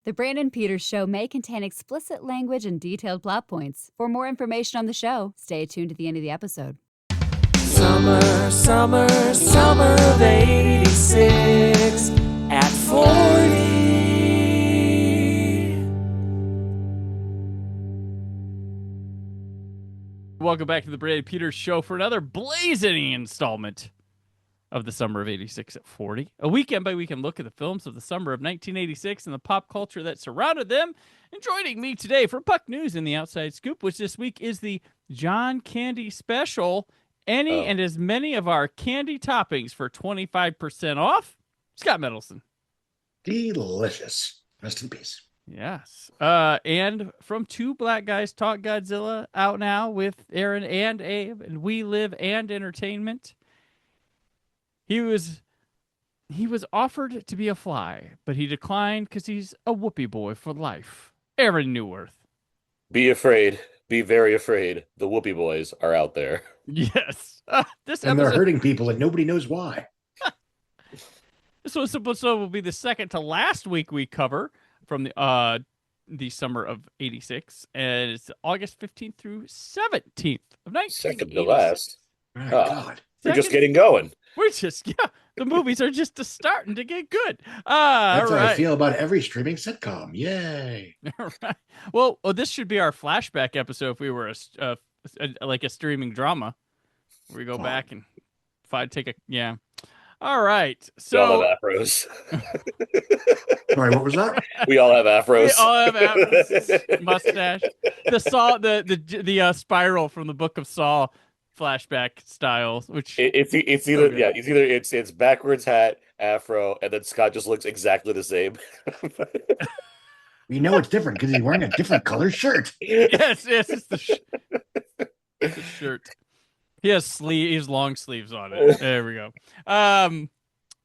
The Brandon Peters Show may contain explicit language and detailed plot points. For more information on the show, stay tuned to the end of the episode. Summer, summer, summer of 86 at 40. Welcome back to the Brandon Peters Show for another blazing installment of the summer of 86 at 40. A weekend by weekend look at the films of the summer of 1986 and the pop culture that surrounded them. And joining me today for Puck News and the Outside Scoop, which this week is the John Candy Special. Any and as many of our candy toppings for 25% off. Scott Mendelson. Delicious. Rest in peace. Yes. And from Two Black Guys Talk Godzilla, out now with Aaron and Abe and We Live and Entertainment. He was offered to be a fly, but he declined because he's a Whoopee Boy for life. Aaron Neuwirth. Be afraid. Be very afraid. The Whoopee Boys are out there. Yes. They're hurting people and nobody knows why. This episode will be the second to last week we cover from the summer of 86, and it's August 15th through 17th of 1986. Second to last. Oh, God. We're just getting going. The movies are just starting to get good. That's all how right. I feel about every streaming sitcom. Yay. All right. Well, this should be our flashback episode if we were like a streaming drama where we go back and yeah. All right. So We all have afros. Sorry, what was that? We all have afros. We all have afros, mustache. The Saw, the spiral from the Book of Saw flashback style, which it's either backwards hat, afro, and then Scott just looks exactly the same. You know it's different because he's wearing a different color shirt. yes, it's the shirt. He has long sleeves on it. There we go.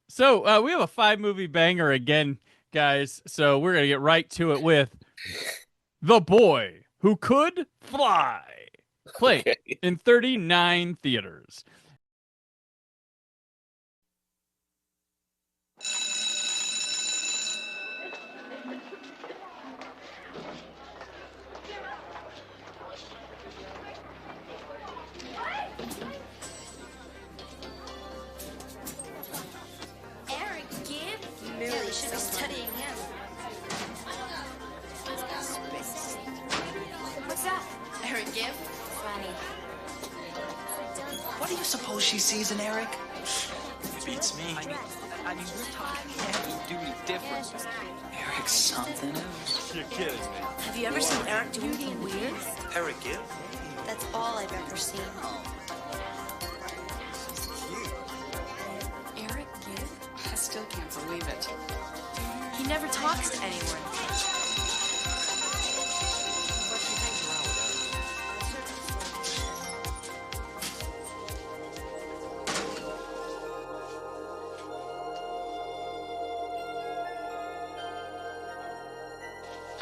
So we have a 5-movie banger again, guys. So we're gonna get right to it with The Boy Who Could Fly, played in 39 theaters. What do you suppose she sees in Eric? It beats me. I mean, we're talking heavy-duty difference. Eric's something else. You're kidding me. Have you ever seen Eric do anything weird? Eric Gibb? That's all I've ever seen. Eric Gibb? I still can't believe it. He never talks to anyone.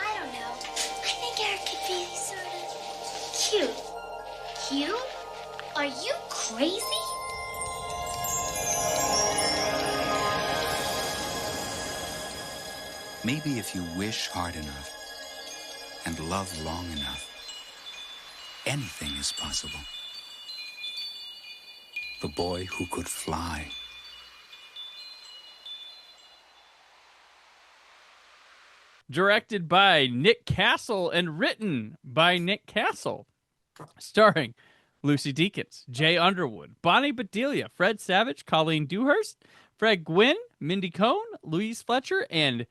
I don't know. I think Eric could be sort of cute. Cute? Are you crazy? Maybe if you wish hard enough and love long enough, anything is possible. The Boy Who Could Fly. Directed by Nick Castle and written by Nick Castle. Starring Lucy Deakins, Jay Underwood, Bonnie Bedelia, Fred Savage, Colleen Dewhurst, Fred Gwynn, Mindy Cohn, Louise Fletcher, and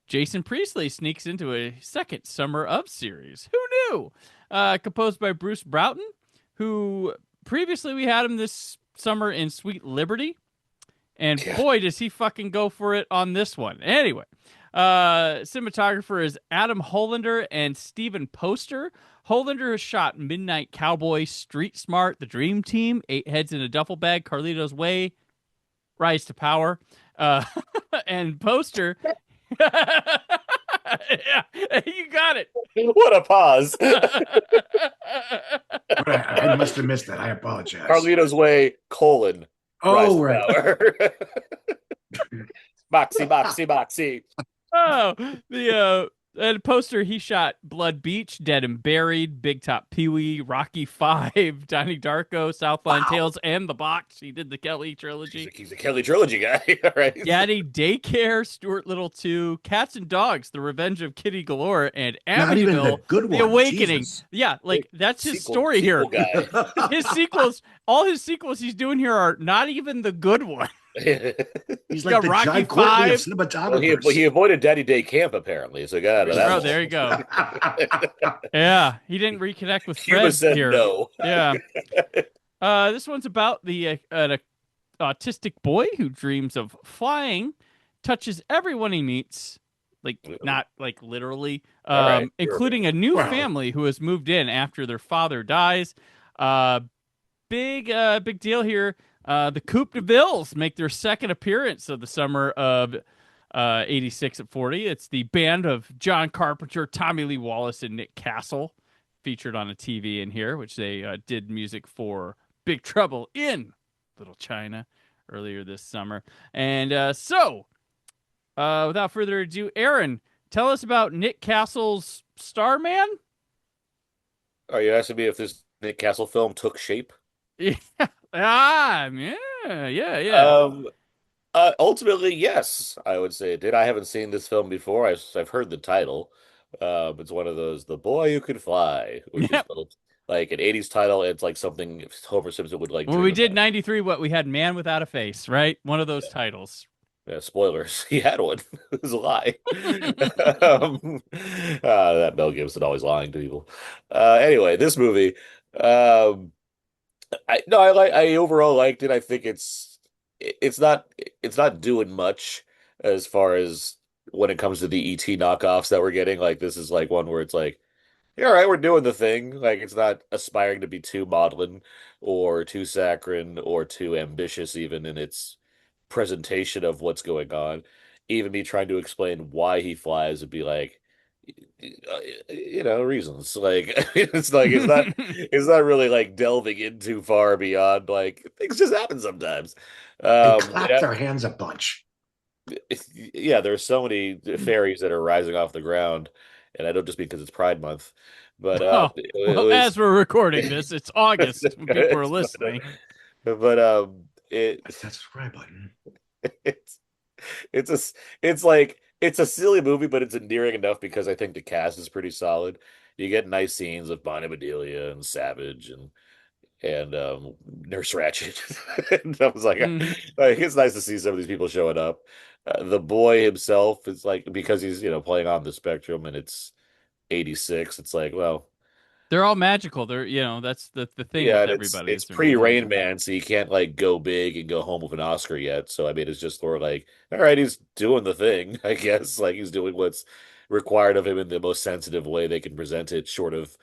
Jason Priestley sneaks into a second Summer of series. Who knew? Composed by Bruce Broughton, who previously we had him this summer in Sweet Liberty. And boy, does he fucking go for it on this one. Anyway, cinematographer is Adam Hollander and Stephen Poster. Hollander has shot Midnight Cowboy, Street Smart, The Dream Team, Eight Heads in a Duffel Bag, Carlito's Way, Rise to Power. And Poster... yeah, you got it. What a pause. I must have missed that. I apologize. Carlito's Way, Oh, right. Boxy. Oh, the and poster he shot Blood Beach, Dead and Buried, Big Top Pee Wee, Rocky Five, Donnie Darko, Southland Tales, and The Box. He did the Kelly trilogy. He's a Kelly trilogy guy. All right. Daddy Daycare, Stuart Little 2, Cats and Dogs, The Revenge of Kitty Galore, and Not even Amityville, the good The one. Awakening. Jesus. Yeah, like that's his Sequel- story here. sequel guy. His sequels, all his sequels he's doing here are not even the good one. He's got like the Rocky Jai Courtney of V. Well, cinematographers. he avoided Daddy Day Camp apparently, so got out of that. Oh, there you go. Yeah, he didn't reconnect with Cuba Fred said here. no. Yeah. This one's about the an autistic boy who dreams of flying, touches everyone he meets, like not like literally, right, sure. including a new Wow. family who has moved in after their father dies. Big deal here. The Coupe de Villes make their second appearance of the summer of 86 at 40. It's the band of John Carpenter, Tommy Lee Wallace, and Nick Castle featured on a TV in here, which they did music for Big Trouble in Little China earlier this summer. And so, without further ado, Aaron, tell us about Nick Castle's Starman. Are you asking me if this Nick Castle film took shape? Yeah. Yeah. Ultimately, yes, I would say it did. I haven't seen this film before. I've heard the title. It's one of those, The Boy Who Could Fly, which Yep. is like an 80s title. It's like something Homer Simpson would like. When dream we did about. 93, we had Man Without a Face, right? One of those titles. Yeah, spoilers. He had one. It was a lie. That Mel Gibson always lying to people. Anyway, this movie. I overall liked it. I think it's not doing much as far as when it comes to the ET knockoffs that we're getting. Like this is like one where it's like, yeah, all right, we're doing the thing. Like it's not aspiring to be too maudlin or too saccharine or too ambitious even in its presentation of what's going on. Even me trying to explain why he flies would be like, reasons. Like it's not really like delving in too far beyond like things just happen sometimes. They clap their hands a bunch. Yeah, there's so many fairies that are rising off the ground, and I don't just mean because it's Pride Month, but as we're recording this, it's August when people are listening. But That's the subscribe button. It's a silly movie, but it's endearing enough because I think the cast is pretty solid. You get nice scenes of Bonnie Bedelia and Savage and Nurse Ratched. And I was like, it's nice to see some of these people showing up. The boy himself is like, because he's playing on the spectrum and it's 86. It's like, well, they're all magical. They're that's the thing yeah, with and everybody. it's pre-Rain Man, so you can't like go big and go home with an Oscar yet. So I mean, it's just sort of like, all right, he's doing the thing, I guess. Like he's doing what's required of him in the most sensitive way they can present it, short of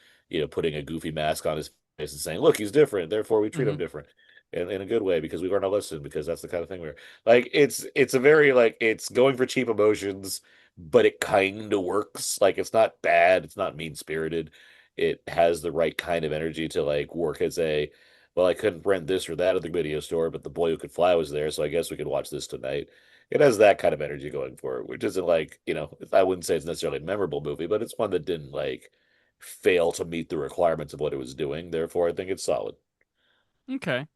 putting a goofy mask on his face and saying, "Look, he's different, therefore we treat him different." In a good way because we learn a lesson because that's the kind of thing we're like. It's a very like it's going for cheap emotions, but it kind of works. Like it's not bad, it's not mean spirited. It has the right kind of energy to like work as a, well, I couldn't rent this or that at the video store, but The Boy Who Could Fly was there, so I guess we could watch this tonight. It has that kind of energy going for it, which isn't like, I wouldn't say it's necessarily a memorable movie, but it's one that didn't like fail to meet the requirements of what it was doing. Therefore, I think it's solid. Okay.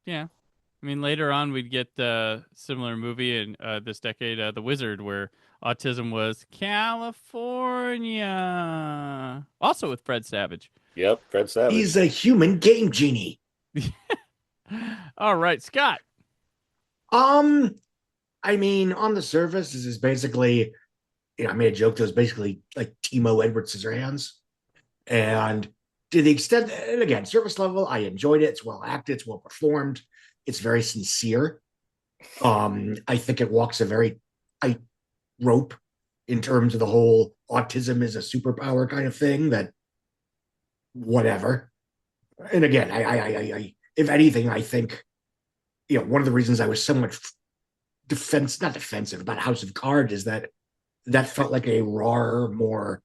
Yeah. I mean, later on, we'd get a similar movie in this decade, The Wizard, where autism was California. Also with Fred Savage. Yep, Fred Savage. He's a human game genie. All right, Scott. I mean, on the surface, this is basically, I made a joke that was basically like Timo Edward Scissorhands. And to the extent, and again, surface level, I enjoyed it. It's well acted, it's well performed, it's very sincere. I think it walks a very tight rope in terms of the whole autism is a superpower kind of thing, that whatever. And again, I if anything, I think, one of the reasons I was somewhat not defensive about House of Cards is that felt like a rawer, more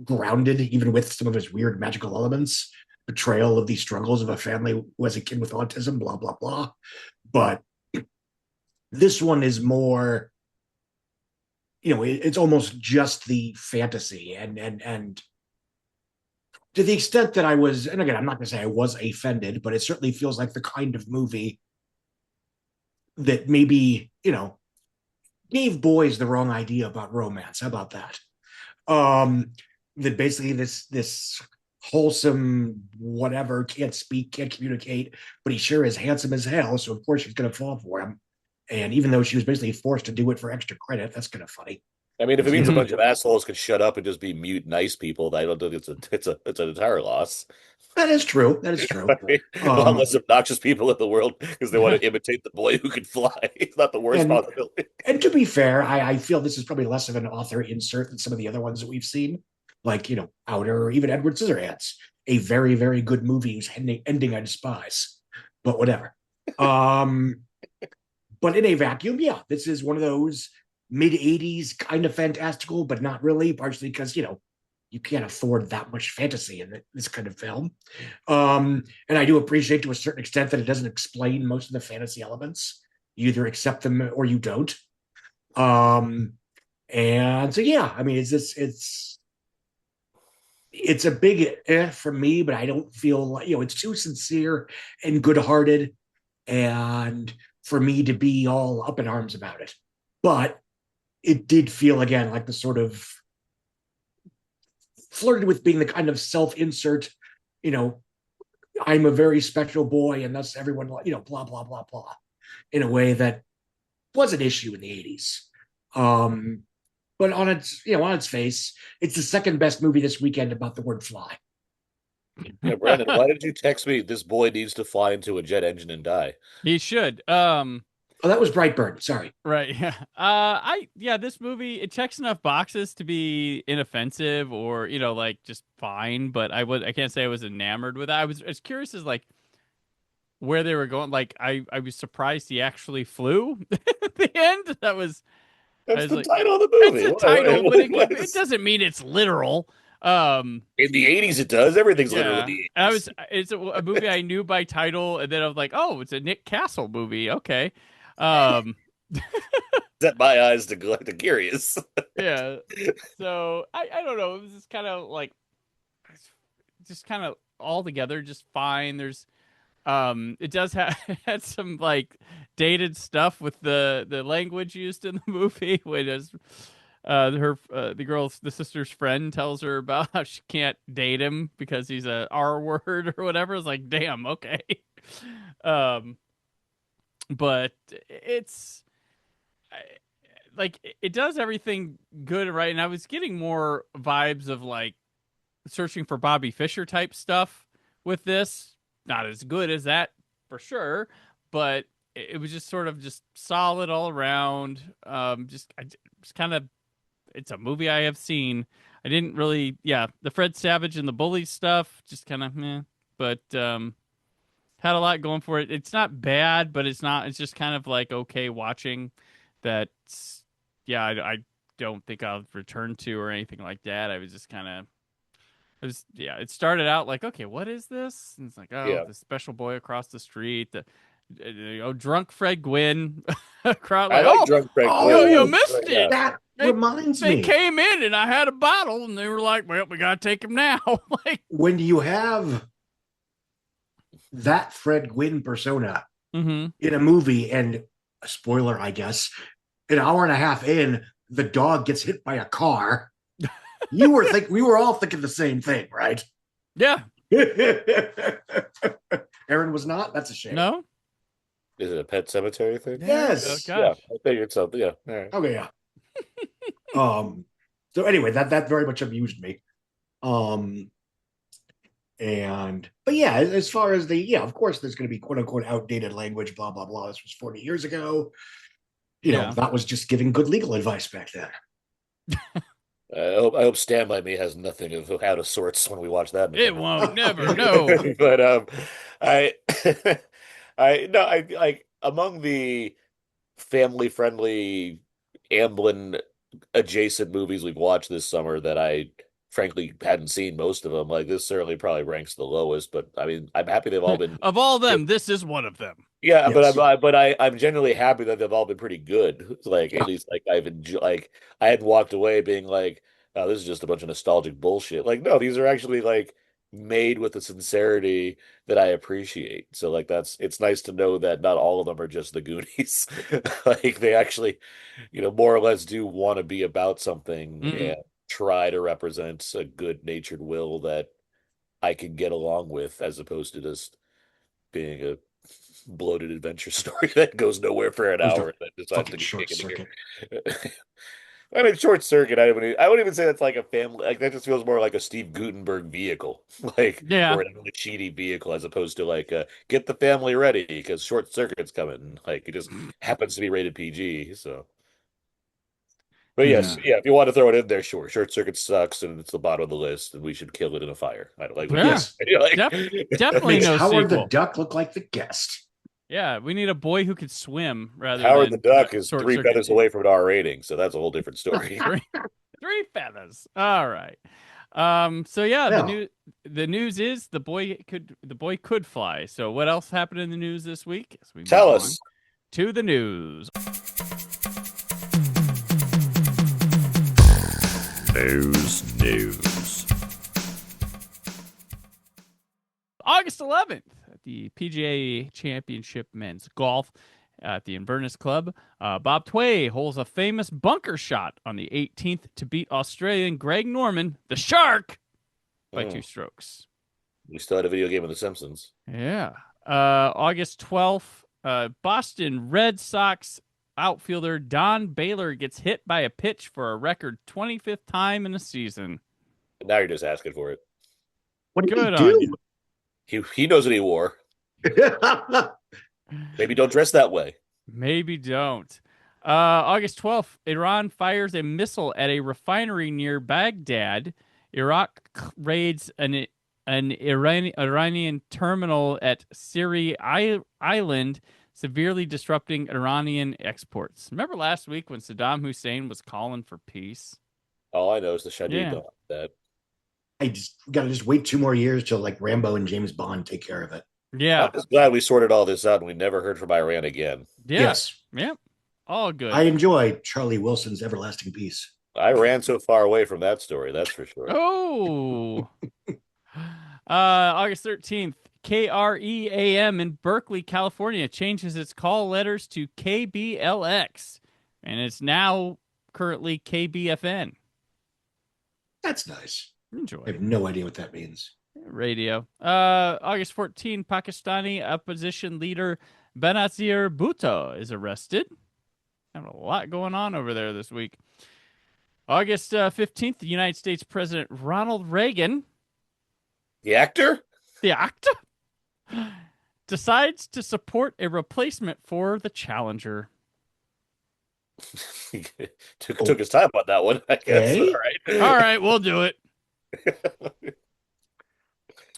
grounded, even with some of his weird magical elements, portrayal of the struggles of a family who has a kid with autism, blah, blah, blah. But this one is more, it's almost just the fantasy and to the extent that I was, and again, I'm not going to say I was offended, but it certainly feels like the kind of movie that maybe, gave boys the wrong idea about romance. How about that? Um, that basically this wholesome whatever can't speak, can't communicate, but he sure is handsome as hell. So of course she's going to fall for him. And even though she was basically forced to do it for extra credit, that's kind of funny. I mean, if it means a bunch of assholes can shut up and just be mute, nice people, I don't think it's an entire loss. That is true. That is true. I mean, a lot less obnoxious people in the world because they want to imitate the boy who can fly. It's not the worst possibility. And to be fair, I feel this is probably less of an author insert than some of the other ones that we've seen, like Outer or even Edward Scissorhands, a very very good movie whose ending I despise, but whatever. But in a vacuum, yeah, this is one of those mid 80s kind of fantastical, but not really, partially because you can't afford that much fantasy in this kind of film. And I do appreciate to a certain extent that it doesn't explain most of the fantasy elements. You either accept them or you don't. And so yeah, I mean, it's a big for me, but I don't feel like it's too sincere and good-hearted, and for me to be all up in arms about it. But it did feel again like the sort of flirted with being the kind of self-insert, I'm a very special boy, and thus everyone, blah blah blah blah, in a way that was an issue in the 80s. But on its face, it's the second best movie this weekend about the word fly. Yeah, Brandon, why did you text me? This boy needs to fly into a jet engine and die. He should. Oh, that was Brightburn. Sorry. Right. Yeah. This movie, it checks enough boxes to be inoffensive or like just fine. But I can't say I was enamored with it. I was curious as like where they were going. Like I was surprised he actually flew at the end. That's the like, title of the movie. It's a title, but it doesn't mean it's literal. In the 80s, it does. Everything's literally in the 80s. It's a movie I knew by title, and then I was like, oh, it's a Nick Castle movie. Okay. Set my eyes to curious. Yeah. So I don't know. It was just kind of like, all together, just fine. There's, it does have had some like dated stuff with the language used in the movie, which is the sister's friend tells her about how she can't date him because he's a R word or whatever. It's like, damn, okay. But it's like it does everything good, right? And I was getting more vibes of like searching for Bobby Fischer type stuff with this. Not as good as that for sure, but it was just sort of just solid all around. Just kind of, it's a movie I have seen. I didn't really, the Fred Savage and the bully stuff, just kind of meh, but had a lot going for it. It's not bad, but it's just kind of like okay watching. That's I don't think I'll return to or anything like that. I was just kind of. It started out like, okay, what is this? And it's like, the special boy across the street, drunk Fred Gwynn. Crowd, like, I like drunk Fred Gwynn. You missed it. That reminds me. They came in and I had a bottle and they were like, well, we got to take him now. Like, when you have that Fred Gwynn persona in a movie, and a spoiler, I guess, an hour and a half in, the dog gets hit by a car. We were all thinking the same thing, right? Yeah. Aaron was not. That's a shame. No. Is it a Pet Cemetery thing? Yes. Yeah, I figured something. Yeah. All right. Okay. Yeah. So anyway, that very much amused me. But yeah, as far as of course, there's going to be quote unquote outdated language. Blah blah blah. This was 40 years ago. That was just giving good legal advice back then. I hope Stand By Me has nothing of out of sorts when we watch that. It won't, never, no. But I among the family friendly Amblin adjacent movies we've watched this summer that I frankly hadn't seen most of them. Like this certainly probably ranks the lowest, but I mean, I'm happy they've all been. Of all them, this is one of them. Yeah, Yes. I'm genuinely happy that they've all been pretty good. Like at least like I've enjoyed. Like I hadn't walked away being like, oh, this is just a bunch of nostalgic bullshit. Like no, these are actually like made with a sincerity that I appreciate. So like it's nice to know that not all of them are just the Goonies. Like they actually, more or less do want to be about something and try to represent a good-natured will that I can get along with, as opposed to just being a bloated adventure story that goes nowhere for an hour and then decides to Fucking get Short taken Circuit. here. I mean, Short Circuit. I wouldn't even say that's like a family. Like that just feels more like a Steve Gutenberg vehicle, like Yeah. or an Emily Sheedy vehicle, as opposed to like get the family ready because Short Circuit's coming. Like it just happens to be rated PG. So, but yes, yeah. If you want to throw it in there, sure. Short Circuit sucks and it's the bottom of the list, and we should kill it in a fire. I don't like. Yeah. Yes. Like, Definitely Makes no Howard sequel. the Duck look like the guest. Yeah, we need a boy who could swim rather Howard than the Duck is Short 3 Circuit feathers 2. away from an R rating, so that's a whole different story. Three feathers. All right. So yeah, the news is the boy could fly. So what else happened in the news this week? As we Tell move us. on to the news. News. August 11th at the PGA Championship Men's Golf at the Inverness Club, Bob Tway holds a famous bunker shot on the 18th to beat Australian Greg Norman, the Shark, by 2 strokes. We still had a video game of The Simpsons. Yeah. August 12th, Boston Red Sox outfielder Don Baylor gets hit by a pitch for a record 25th time in a season. Now you're just asking for it. What did Good he on do? He knows what he wore. Maybe don't dress that way. Maybe don't. August 12th, Iran fires a missile at a refinery near Baghdad. Iraq raids an Iranian terminal at Siri Island, severely disrupting Iranian exports. Remember last week when Saddam Hussein was calling for peace? All I know is the Shadid Yeah. don't like that. I just gotta wait 2 more years till like Rambo and James Bond take care of it. Yeah. I'm just glad we sorted all this out and we never heard from Iran again. Yeah. Yes. Yeah. All good. I enjoy Charlie Wilson's everlasting peace. I ran so far away from that story, that's for sure. Oh. August 13th, KREAM in Berkeley, California changes its call letters to KBLX, and it's now currently KBFN. That's nice. Enjoy. I have no idea what that means. Radio. August 14th, Pakistani opposition leader Benazir Bhutto is arrested. Having a lot going on over there this week. August 15th, the United States President Ronald Reagan, The actor? the actor, decides to support a replacement for the Challenger. took his time on that one, I guess. Okay. All right. All right, we'll do it.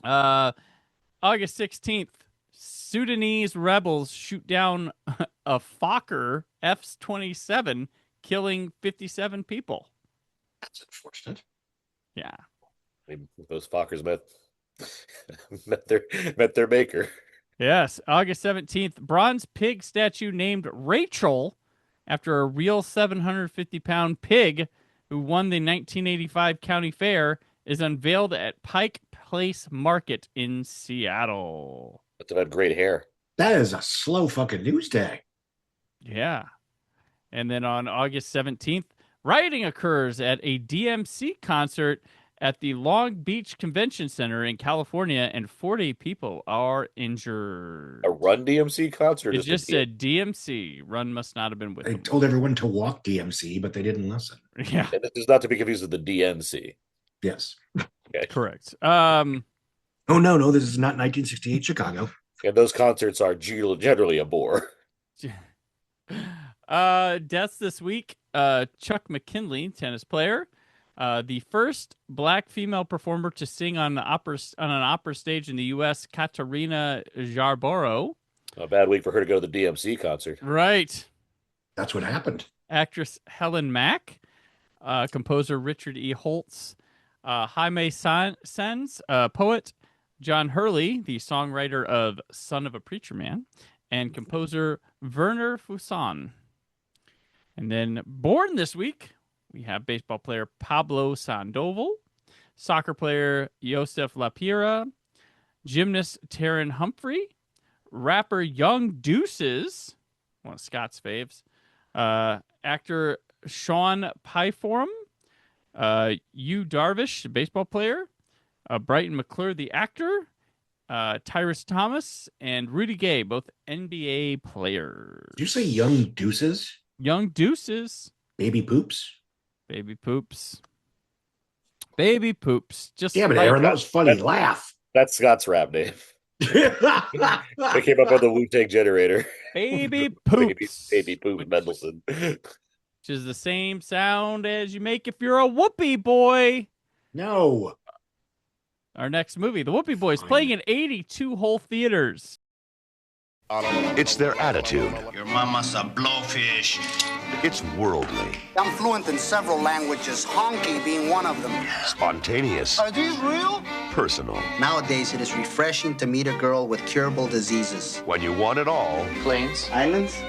August 16th, Sudanese rebels shoot down a Fokker F-27, killing 57 people. That's unfortunate. Yeah. Maybe those Fockers met their maker. Yes. August 17th, bronze pig statue named Rachel after a real 750-pound pig who won the 1985 county fair is unveiled at Pike Place Market in Seattle. Must have had great hair. That is a slow fucking news day. Yeah. And then on August 17th, rioting occurs at a DMC concert at the Long Beach Convention Center in California, and 40 people are injured. A Run DMC concert? It just said DMC. Run must not have been with They them. told everyone to walk DMC, but they didn't listen. Yeah. And this is not to be confused with the DNC. Yes. Okay. Correct. Oh, no, this is not 1968 Chicago. And those concerts are generally a bore. Deaths this week. Chuck McKinley, tennis player, the first black female performer to sing on an opera stage in the U.S., Katarina Jarboro. A bad week for her to go to the DMC concert. Right. That's what happened. Actress Helen Mack, composer Richard E. Holtz, Jaime Sens, poet. John Hurley, the songwriter of Son of a Preacher Man, and composer Werner Fuson. And then born this week, we have baseball player Pablo Sandoval, soccer player Yosef Lapira, gymnast Taryn Humphrey, rapper Young Deuces, one of Scott's faves, actor Sean Pyforum, Yu Darvish, baseball player, Brighton McClure, the actor, Tyrus Thomas, and Rudy Gay, both NBA players. Did you say Young Deuces? Young Deuces. Baby Poops? Baby Poops. Baby Poops. Just damn it, Aaron, that was funny. Laugh. That's Scott's rap name. They came up with the Wu-Tang generator. Baby Poops. Baby Poop Mendelson. Which is the same sound as you make if you're a Whoopee Boy. No. Our next movie, The Whoopee Boys, playing in 82 whole theaters. It's their attitude. Your mama's a blowfish. It's worldly. I'm fluent in several languages, honky being one of them. Spontaneous. Are these real? Personal. Nowadays, it is refreshing to meet a girl with curable diseases. When you want it all, Planes, islands,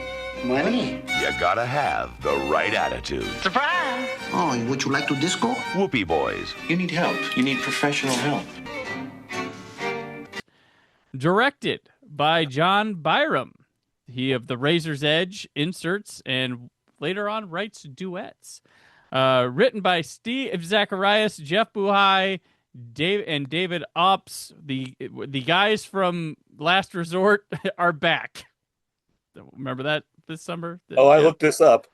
money. you gotta have the right attitude. Surprise! Oh, would you like to disco? Whoopee Boys. You need help. You need professional help. Directed by John Byram. He of The Razor's Edge, Inserts, and later on writes duets. Written by Steve Zacharias, Jeff Buhai, David Ops. The guys from Last Resort are back. Remember that this summer? I looked this up.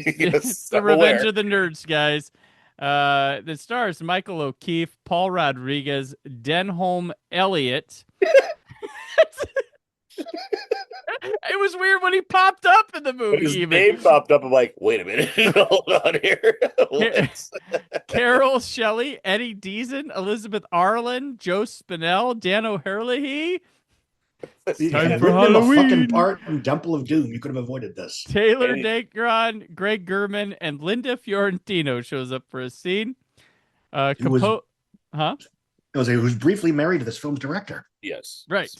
Yes, the Revenge of the Nerds guys. The stars Michael O'Keefe, Paul Rodriguez, Denholm Elliott. It was weird when he popped up in the movie. His name popped up. I'm like, wait a minute. Hold on here. Carol Shelley, Eddie Deason, Elizabeth Arlen, Joe Spinell, Dan O'Herlihy. Time for Halloween. A fucking part in Temple of Doom. You could have avoided this. Taylor Dacron, Greg Gurman, and Linda Fiorentino shows up for a scene. Who was briefly married to this film's director. Yes. Right.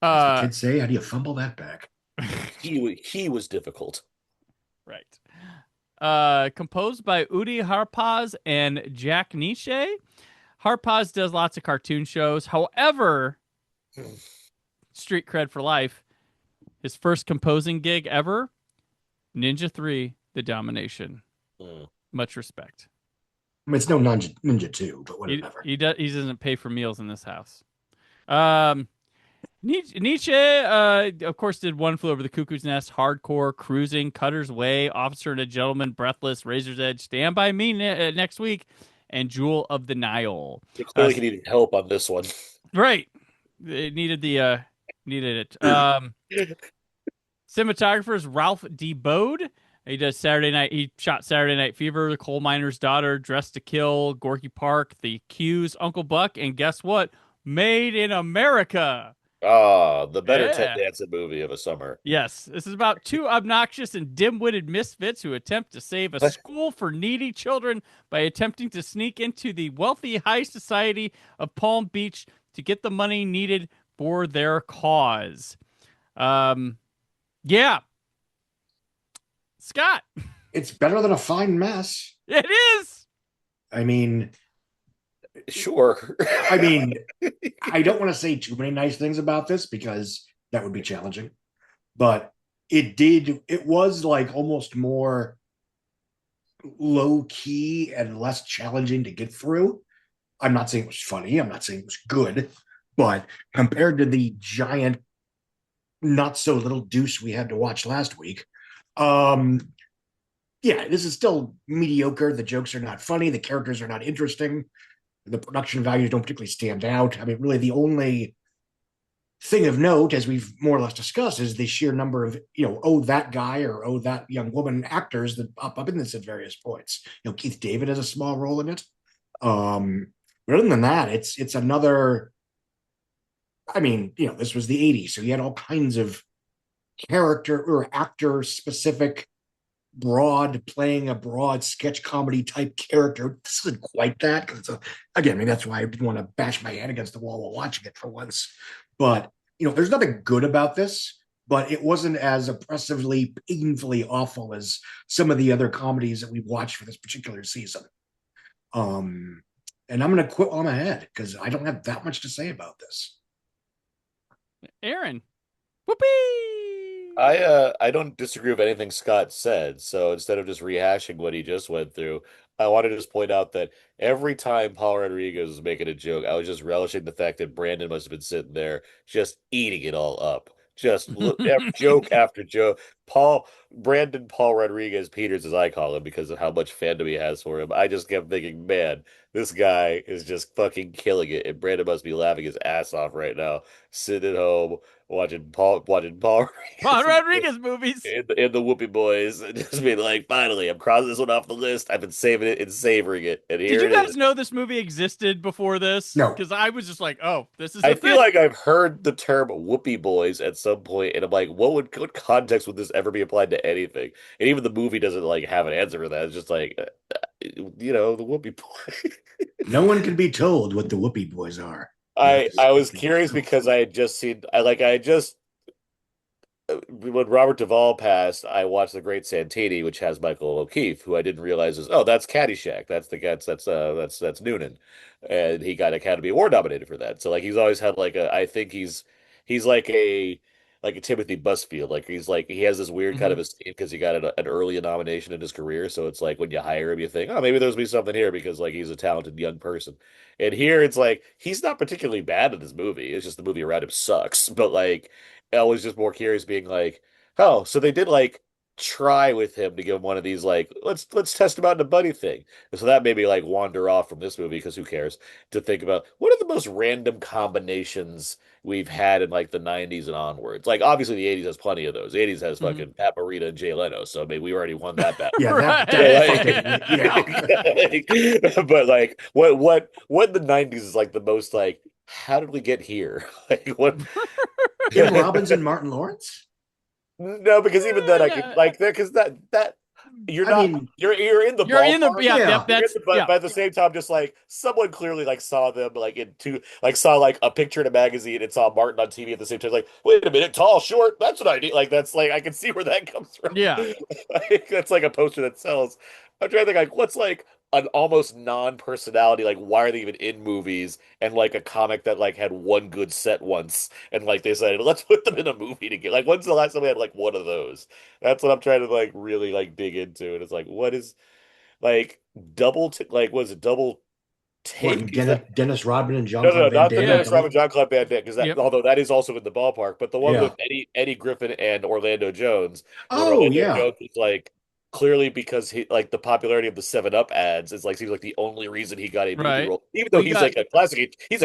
As the kids say, how do you fumble that back? He was difficult. Right. Composed by Udi Harpaz and Jack Niche. Harpaz does lots of cartoon shows. However, street cred for life. His first composing gig ever, Ninja 3, The Domination. Much respect. I mean, it's no Ninja 2, but whatever. He doesn't pay for meals in this house. Nietzsche, of course, did One Flew Over the Cuckoo's Nest, Hardcore, Cruising, Cutter's Way, Officer and a Gentleman, Breathless, Razor's Edge, Stand By Me next week, and Jewel of the Nile. It clearly needed help on this one. Right. It needed it. Cinematographers Ralph D. Bode. He does He shot Saturday Night Fever, The Coal Miner's Daughter, Dressed to Kill, Gorky Park, The Q's, Uncle Buck, and guess what? Made in America. The better Ted Danson movie of a summer. Yes. This is about two obnoxious and dim-witted misfits who attempt to save a school for needy children by attempting to sneak into the wealthy high society of Palm Beach to get the money needed for their cause. Yeah. Scott. It's better than A Fine Mess. It is. I mean, sure. I mean, I don't want to say too many nice things about this because that would be challenging. But it was like almost more low key and less challenging to get through. I'm not saying it was funny. I'm not saying it was good. But compared to the giant, not so little deuce we had to watch last week, this is still mediocre. The jokes are not funny. The characters are not interesting. The production values don't particularly stand out. I mean, really, the only thing of note, as we've more or less discussed, is the sheer number of, that guy or that young woman actors that pop up in this at various points. Keith David has a small role in it. But other than that, it's another. I mean, this was the 80s, so you had all kinds of character or actor specific playing a broad sketch comedy type character. This isn't quite that, because again, maybe that's why I didn't want to bash my head against the wall while watching it for once. But there's nothing good about this, but it wasn't as oppressively, painfully awful as some of the other comedies that we've watched for this particular season. And I'm going to quit while I'm ahead because I don't have that much to say about this. Aaron, whoopee! I don't disagree with anything Scott said. So instead of just rehashing what he just went through, I want to just point out that every time Paul Rodriguez was making a joke, I was just relishing the fact that Brandon must have been sitting there just eating it all up. Just joke after joke. Paul Rodriguez Peters, as I call him, because of how much fandom he has for him. I just kept thinking, man, this guy is just fucking killing it, and Brandon must be laughing his ass off right now, sitting at home watching Paul Rodriguez movies in the Whoopee Boys, and just being like, finally, I'm crossing this one off the list. I've been saving it and savoring it, and here Did you it guys is. know this movie existed before this? No, because I was just like, oh, this is. I feel like I've heard the term Whoopee Boys at some point, and I'm like, what context would this ever be applied to anything? And even the movie doesn't like have an answer for that. It's just like, the Whoopee Boys. No one can be told what the Whoopee Boys are. I was curious because I had just seen when Robert Duvall passed, I watched The Great Santini, which has Michael O'Keefe, who I didn't realize that's Caddyshack. That's Noonan, and he got Academy Award nominated for that. So like he's always had I think he's like a Timothy Busfield. Like he has this weird kind of esteem because he got an early nomination in his career. So it's like when you hire him, you think, oh, maybe there's be something here because like he's a talented young person. And here it's like he's not particularly bad in this movie. It's just the movie around him sucks. But like I was just more curious, being like, oh, so they did like try with him to give him one of these like let's test him out in a buddy thing. And so that made me like wander off from this movie because who cares, to think about what are the most random combinations we've had in like the 90s and onwards. Like obviously the 80s has plenty of those. The 80s has fucking Pat Morita and Jay Leno, so maybe we already won that battle. Yeah, but like what in the 90s is like the most like how did we get here? Like what Tim Robbins and Martin Lawrence? No, because even then I could like that because that you're not you're in the ballpark. But at the same time, just like someone clearly like saw them like saw like a picture in a magazine and saw Martin on TV at the same time. Like, wait a minute, tall, short. That's what I need. Like that's like I can see where that comes from. Yeah, like, that's like a poster that sells. I'm trying to think like what's like an almost non-personality, like why are they even in movies, and like a comic that like had one good set once and like they decided let's put them in a movie together. Like when's the last time we had like one of those? That's what I'm trying to like really like dig into. And it's like what is like like was it double take? Dennis Rodman and John No, Claude not Van the Damme. Dennis Rodman John Claude Van Damme, because that although that is also in the ballpark, but the one with Eddie Griffin and Orlando Jones. Jones is like clearly because he like the popularity of the 7-Up ads is like seems like the only reason he got a movie role. Even though he's a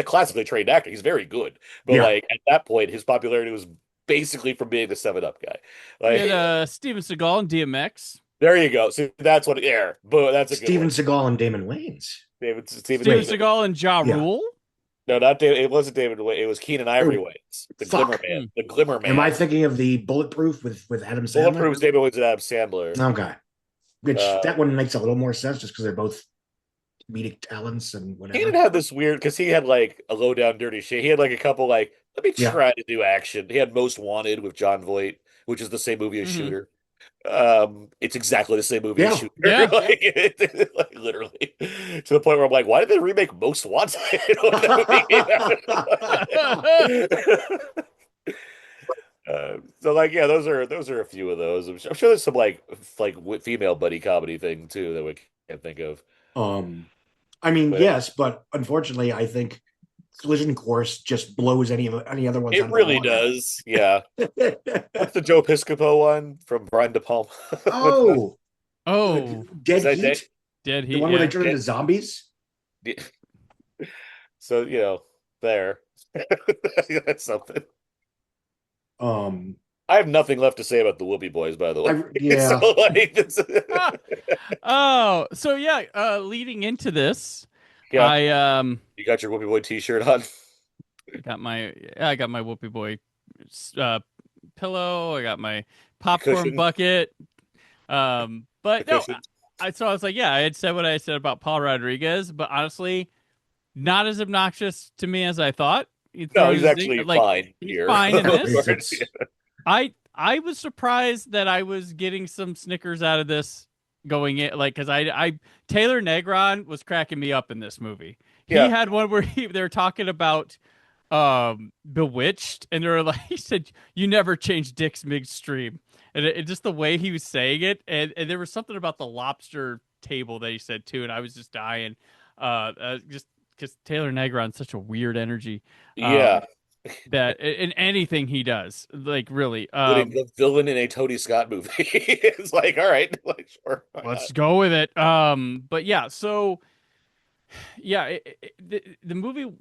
classically trained actor. He's very good. But like at that point his popularity was basically from being the 7-Up guy. Like we had Steven Seagal and DMX. There you go. So that's what but that's a Steven Seagal and Damon Wayans. Steven Seagal and Ja Rule. No, not David. It wasn't David Wayne. It was Keenan Ivory Wayans, the Glimmer Man. The Glimmer Man. Am I thinking of the Bulletproof with Adam Sandler? Bulletproof is David Wayans and Adam Sandler. Okay, which that one makes a little more sense just because they're both comedic talents and whatever. He didn't have this weird because he had like a low down dirty shit. He had like a couple like let me try to do action. He had Most Wanted with John Voight, which is the same movie as Shooter. It's exactly the same movie as Shooter. Yeah. like literally to the point where I'm like, why did they remake Most Wanted? So like those are a few of those. I'm sure there's some like female buddy comedy thing too that we can't think of. I mean, yes, but unfortunately, I think Collision Course just blows any other ones. It really does. Yeah. What's the Joe Piscopo one from Brian De Palma? Dead Heat. Dead Heat. The one where they turn into zombies. So there. That's something. I have nothing left to say about the Whoopee Boys, by the way. Leading into this, you got your Whoopee Boy T-shirt on. I got my Whoopee Boy pillow. I got my popcorn bucket. But no, so I was like, yeah, I had said what I said about Paul Rodriguez, but honestly, not as obnoxious to me as I thought. No, he's actually fine he's here. fine in this. It's- I was surprised that I was getting some Snickers out of this going in, like, because I Taylor Negron was cracking me up in this movie. He Yeah. had one where they were talking about Bewitched, and they were like, he said, "You never change dicks midstream," and it just the way he was saying it, and there was something about the lobster table that he said too, and I was just dying, just because Taylor Negron's such a weird energy. Yeah. That in anything he does, like really, The villain in a Tony Scott movie. It's like, all right, like, sure, let's go with it. But yeah, so yeah, the movie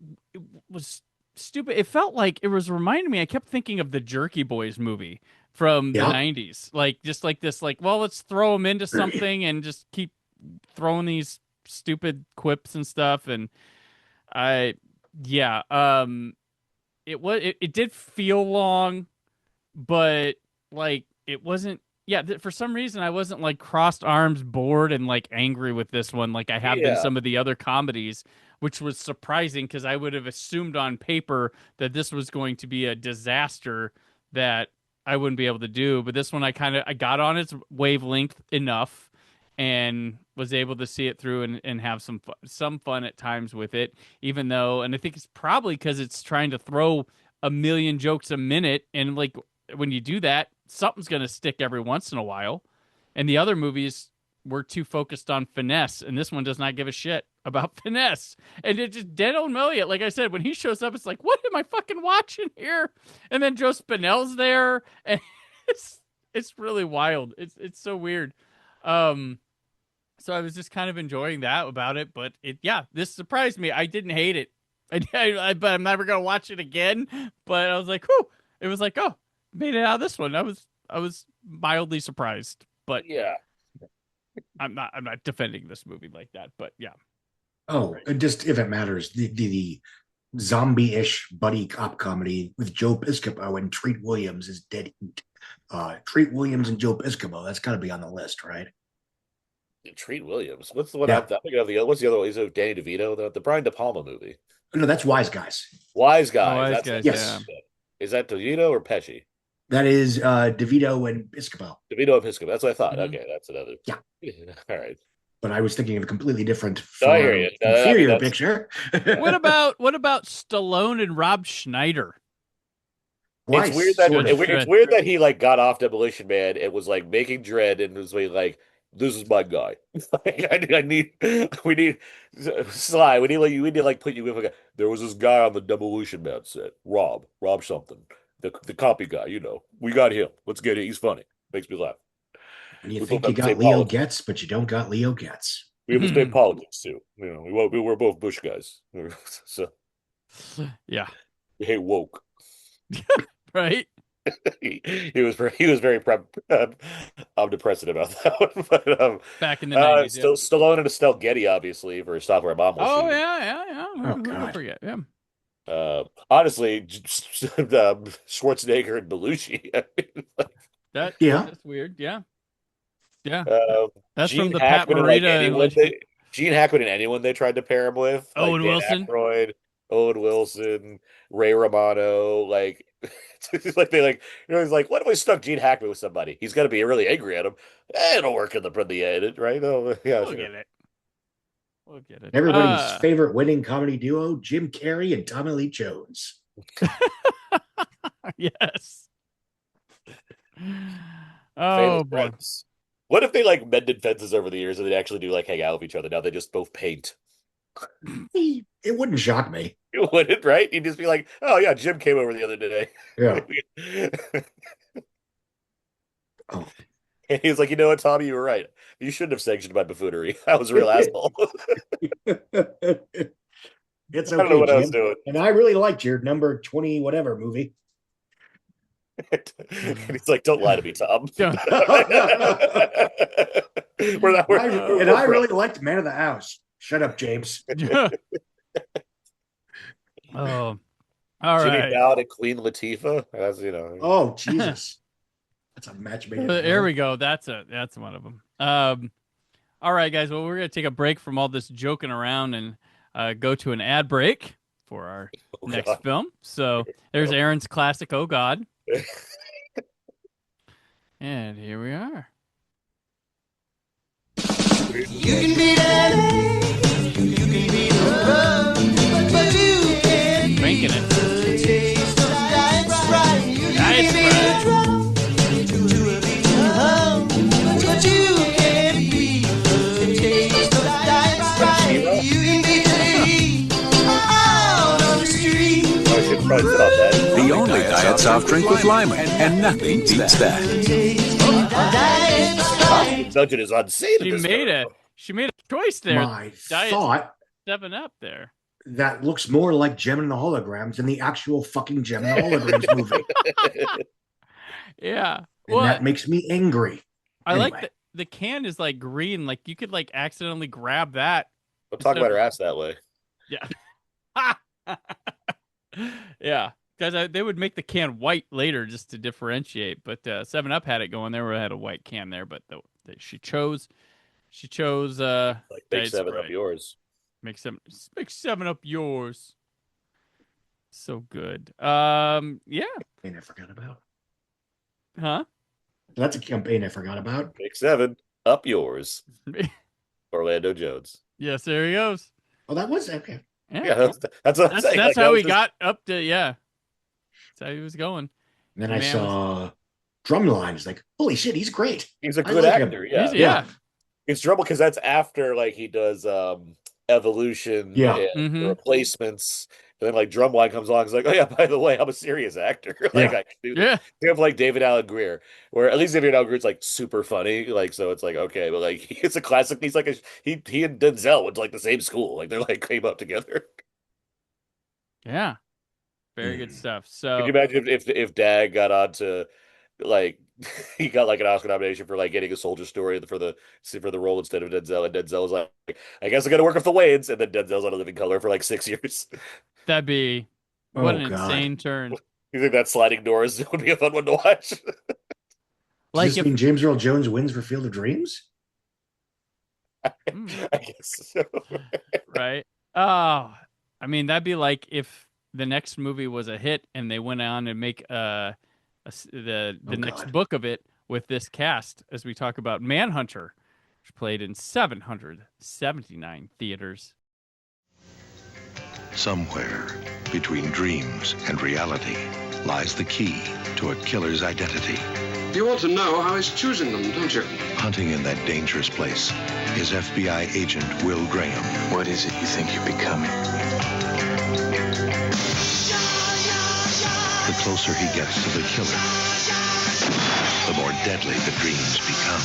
was stupid. It felt like it was reminding me. I kept thinking of the Jerky Boys movie from the '90s, like just like this, like, well, let's throw them into something and just keep throwing these stupid quips and stuff. And it did feel long, but like it wasn't. Yeah, for some reason I wasn't like crossed arms, bored, and like angry with this one like I have been some of the other comedies, which was surprising because I would have assumed on paper that this was going to be a disaster that I wouldn't be able to do. But this one I got on its wavelength enough and was able to see it through and have some fun at times with it, even though, and I think it's probably because it's trying to throw a million jokes a minute, and like when you do that, something's going to stick every once in a while. And the other movies were too focused on finesse, and this one does not give a shit about finesse. And it just dead on Elliot, like I said, when he shows up, it's like, what am I fucking watching here? And then Joe Spinell's there, and it's really wild. It's so weird. So I was just kind of enjoying that about it, but this surprised me. I didn't hate it. But I'm never gonna watch it again. But I was like, whew. It was like, oh, made it out of this one. I was mildly surprised, but yeah, I'm not defending this movie like that. But yeah. Oh, just if it matters, the zombie-ish buddy cop comedy with Joe Piscopo and Treat Williams is dead heat. Treat Williams and Joe Piscopo, that's got to be on the list, right? Treat Williams. What's the one I'm thinking of? What's the other one? Is it Danny DeVito? The Brian De Palma movie. No, that's Wise Guys. Wise Guys. Wise Guys, yes. Yeah. Is that DeVito or Pesci? That is DeVito and Piscopo. DeVito and Piscopo. That's what I thought. Mm-hmm. Okay, that's another. Yeah. All right. But I was thinking of a completely different, I hear you. inferior picture. What about Stallone and Rob Schneider? It's weird it's weird that he like got off Demolition Man and was like making Dread and was like, this is my guy. We need Sly. We need to like put you with there was this guy on the Demolition Man set, Rob something, the copy guy. You know, we got him. Let's get it. He's funny. Makes me laugh. And you think you got Leo Getz, but you don't got Leo Getz. We have the same politics too. You know, we're both Bush guys. So yeah, we hate woke. Right. he was very omnipresent about that one. But back in the 90s, Stallone and Estelle Getty, obviously, for Stop Where Mom Will Shoot. Oh yeah. Oh God, forget. Yeah. Honestly, Schwarzenegger and Belushi. I mean, that's weird. Yeah. That's Gene from the Hackman Pat Morita. Gene Hackman and anyone they tried to pair him with. Owen Dan Wilson. Aykroyd, Owen Wilson, Ray Romano, like he's like, he's like, what if we stuck Gene Hackman with somebody? He's got to be really angry at him. It'll work in the edit, right? Oh, yeah, we'll get it. Everybody's favorite winning comedy duo: Jim Carrey and Tommy Lee Jones. Yes. Oh boy. Friends. What if they like mended fences over the years and they actually do like hang out with each other? Now they just both paint. It wouldn't shock me. It wouldn't, right? You'd just be like, oh yeah, Jim came over the other day. Yeah. Oh. And he was like, you know what, Tommy, you were right. You shouldn't have sanctioned my buffoonery. I was a real asshole. It's okay, I don't know what Jim. I was doing. And I really liked your number 20 whatever movie. And he's like, don't lie to me, Tom. I really liked Man of the House. Shut up, James. Oh, all Jimmy right. Dowd and Queen Latifah. That's, you know. Oh, Jesus. That's a match made in There hell. we go. That's one of them. All right, guys. Well, we're gonna take a break from all this joking around and go to an ad break for our next film. So there's Aaron's classic. Oh God. And here we are. You can be LA, you can be the road, but you can't be the taste of life's pride. You can be the drum to a beating hum, but you can't be the taste of life's pride. You can be the heat out on the street. The only diet soft drink with lime, and nothing beats that. Dungeon is insane. She made a choice there. My thought 7-Up there. that looks more like Gem and the Holograms than the actual fucking Gem and the Holograms movie. Yeah. And that makes me angry. I Anyway. like the can is like green. Like you could like accidentally grab that. Don't talk about her ass that way. Yeah. Yeah. Because they would make the can white later just to differentiate. But 7-Up had it going there where it had a white can there. But she chose Like make 7-Up yours. Make 7-Up yours. So good. Yeah. Campaign I forgot about. Huh? That's a campaign I forgot about. Make 7-Up yours. Orlando Jones. Yes, there he goes. Oh, that was okay. Yeah, that's what I'm saying. That's Like, how that he was got up to, yeah. That's how he was going. And then I saw Drumline. Like, holy shit, he's great. He's a I good like him. actor. Yeah. Yeah. It's trouble because that's after like he does Evolution and The Replacements. And then like Drumline comes along. He's like, oh yeah, by the way, I'm a serious actor. Like I can do this. Yeah. Think of like David Allen Greer, where at least David Allen Greer's like super funny. Like so, it's like okay, but like it's a classic. He's like he and Denzel went to like the same school. Like they're like came up together. Yeah. Very good stuff. So Could you imagine if Dag got on to like he got like an Oscar nomination for like getting a soldier story for the role instead of Denzel, and Denzel was like, I guess I gotta work with the Wayans, and then Denzel's on A Living Color for like 6 years. that'd be what an God. insane turn. You think that sliding doors would be a fun one to watch? Like Does this mean James Earl Jones wins for Field of Dreams? I guess so. Right? Oh, I mean, that'd be like if the next movie was a hit and they went on and make the next book of it with this cast, as we talk about Manhunter, which played in 779 theaters. Somewhere between dreams and reality lies the key to a killer's identity. You want to know how he's choosing them, don't you? Hunting in that dangerous place is FBI agent Will Graham. What is it you think you're becoming? The closer he gets to the killer, the more deadly the dreams become.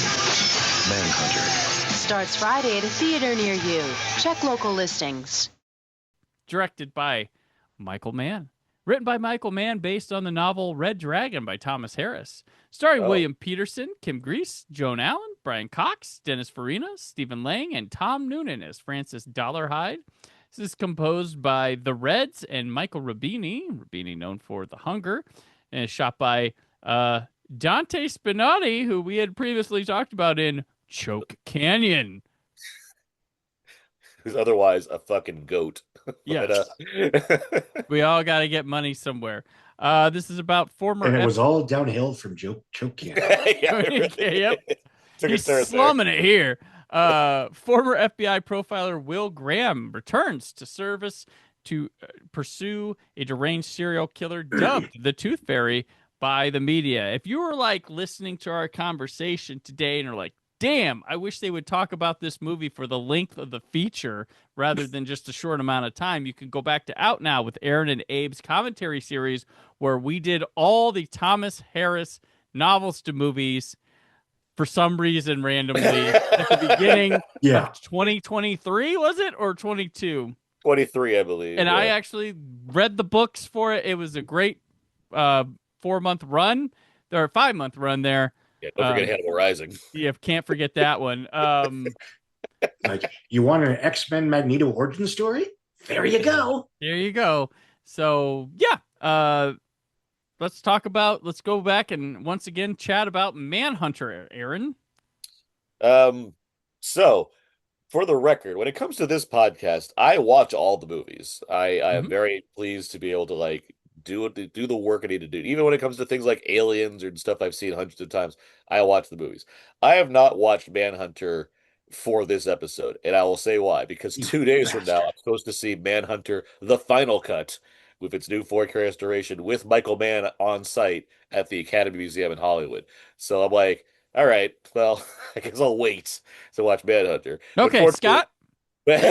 Manhunter. Starts Friday at a theater near you. Check local listings. Directed by Michael Mann. Written by Michael Mann, based on the novel Red Dragon by Thomas Harris. Starring William Peterson, Kim Grease, Joan Allen, Brian Cox, Dennis Farina, Stephen Lang, and Tom Noonan as Francis Dollarhide. This is composed by The Reds and Michael Rubini. Rubini known for The Hunger. And is shot by Dante Spinotti, who we had previously talked about in Choke Canyon. Who's otherwise a fucking goat. Yes. We all got to get money somewhere. This is about former... And it was all downhill from Choke Canyon. Yep. He's slumming it here. Former FBI profiler Will Graham returns to service to pursue a deranged serial killer dubbed the Tooth Fairy by the media. If you were like listening to our conversation today and are like, damn, I wish they would talk about this movie for the length of the feature rather than just a short amount of time, you can go back to Out Now with Aaron and Abe's commentary series where we did all the Thomas Harris novels to movies for some reason randomly at the beginning of 2023, was it? Or 22? 23, I believe. And I actually read the books for it. It was a great 4-month run, or 5-month run there. Yeah, don't forget Hannibal Rising. Yeah, can't forget that one. Like, you want an X-Men Magneto origin story? There you go. There you go. So, yeah. let's go back and once again chat about Manhunter, Aaron. So for the record, when it comes to this podcast, I watch all the movies. I am very pleased to be able to like do the work I need to do. Even when it comes to things like Aliens or stuff I've seen hundreds of times, I watch the movies. I have not watched Manhunter for this episode, and I will say why. Because 2 days from now, I'm supposed to see Manhunter: The Final Cut with its new 4K restoration with Michael Mann on site at the Academy Museum in Hollywood. So I'm like, all right, well, I guess I'll wait to watch Manhunter. Okay, Scott. But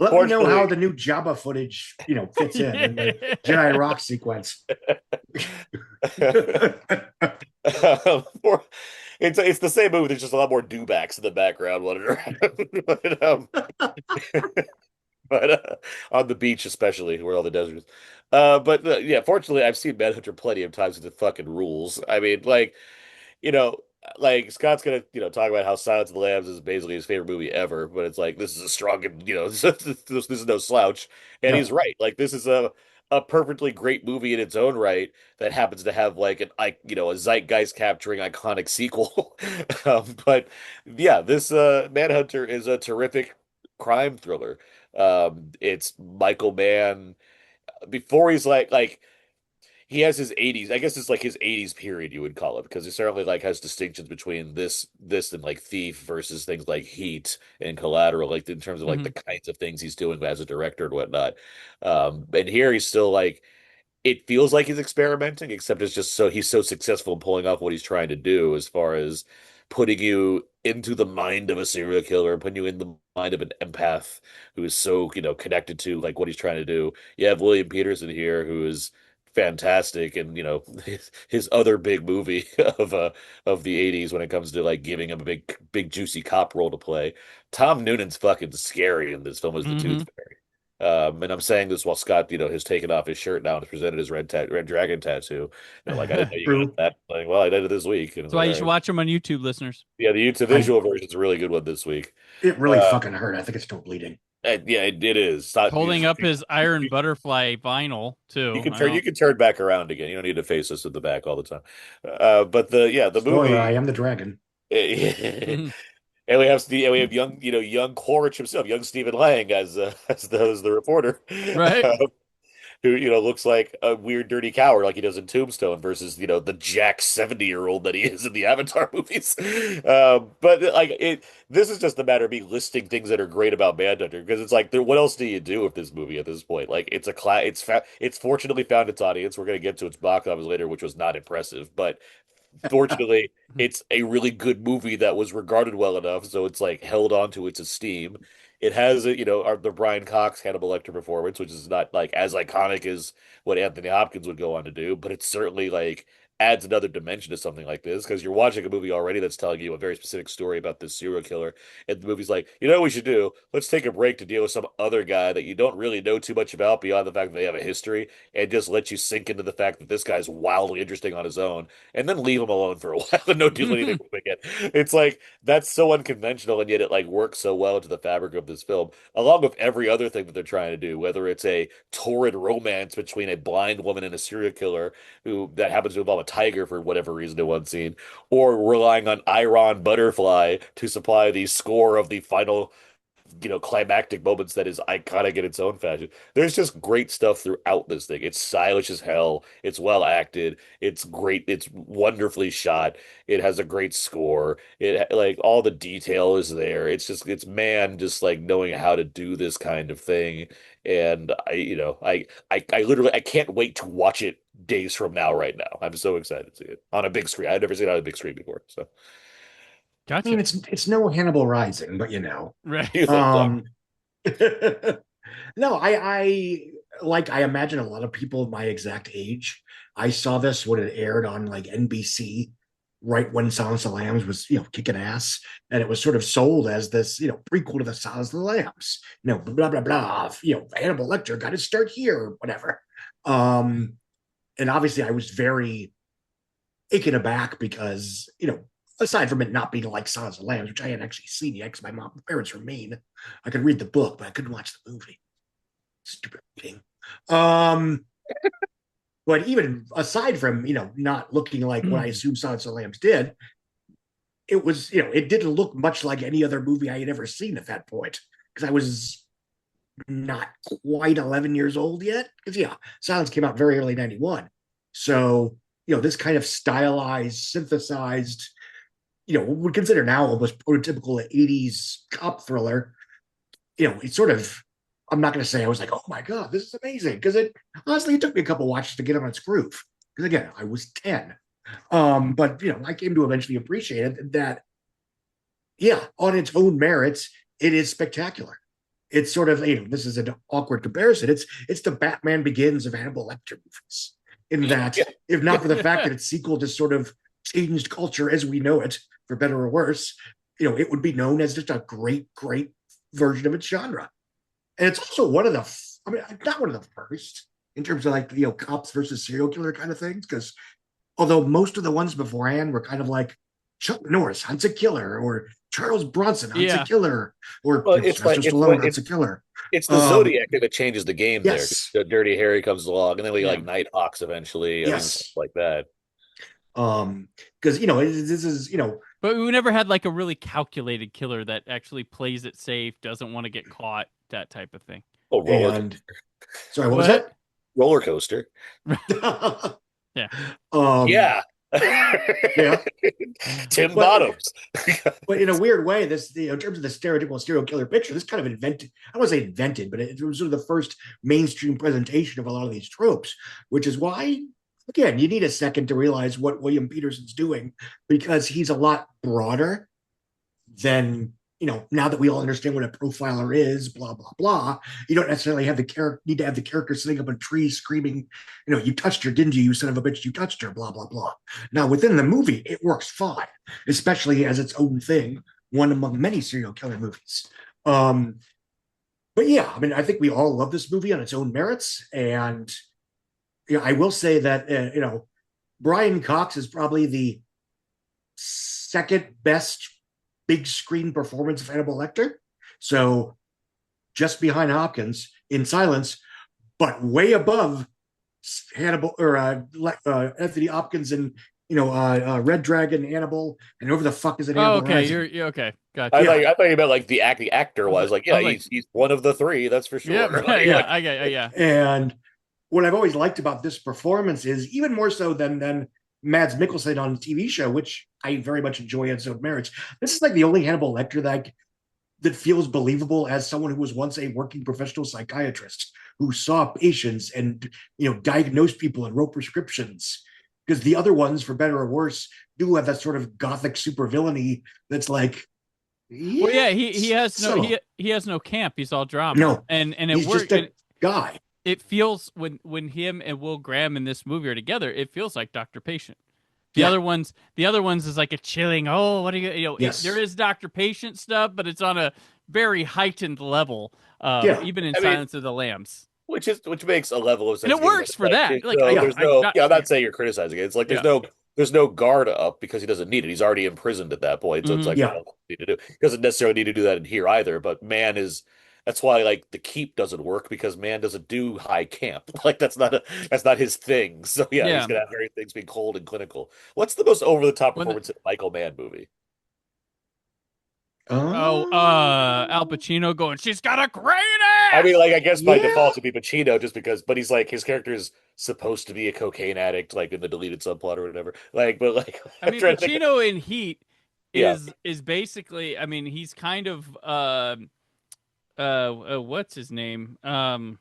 let me know how the new Jabba footage, fits in the Jedi Rock sequence. It's the same movie. There's just a lot more dewbacks in the background running around. But on the beach, especially where all the desert is. Yeah, fortunately, I've seen Manhunter plenty of times with the fucking rules. I mean, like, like Scott's gonna, talk about how Silence of the Lambs is basically his favorite movie ever, but it's like this is a strong and this is no slouch, and he's right. Like this is a perfectly great movie in its own right that happens to have like a zeitgeist capturing iconic sequel. But yeah, this Manhunter is a terrific crime thriller. It's Michael Mann before he's like he has his 80s. I guess it's like his 80s period you would call it, because he certainly like has distinctions between this and like Thief versus things like Heat and Collateral, like in terms of like the kinds of things he's doing as a director and whatnot. And here he's still like, it feels like he's experimenting, except it's just he's so successful in pulling off what he's trying to do as far as putting you into the mind of a serial killer, putting you in the mind of an empath who is so, connected to like what he's trying to do. You have William Peterson here, who is fantastic, and his other big movie of the 80s when it comes to like giving him a big juicy cop role to play. Tom Noonan's fucking scary in this film as the Tooth Fairy. And I'm saying this while Scott, has taken off his shirt now and has presented his red dragon tattoo. Like, I didn't know you got that. Like, well, I did it this week. That's why you should watch them on YouTube, listeners. Yeah, the YouTube visual version is a really good one this week. It really fucking hurt. I think it's still bleeding. Yeah, it is. Holding up his Iron Butterfly vinyl too. You can turn back around again. You don't need to face us at the back all the time. But the Spoiler, movie. I am the dragon. And we have young Quaritch himself, young Stephen Lang as the reporter, right? Who looks like a weird, dirty coward like he does in Tombstone versus the Jack 70-year-old that he is in the Avatar movies. But like this is just a matter of me listing things that are great about Manhunter, because it's like, what else do you do with this movie at this point? Like it's fortunately found its audience. We're gonna get to its box office later, which was not impressive, but fortunately, it's a really good movie that was regarded well enough, so it's like held on to its esteem. It has the Brian Cox Hannibal Lecter performance, which is not like as iconic as what Anthony Hopkins would go on to do, but it's certainly like adds another dimension to something like this, because you're watching a movie already that's telling you a very specific story about this serial killer, and the movie's like, what we should do? Let's take a break to deal with some other guy that you don't really know too much about beyond the fact that they have a history, and just let you sink into the fact that this guy's wildly interesting on his own, and then leave him alone for a while and don't do anything with it. It's like, that's so unconventional, and yet it like works so well into the fabric of this film, along with every other thing that they're trying to do, whether it's a torrid romance between a blind woman and a serial killer that happens to involve a tiger for whatever reason in one scene, or relying on Iron Butterfly to supply the score of the final climactic moments that is iconic in its own fashion. There's just great stuff throughout this thing. It's stylish as hell. It's well acted. It's great. It's wonderfully shot. It has a great score. It like all the detail is there. It's man just like knowing how to do this kind of thing. And I literally I can't wait to watch it days from now. Right now, I'm so excited to see it on a big screen. I've never seen it on a big screen before. So. Gotcha. I mean, it's no Hannibal Rising, but right. No, I imagine a lot of people my exact age. I saw this when it aired on like NBC, right when Silence of the Lambs was kicking ass, and it was sort of sold as this prequel to the Silence of the Lambs. Blah blah blah. Hannibal Lecter got his start here, whatever. And obviously, I was very taken aback because aside from it not being like Silence of the Lambs, which I hadn't actually seen yet because my parents were mean. I could read the book, but I couldn't watch the movie. Stupid thing. But even aside from, not looking like what I assume Silence of the Lambs did, it was, it didn't look much like any other movie I had ever seen at that point. Because I was not quite 11 years old yet. Because, Silence came out very early 91. So, this kind of stylized, synthesized, what we consider now almost prototypical 80s cop thriller, it's sort of, I'm not going to say I was like, oh my God, this is amazing. Because honestly, it took me a couple watches to get on its groove. Because again, I was 10. But, I came to eventually appreciate it that, on its own merits, it is spectacular. It's sort of, this is an awkward comparison. It's the Batman Begins of Hannibal Lecter movies. In that, if not for the fact that its sequel just sort of changed culture as we know it, for better or worse, it would be known as just a great, great version of its genre. And it's also one of the, not one of the first in terms of like, cops versus serial killer kind of things. Because although most of the ones beforehand were kind of like Chuck Norris hunts a killer, or Charles Bronson hunts a killer, or Sylvester Stallone hunts a killer. It's the Zodiac thing that changes the game yes. there. The Dirty Harry comes along, and then we like Nighthawks eventually. Yes. Stuff like that. Because this is But we never had like a really calculated killer that actually plays it safe, doesn't want to get caught, that type of thing. Oh, roller coaster. Sorry, what was that? Roller coaster. Yeah. Yeah. Yeah. Tim Bottoms. But in a weird way, this in terms of the stereotypical serial killer picture, this kind of invented, I don't want to say invented, but it was sort of the first mainstream presentation of a lot of these tropes, which is why, again, you need a second to realize what William Peterson's doing, because he's a lot broader than, now that we all understand what a profiler is, blah, blah, blah. You don't necessarily have need to have the character sitting up a tree screaming, you touched her, didn't you? You son of a bitch, you touched her, blah, blah, blah. Now, within the movie, it works fine, especially as its own thing, one among many serial killer movies. But yeah, I think we all love this movie on its own merits. And I will say that, Brian Cox is probably the second best big screen performance of Hannibal Lecter. So just behind Hopkins in Silence, but way above Hannibal or Anthony Hopkins in Red Dragon, Hannibal, and whoever the fuck is it? Oh, okay, you're okay. Gotcha. I thought you meant like the actor was like, he's one of the three, that's for sure. Yeah. And what I've always liked about this performance is, even more so than Mads Mikkelsen on the TV show, which I very much enjoy on its own merits, this is like the only Hannibal Lecter that feels believable as someone who was once a working professional psychiatrist who saw patients and diagnosed people and wrote prescriptions. Because the other ones, for better or worse, do have that sort of gothic supervillainy that's like, he has no camp. He's all drama. No, and it works. Just a guy. It feels when him and Will Graham in this movie are together, it feels like Dr. Patient. The other ones is like a chilling. Oh, what are you? Yes. There is Dr. Patient stuff, but it's on a very heightened level. Even in Silence of the Lambs, which makes a level of sense. And it works for that. Like, I'm not saying you're criticizing it. It's like there's no guard up because he doesn't need it. He's already imprisoned at that point, so it's like need to do. He doesn't necessarily need to do that in here either. But man is. That's why, like, the keep doesn't work, because man doesn't do high camp. Like, that's not his thing. So he's gonna have very things being cold and clinical. What's the most over the top performance in a Michael Mann movie? Al Pacino going, she's got a great ass. I mean, like, I guess by default to be Pacino, just because, but he's like, his character is supposed to be a cocaine addict, like in the deleted subplot or whatever. Like, but like, I mean, Pacino in Heat is basically, I mean, he's kind of what's his name? In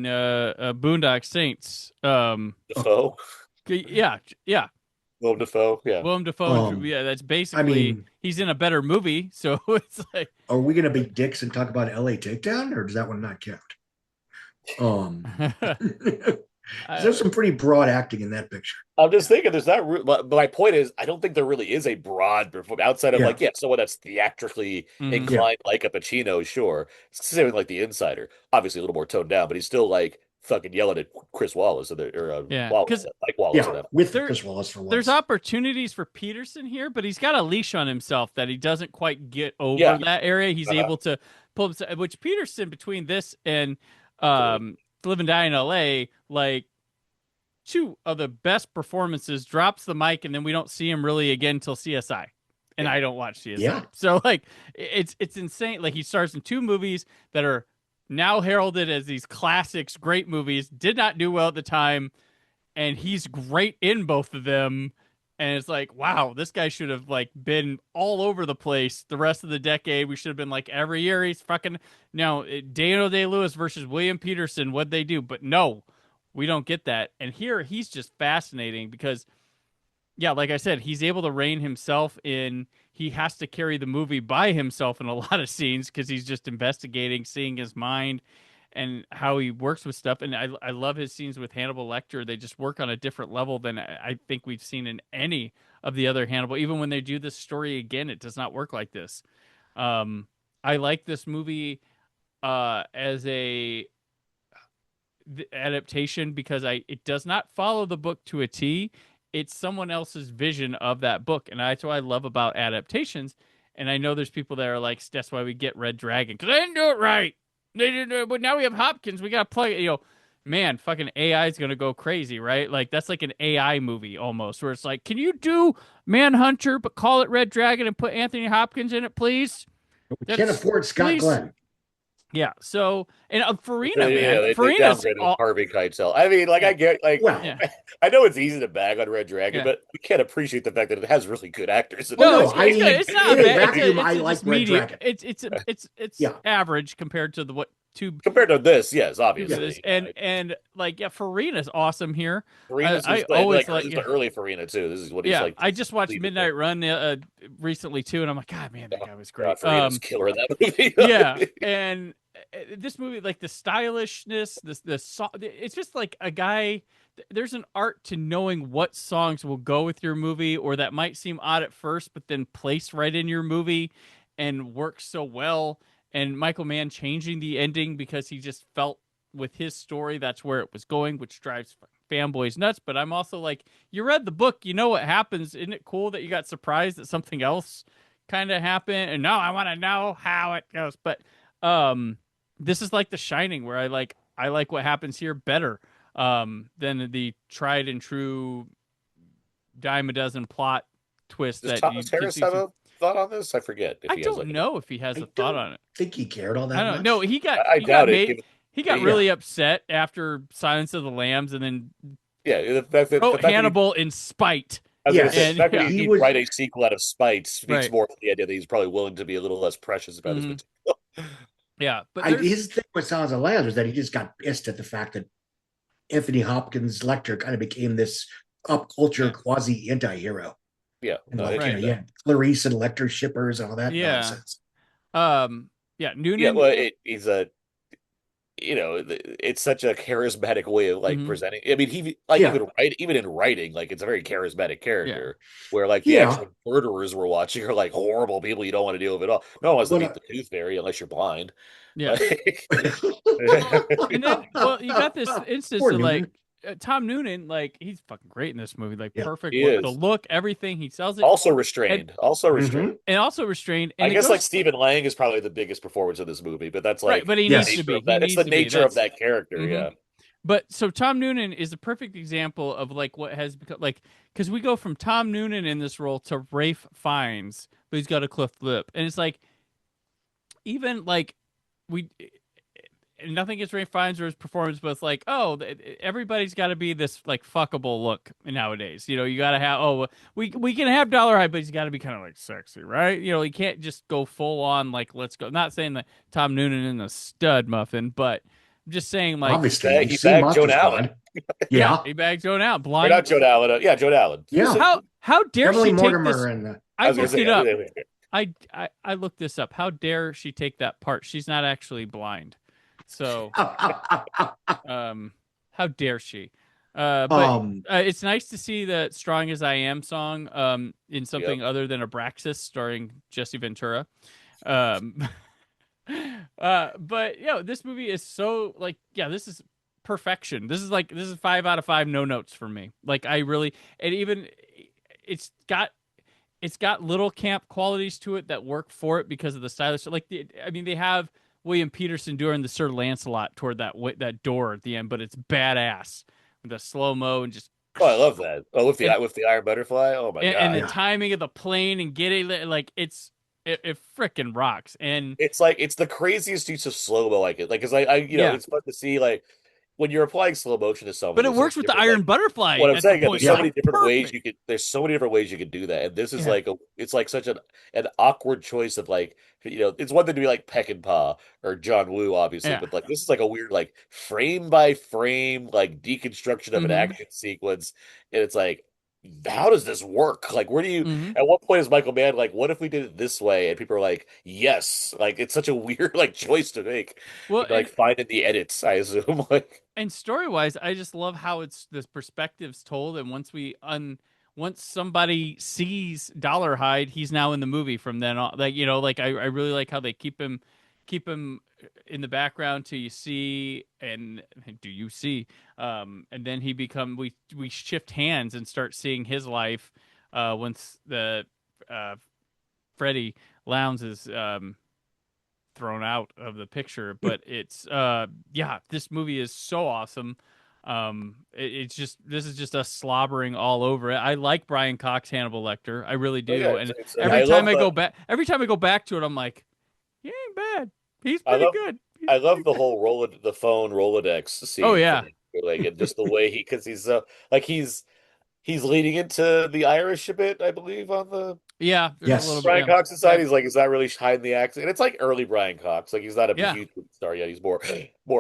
Boondock Saints. Defoe? Yeah. Willem Dafoe, Willem Dafoe, that's basically, he's in a better movie, so it's like... Are we going to be dicks and talk about LA Takedown, or does that one not count? There's some pretty broad acting in that picture. I'm just thinking there's not, but my point is, I don't think there really is a broad performance outside of someone that's theatrically inclined, like a Pacino, sure. It's the same with like The Insider. Obviously a little more toned down, but he's still like fucking yelling at Chris Wallace Wallace, like Wallace. With Chris Wallace for once. There's opportunities for Peterson here, but he's got a leash on himself that he doesn't quite get over that area. He's able to pull himself, which Peterson, between this and To Live and Die in L.A., like, two of the best performances, drops the mic, and then we don't see him really again until CSI. And I don't watch CSI. Yeah. So, like, it's insane. Like, he stars in two movies that are now heralded as these classics, great movies, did not do well at the time, and he's great in both of them. And it's like, wow, this guy should have, like, been all over the place the rest of the decade. We should have been like, every year he's fucking, Daniel Day-Lewis versus William Peterson, what'd they do? But no, we don't get that. And here he's just fascinating because, yeah, like I said, he's able to rein himself in. He has to carry the movie by himself in a lot of scenes because he's just investigating, seeing his mind and how he works with stuff. And I love his scenes with Hannibal Lecter. They just work on a different level than I think we've seen in any of the other Hannibal. Even when they do this story again, it does not work like this. I like this movie as a adaptation because it does not follow the book to a T. It's someone else's vision of that book, and that's what I love about adaptations. And I know there's people that are like, that's why we get Red Dragon, because they didn't do it right. They didn't. But now we have Hopkins. We got to play. Man, fucking AI is gonna go crazy, right? Like that's like an AI movie almost, where it's like, can you do Manhunter but call it Red Dragon and put Anthony Hopkins in it, please? We can't afford Scott Glenn. Yeah. So, and Farina, man, they Farina's Harvey Keitel. I mean, like, I get, like, I know it's easy to bag on Red Dragon, but we can't appreciate the fact that it has really good actors. In No, it. it's not bad. I like Red Dragon. It's average compared to compared to this, yes, obviously. And like, yeah, Farina's awesome here. Farina's I always like the early Farina too. This is what he's like. I just watched Midnight Run recently too, and I'm like, God, man, that guy was great. Farina's killer in that movie. Yeah, and this movie, like the stylishness, it's just like a guy. There's an art to knowing what songs will go with your movie, or that might seem odd at first, but then place right in your movie and work so well. And Michael Mann changing the ending because he just felt with his story that's where it was going, which drives fanboys nuts. But I'm also like, you read the book, you know what happens. Isn't it cool that you got surprised that something else kind of happened? And no, I want to know how it goes. But this is like The Shining, where I like what happens here better than the tried and true dime a dozen plot twist. Does that Thomas Harris have a thought on this? I forget. I don't know if he has a thought on it. I think he cared all that I don't much. know. He got. I doubt it. He got really upset after Silence of the Lambs, and then the fact that Hannibal in spite. The fact that he'd write a sequel out of spite speaks more to the idea that he's probably willing to be a little less precious about his material. Yeah, but his thing with Silence of the Lambs was that he just got pissed at the fact that Anthony Hopkins Lecter kind of became this up culture quasi anti-hero. Yeah, and Clarice and Lecter shippers and all that nonsense. Noonan. Yeah, well, he's a, it's such a charismatic way of like presenting. I mean, even in writing, like it's a very charismatic character. Where like the actual murderers we're watching are like horrible people you don't want to deal with at all. No one wants to meet the Tooth Fairy unless you're blind. Yeah. And then, you got this instance of like. Tom Noonan, like he's fucking great in this movie, like perfect look, the look, everything he sells it. Also restrained. And also restrained. And I guess like Stephen Lang is probably the biggest performance of this movie, but that's like right, but he needs to be. It's the nature of that character, yeah. But so Tom Noonan is a perfect example of like what has become like because we go from Tom Noonan in this role to Rafe Fiennes, but he's got a cleft lip, and it's like even like nothing against Ray Fiennes or his performance, but it's like, everybody's got to be this like fuckable look nowadays. You got to have, we can have Dollar High, but he's got to be kind of like sexy, right? He can't just go full on like let's go. Not saying that Tom Noonan is a stud muffin, but I'm just saying like obviously he bagged Joan Allen. Yeah, he bagged Joan Allen. Blind, not Joan Allen. Yeah, Joan Allen. Yeah. How dare Emily she Mortimer take this? and I looked it up. I looked this up. How dare she take that part? She's not actually blind. So, how dare she? But it's nice to see the "Strong as I Am" song in something other than Abraxas, starring Jesse Ventura. But this movie is so like, this is perfection. This is 5 out of 5 no notes for me. Like I really, and even it's got little camp qualities to it that work for it because of the stylish. Like they have William Peterson doing the Sir Lancelot toward that door at the end, but it's badass with the slow mo and just. Oh, I love that. Oh, with the Iron Butterfly. Oh my god! And the timing of the plane and getting like it freaking rocks. And it's the craziest use of slow mo. Like because I it's fun to see like when you're applying slow motion to something. But it works with the Iron Butterfly. What I'm saying, there's so many different perfect. ways you could. There's so many different ways you could do that, and this is it's like such an awkward choice of like it's one thing to be like Peck and Paw or John Woo, obviously, but like this is like a weird like frame by frame like deconstruction of an action sequence, and it's like. How does this work? Like, where do you? At what point is Michael Mann like, what if we did it this way? And people are like, yes. Like, it's such a weird like choice to make. Well, like finding the edits, I assume. Like, and story wise, I just love how it's the perspectives told. And once somebody sees Dollarhide, he's now in the movie from then on. Like I really like how they keep him in the background till you see and do you see and then we shift hands and start seeing his life once the Freddie Lowndes is thrown out of the picture. But it's this movie is so awesome. This is just us slobbering all over it. I like Brian Cox Hannibal Lecter, I really do. And every time I go back to it, I'm like, he ain't bad. He's pretty good. I love the whole the phone Rolodex scene. Oh yeah, like and just the way because he's like he's leading into the Irish a bit, I believe, on the Brian Cox's side. He's like he's not really hiding the accent, and it's like early Brian Cox. Like he's not a huge star yet. He's more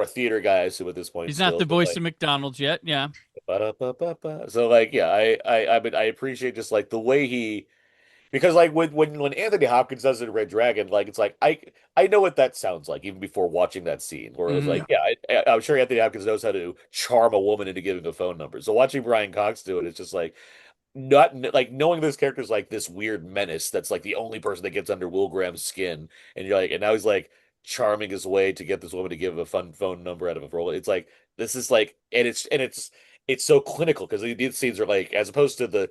a theater guy, I assume, at this point. He's not the voice of McDonald's yet. Yeah. So like I appreciate just like the way he. Because like when Anthony Hopkins does it in Red Dragon, like it's like I know what that sounds like even before watching that scene. Where it was like, I'm sure Anthony Hopkins knows how to charm a woman into giving a phone number. So watching Brian Cox do it, it's just like not like knowing this character's like this weird menace that's like the only person that gets under Will Graham's skin, and you're like, and now he's like charming his way to get this woman to give him a fun phone number out of a roll. It's like this is like, and it's so clinical because these scenes are like, as opposed to the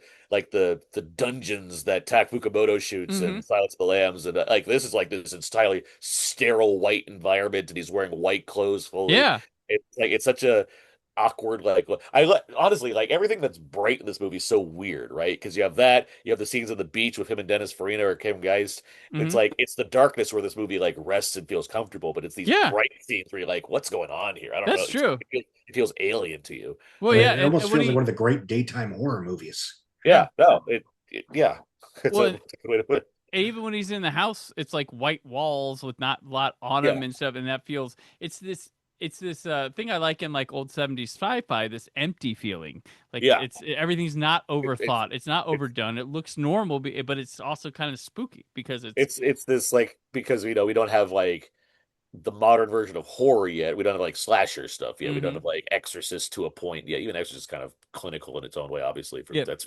dungeons that Tak Fukumoto shoots and Silence of the Lambs, and like this is like this entirely sterile white environment, and he's wearing white clothes fully. Yeah, it's like it's such a awkward like honestly like everything that's bright in this movie is so weird, right? Because you have the scenes on the beach with him and Dennis Farina or Kim Geist. It's like it's the darkness where this movie like rests and feels comfortable, but it's these bright scenes where you're like, what's going on here? I don't know. That's true. It feels alien to you. Well, it almost feels like one of the great daytime horror movies. Yeah, no, yeah. It's a good way to put it. Even when he's in the house, it's like white walls with not a lot on him and stuff, and that feels it's this thing I like in like old 70s sci-fi, this empty feeling. Like everything's not overthought, it's not overdone. It looks normal, but it's also kind of spooky because it's this like because we don't have like the modern version of horror yet. We don't have like slasher stuff yet. We don't have like Exorcist to a point yet. Even Exorcist is kind of clinical in its own way, obviously. That's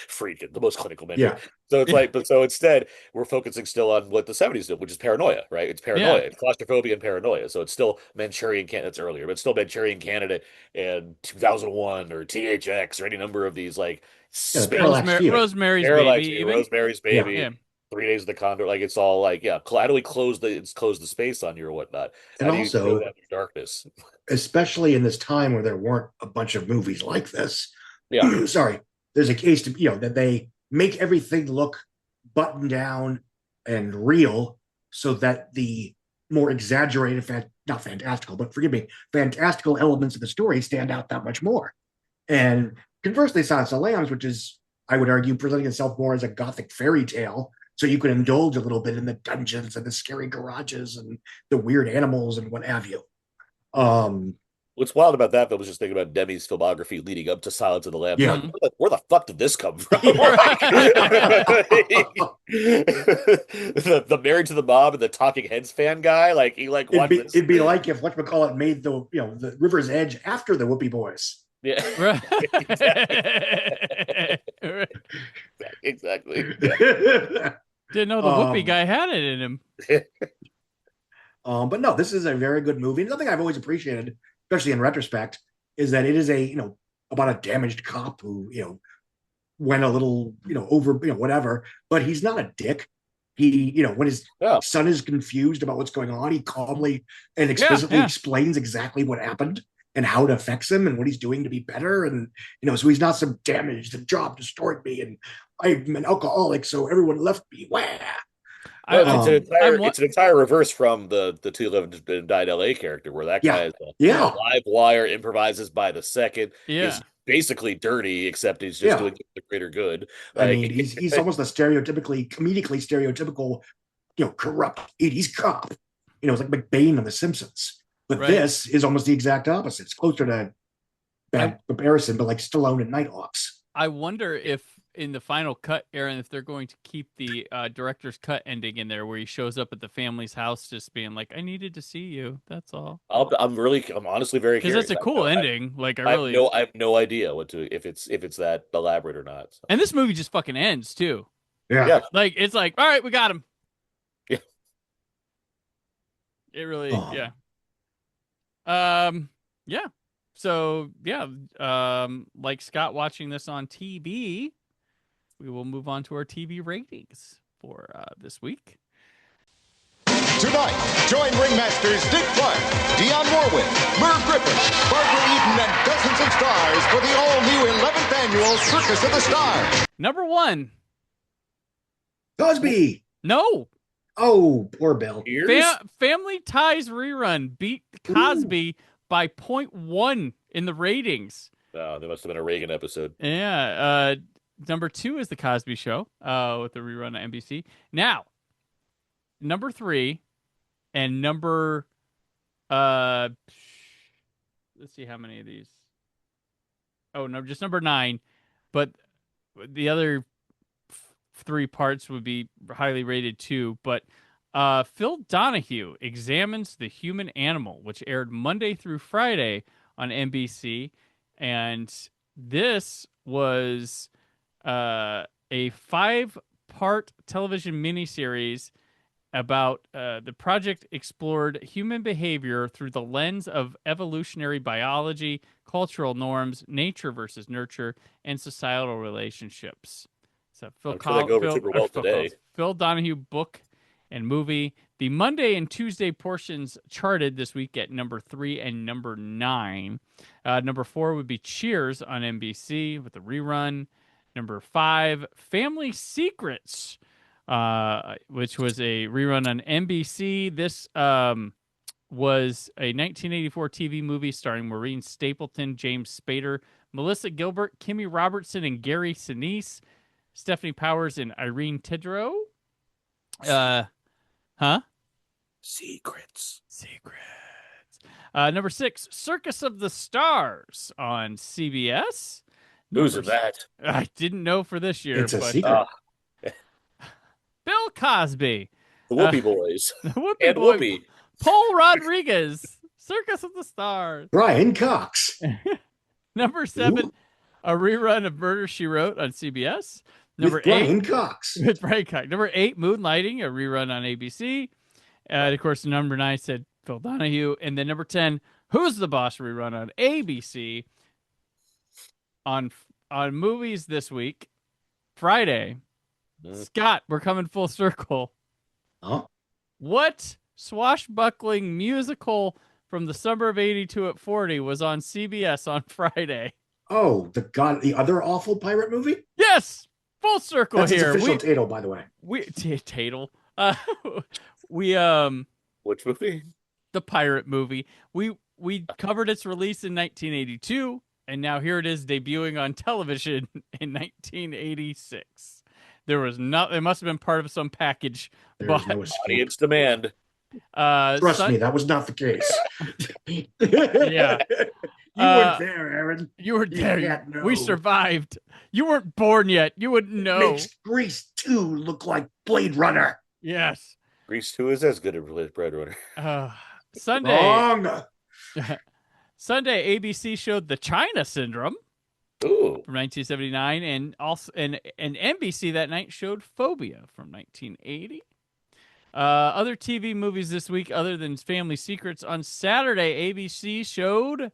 Friedkin, the most clinical man. Yeah. So it's like, but so instead we're focusing still on what the 70s did, which is paranoia, right? It's paranoia, it's claustrophobia and paranoia. So it's still Manchurian Candidate. That's earlier, but it's still Manchurian Candidate and 2001 or THX or any number of these like Rosemary's Baby. Yeah. 3 Days of the Condor, like it's all like, how do we close the space on you or whatnot? And how also, do you that darkness, especially in this time where there weren't a bunch of movies like this. Yeah, sorry, there's a case to that they make everything look buttoned down and real, so that the more exaggerated, not fantastical, but forgive me, fantastical elements of the story stand out that much more. And conversely, Silence of the Lambs, which is, I would argue, presenting itself more as a gothic fairy tale. So you can indulge a little bit in the dungeons and the scary garages and the weird animals and what have you. What's wild about that, though, was just thinking about Demi's filmography leading up to Silence of the Lambs. Yeah. Like, where the fuck did this come from? the Married to the Mob and the Talking Heads fan guy, like he like it'd be like if whatchamacallit made the River's Edge after the Whoopee Boys. Yeah, exactly. Yeah. Didn't know the Whoopi guy had it in him. But no, this is a very good movie. Another thing I've always appreciated, especially in retrospect, is that it is about a damaged cop who went a little over whatever, but he's not a dick. He, when his Yeah. son is confused about what's going on, he calmly and explicitly yeah. explains exactly what happened and how it affects him and what he's doing to be better. And, so he's not some damaged, the job destroyed me and I'm an alcoholic, so everyone left me. Wah. Well, it's an entire reverse from the 211 and Died LA character, where that guy is a live wire, improvises by the second, is basically dirty, except he's just doing the greater good. I mean, he's almost a comedically stereotypical, corrupt 80s cop. It's like McBain on The Simpsons. But this is almost the exact opposite. It's closer to bad comparison, but like Stallone and Nighthawks. I wonder if in the final cut, Aaron, if they're going to keep the director's cut ending in there, where he shows up at the family's house, just being like, "I needed to see you. That's all." I'm honestly very curious. Because it's a cool ending. I have no idea if it's that elaborate or not. So. And this movie just fucking ends too. Yeah. Like it's like, all right, we got him. Yeah. It really, yeah. Yeah. So like Scott watching this on TV, we will move on to our TV ratings for this week. Tonight, join ringmasters Dick Clark, Dionne Warwick, Merv Griffin, Barbara Eden, and dozens of stars for the all-new 11th annual Circus of the Stars. Number 1. Cosby. No. Oh, poor Bill. Family Ties rerun beat Cosby by 0.1 in the ratings. Oh, there must have been a Reagan episode. Yeah. Number 2 is The Cosby Show with the rerun on NBC. Now, number 3 and number... let's see how many of these. Oh, no, just number 9. But the other 3 parts would be highly rated too. But Phil Donahue Examines the Human Animal, which aired Monday through Friday on NBC. And this was a 5-part television miniseries about the project explored human behavior through the lens of evolutionary biology, cultural norms, nature versus nurture, and societal relationships. So Phil Donahue book and movie. The Monday and Tuesday portions charted this week at number 3 and number 9. Number 4 would be Cheers on NBC with a rerun. Number 5, Family Secrets, which was a rerun on NBC. This was a 1984 TV movie starring Maureen Stapleton, James Spader, Melissa Gilbert, Kimmy Robertson, and Gary Sinise, Stephanie Powers, and Irene Tedrow. Secrets. Number 6, Circus of the Stars on CBS. Who's in that? I didn't know for this year. It's a secret. Bill Cosby. The Whoopee Boys. Whoopee. Paul Rodriguez. Circus of the Stars. Brian Cox. Number 7, a rerun of Murder, She Wrote on CBS. Number 8, Brian Cox. With Brian Cox. Number 8, Moonlighting, a rerun on ABC. And of course, number 9 said Phil Donahue. And then number 10, Who's the Boss, rerun on ABC. On movies this week, Friday. Scott, we're coming full circle. Huh? What swashbuckling musical from the summer of 82 at 40 was on CBS on Friday? Oh, the other awful pirate movie? Yes! Full circle. That's here. His official title, by the way. Title. Which movie? The pirate movie. We covered its release in 1982, and now here it is debuting on television in 1986. It must have been part of some package. There's no audience demand. Trust me, that was not the case. Yeah. You weren't there, Aaron. You were there. We survived. You weren't born yet. You wouldn't know. Makes Grease 2 look like Blade Runner. Yes. Grease 2 is as good as Blade Runner. Sunday. Wrong. Sunday, ABC showed The China Syndrome. Ooh. From 1979, and NBC that night showed Phobia from 1980. Other TV movies this week, other than Family Secrets, on Saturday, ABC showed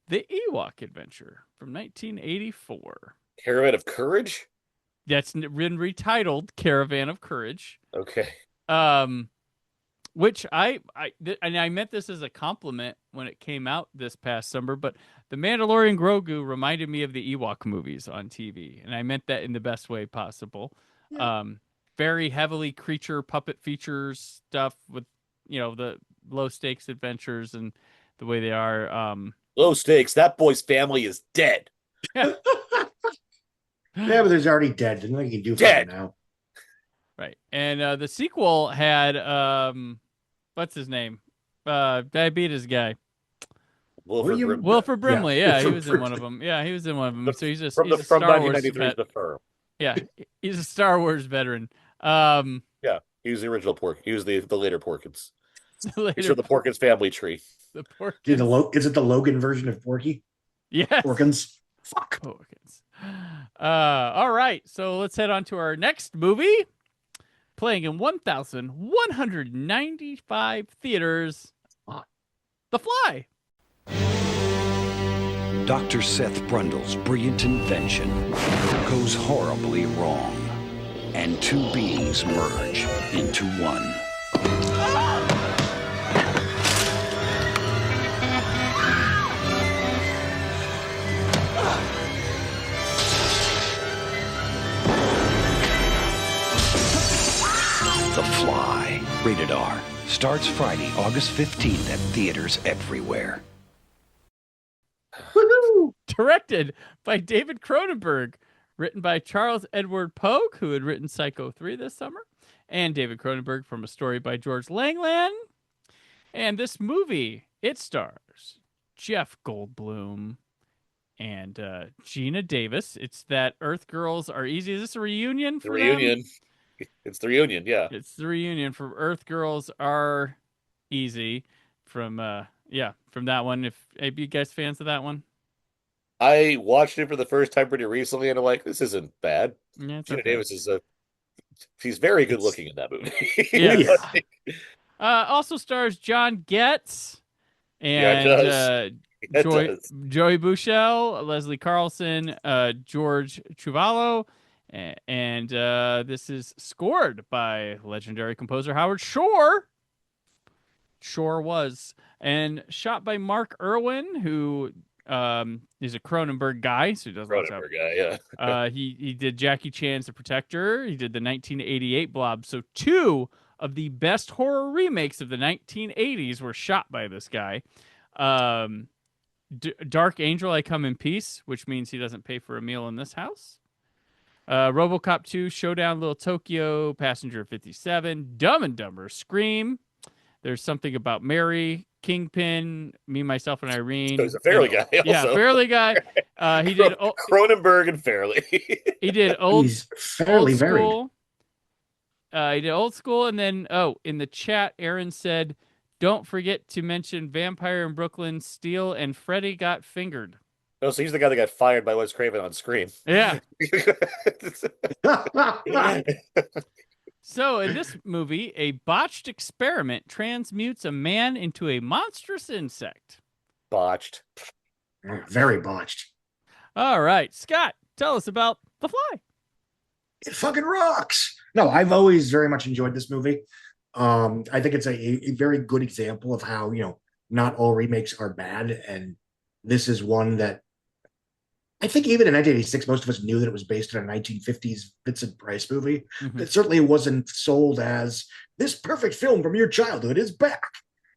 The Ewok Adventure from 1984. Caravan of Courage? That's been retitled Caravan of Courage. Okay. Which I meant this as a compliment when it came out this past summer, but the Mandalorian Grogu reminded me of the Ewok movies on TV, and I meant that in the best way possible. Yeah. Very heavily creature puppet features stuff with, the low stakes adventures and the way they are. Low stakes. That boy's family is dead. Yeah. Yeah, but there's already dead. There's nothing you can do for him now. Right. And the sequel had what's his name? Diabetes guy. Wilford Brimley. Yeah, he was in one of them. Yeah, he was in one of them. So he's a Star Wars vet. The Firm. Yeah, he's a Star Wars veteran. Yeah, he was the original Pork. He was the later Porkins. He's from the Porkins family tree. The Porkins. Is it the Logan version of Porky? Yes. Porkins. Fuck. Porkins. All right, so let's head on to our next movie. Playing in 1,195 theaters. The Fly. Dr. Seth Brundle's brilliant invention goes horribly wrong, and two beings merge into one. The Fly, rated R, starts Friday, August 15th at theaters everywhere. Woohoo! Directed by David Cronenberg, written by Charles Edward Pogue, who had written Psycho 3 this summer, and David Cronenberg from a story by George Langland. And this movie, it stars Jeff Goldblum and Gina Davis. It's that Earth Girls Are Easy. Is this a reunion for them? It's the reunion, yeah. It's the reunion from Earth Girls Are Easy from that one. If you guys fans of that one? I watched it for the first time pretty recently, and I'm like, this isn't bad. Yeah, Gina Davis she's very good looking in that movie. Yeah. Also stars John Getz and Joey Bushell, Leslie Carlson, George Chuvalo, and this is scored by legendary composer Howard Shore. Shore was, and shot by Mark Irwin, who is a Cronenberg guy, so he does Cronenberg guy, yeah. He did Jackie Chan's The Protector. He did the 1988 Blob. So two of the best horror remakes of the 1980s were shot by this guy. Dark Angel, I Come in Peace, which means he doesn't pay for a meal in this house. RoboCop 2, Showdown Little Tokyo, Passenger 57, Dumb and Dumber, Scream. There's Something About Mary, Kingpin, Me, Myself, and Irene. So he's a Fairly guy also. Yeah, Fairly guy. He did Cronenberg and Fairly. He did old Fairly School. He did Old School, and then, in the chat, Aaron said, don't forget to mention Vampire in Brooklyn, Steel, and Freddy Got Fingered. Oh, so he's the guy that got fired by Wes Craven on Scream. Yeah. So, in this movie, a botched experiment transmutes a man into a monstrous insect. Botched. Very botched. All right. Scott, tell us about The Fly. It fucking rocks. No, I've always very much enjoyed this movie. I think it's a very good example of how, not all remakes are bad. And this is one that I think even in 1986, most of us knew that it was based on a 1950s Vincent Price movie. Mm-hmm. It certainly wasn't sold as this perfect film from your childhood is back.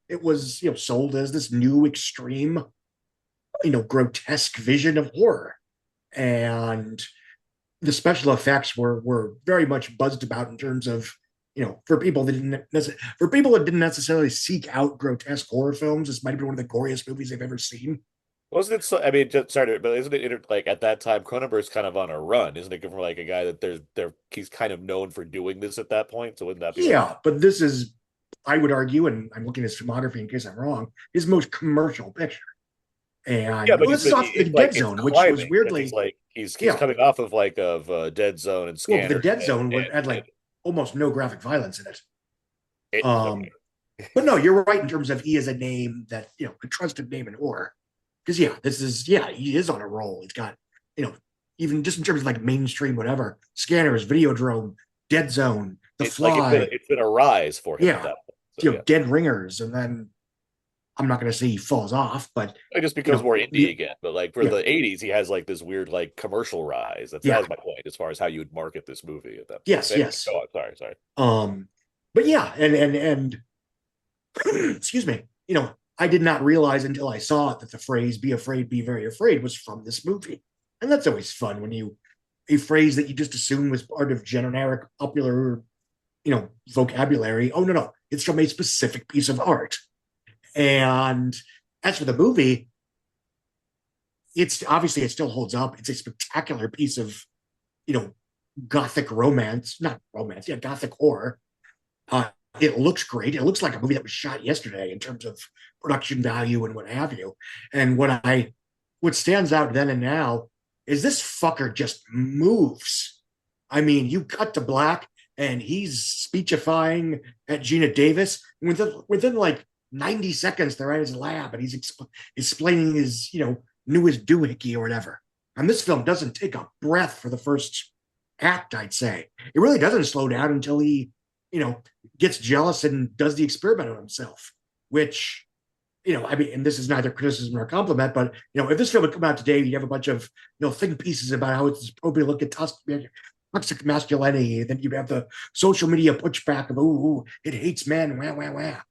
It was, sold as this new extreme, grotesque vision of horror. And the special effects were very much buzzed about in terms of, for people that didn't necessarily seek out grotesque horror films, this might have been one of the goriest movies they've ever seen. Wasn't it? So, I mean, sorry, but isn't it like at that time Cronenberg's kind of on a run? Isn't it from like a guy that he's kind of known for doing this at that point? So wouldn't that be? Yeah, but this is, I would argue, and I'm looking at his filmography in case I'm wrong, his most commercial picture. And but this is off the Dead Zone, which was weirdly he's coming off of Dead Zone and Scanner. Well, the Dead Zone had almost no graphic violence in it. But no, you're right in terms of he is a name that a trusted name in horror. Because he is on a roll. He's got even just in terms of like mainstream, whatever, Scanners, Videodrome, Dead Zone, The It's Fly. like it's been a rise for him. Yeah. At that point. So, yeah. Dead Ringers, and then I'm not going to say he falls off, but It just becomes more indie again. But like for the '80s, he has like this weird like commercial rise. That's my point as far as how you would market this movie at that point. Yes. Oh, sorry. But yeah, and excuse me, I did not realize until I saw it that the phrase "be afraid, be very afraid" was from this movie, and that's always fun when a phrase that you just assume was part of generic popular, vocabulary. Oh no, it's from a specific piece of art. And as for the movie, it's obviously it still holds up. It's a spectacular piece of, gothic romance, not romance, gothic horror. It looks great. It looks like a movie that was shot yesterday in terms of production value and what have you. And what stands out then and now is this fucker just moves. I mean, you cut to black and he's speechifying at Gina Davis within like 90 seconds. They're at his lab and he's explaining his, newest doohickey or whatever. And this film doesn't take a breath for the first act, I'd say. It really doesn't slow down until he, gets jealous and does the experiment on himself, which, and this is neither criticism nor compliment, but, if this film had come out today, you'd have a bunch of, think pieces about how it's appropriate to look at toxic masculinity. Then you'd have the social media pushback of, ooh, it hates men, wah, wah, wah.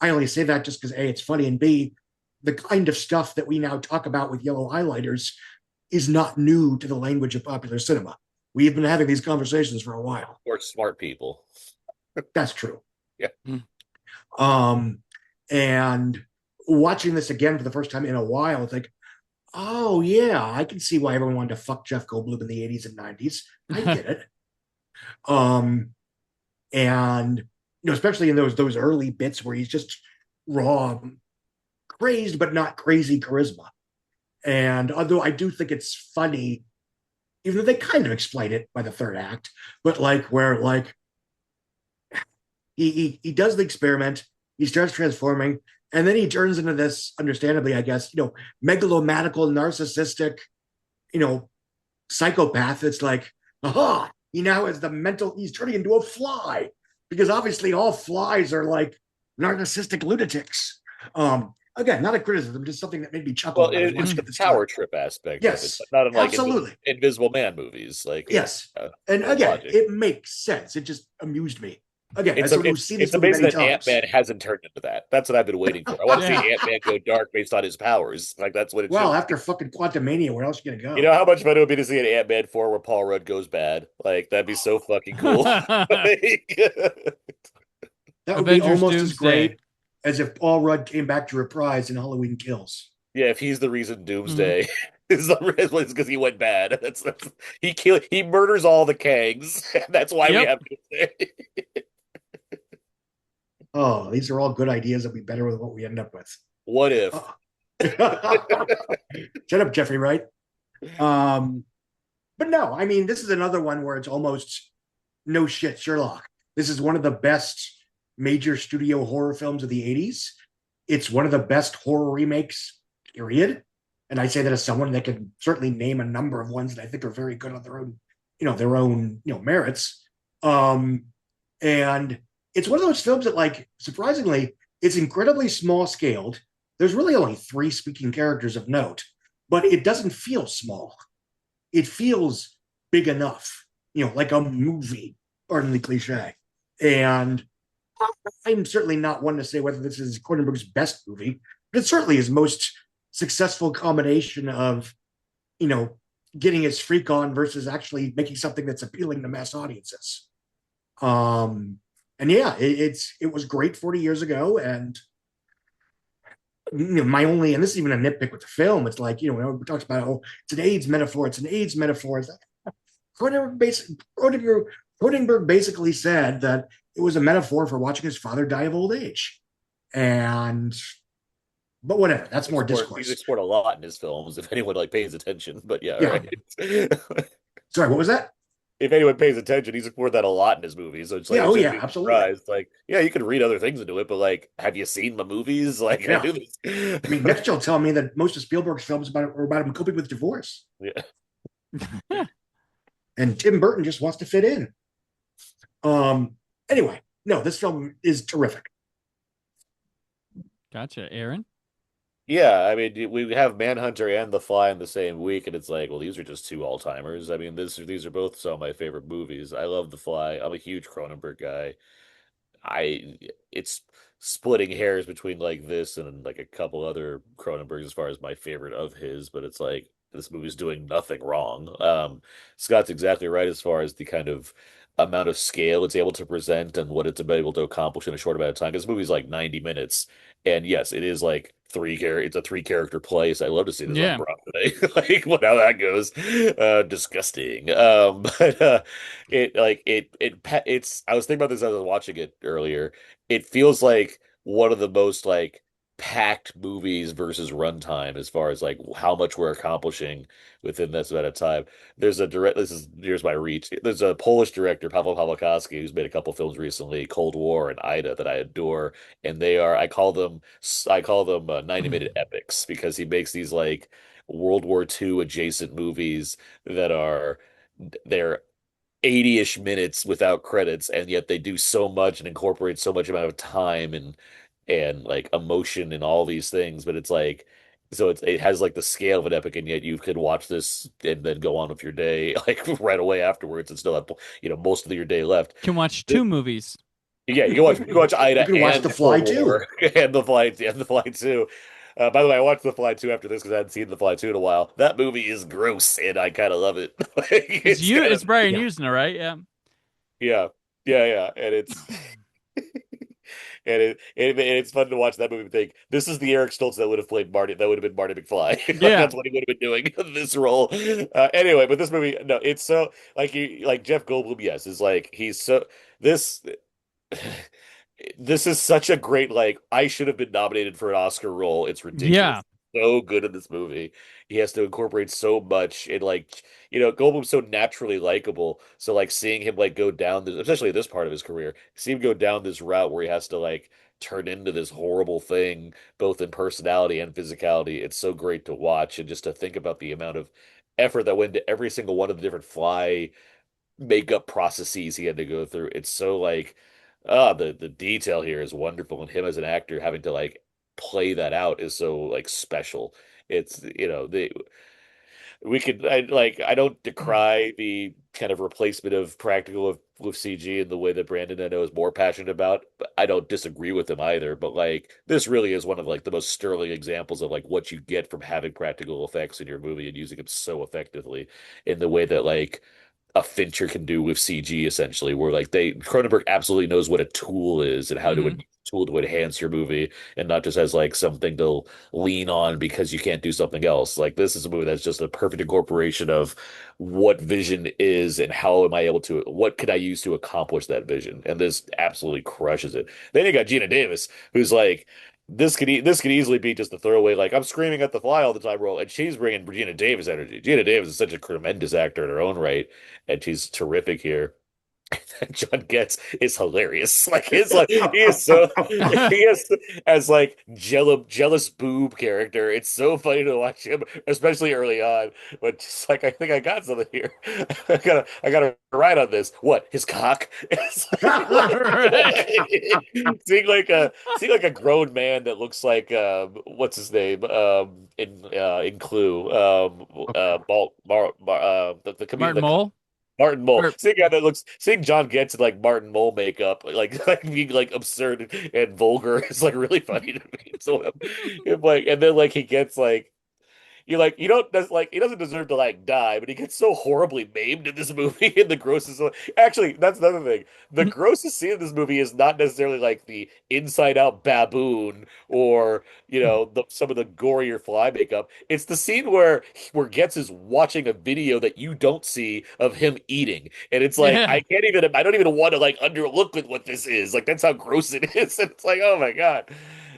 I only say that just because A, it's funny, and B, the kind of stuff that we now talk about with yellow highlighters is not new to the language of popular cinema. We've been having these conversations for a while. Or smart people. That's true. Yeah. And watching this again for the first time in a while, it's like, oh yeah, I can see why everyone wanted to fuck Jeff Goldblum in the 80s and 90s. I get it. And especially in those early bits where he's just raw, crazed but not crazy charisma. And although I do think it's funny, even though they kind of explain it by the third act, but where he does the experiment, he starts transforming, and then he turns into this, understandably, I guess, megalomaniacal, narcissistic, psychopath. It's like, aha, he now has he's turning into a fly, because obviously all flies are like narcissistic lunatics. Again, not a criticism, just something that made me chuckle. Well, it's the power trip aspect. Yes, of it. Not unlike absolutely. Invisible Man movies. Yes, and again, it makes sense. It just amused me. Again, it's amazing that Ant-Man hasn't turned into that. That's what I've been waiting for. I want to see Ant-Man go dark based on his powers. Like that's what it's. Well, after fucking Quantumania, where else are you gonna go? You know how much fun it would be to see an Ant-Man 4 where Paul Rudd goes bad? Like that'd be so fucking cool. That would Avengers be almost Doomsday. as great as if Paul Rudd came back to reprise in Halloween Kills. Yeah, if he's the reason Doomsday is because he went bad. He murders all the Kangs. That's why we have Doomsday. Oh, these are all good ideas that be better with what we end up with. What if? Shut up, Jeffrey Wright. But no, I mean, this is another one where it's almost no shit Sherlock. This is one of the best major studio horror films of the 80s. It's one of the best horror remakes, period. And I say that as someone that can certainly name a number of ones that I think are very good on their own merits. And it's one of those films that, surprisingly, it's incredibly small scaled. There's really only 3 speaking characters of note, but it doesn't feel small. It feels big enough, like a movie, pardon the cliche. And I'm certainly not one to say whether this is Cronenberg's best movie, but it's certainly his most successful combination of, getting his freak on versus actually making something that's appealing to mass audiences. And yeah, it was great 40 years ago. And and this is even a nitpick with the film. It's like, we talked about, it's an AIDS metaphor. It's an AIDS metaphor. It's like, Cronenberg basically said that it was a metaphor for watching his father die of old age. But whatever, that's more discourse. He's explored a lot in his films, if anyone pays attention. But yeah. Right. Sorry, what was that? if anyone pays attention, he's explored that a lot in his movies. So it's like Yeah, it oh shouldn't yeah, be absolutely. surprised. Like, yeah, you can read other things into it, but like, have you seen the movies? Like, I Yeah. do this. I mean, next you'll tell me that most of Spielberg's films are about him coping with divorce. Yeah. And Tim Burton just wants to fit in. Anyway, no, this film is terrific. Gotcha, Aaron. Yeah, I mean, we have Manhunter and The Fly in the same week, and it's like, well, these are just two all-timers. I mean, these are both some of my favorite movies. I love The Fly. I'm a huge Cronenberg guy. I it's splitting hairs between like this and like a couple other Cronenbergs as far as my favorite of his, but it's like this movie's doing nothing wrong. Scott's exactly right as far as the kind of amount of scale it's able to present and what it's able to accomplish in a short amount of time. Because the movie's like 90 minutes, and yes, it is like it's a three-character play. So I love to see this on Yeah. Broadway. Like, what how that goes, disgusting. But it's I was thinking about this as I was watching it earlier. It feels like one of the most like packed movies versus runtime as far as like how much we're accomplishing within this amount of time. Here's my reach. There's a Polish director, Paweł Pawlikowski, who's made a couple films recently, Cold War and Ida, that I adore, and they are I call them 90-minute epics because he makes these like World War II adjacent movies that are they're 80-ish minutes without credits, and yet they do so much and incorporate so much amount of time and like emotion and all these things. But it's like it has like the scale of an epic, and yet you could watch this and then go on with your day like right away afterwards and still have most of your day left. Can watch two movies. Yeah, you can watch Ida You can watch and The Fly Cold too. War and the Fly too. By the way, I watched The Fly 2 after this because I hadn't seen The Fly 2 in a while. That movie is gross, and I kind of love it. It's Brian yeah. Usner, right? Yeah. Yeah, and it's and it's fun to watch that movie and think this is the Eric Stoltz that would have played Marty, that would have been Marty McFly. Like, Yeah. that's what he would have been doing in this role. Anyway, but this movie, no, it's so like Jeff Goldblum. Yes, is like he's so this. This is such a great like I should have been nominated for an Oscar role. It's ridiculous. Yeah. So good in this movie. He has to incorporate so much and like Goldblum's so naturally likable. So like seeing him like go down this, especially this part of his career, see him go down this route where he has to like turn into this horrible thing, both in personality and physicality. It's so great to watch and just to think about the amount of effort that went into every single one of the different fly makeup processes he had to go through. It's so like the detail here is wonderful, and him as an actor having to like play that out is so like special. It's the we could I don't decry the kind of replacement of practical with CG in the way that Brandon I know is more passionate about, but I don't disagree with him either. But like this really is one of like the most sterling examples of like what you get from having practical effects in your movie and using them so effectively in the way that like a Fincher can do with CG, essentially, where like Cronenberg absolutely knows what a tool is and how to use a tool to enhance your movie, and not just as like something to lean on because you can't do something else. Like this is a movie that's just a perfect incorporation of what vision is and how am I able to what could I use to accomplish that vision, and this absolutely crushes it. Then you got Gina Davis, who's like this could easily be just a throwaway, like I'm screaming at the fly all the time role, and she's bringing Gina Davis energy. Gina Davis is such a tremendous actor in her own right, and she's terrific here. John Getz is hilarious. Like he is so he is as like jealous boob character. It's so funny to watch him, especially early on. But just like I think I got something here. I gotta write on this. What his cock? Seeing like a grown man that looks like what's his name in Clue the comedian Martin Mull. Martin Mull. Seeing a guy that seeing John Getz in like Martin Mull makeup, like being like absurd and vulgar is like really funny to me. So like, and then like he gets like you don't like he doesn't deserve to like die, but he gets so horribly maimed in this movie. And the grossest actually that's another thing. The grossest scene in this movie is not necessarily like the inside out baboon or some of the gorier fly makeup. It's the scene where Getz is watching a video that you don't see of him eating, and it's like Yeah. I don't even want to like underlook at what this is. Like that's how gross it is. And it's like, oh my God.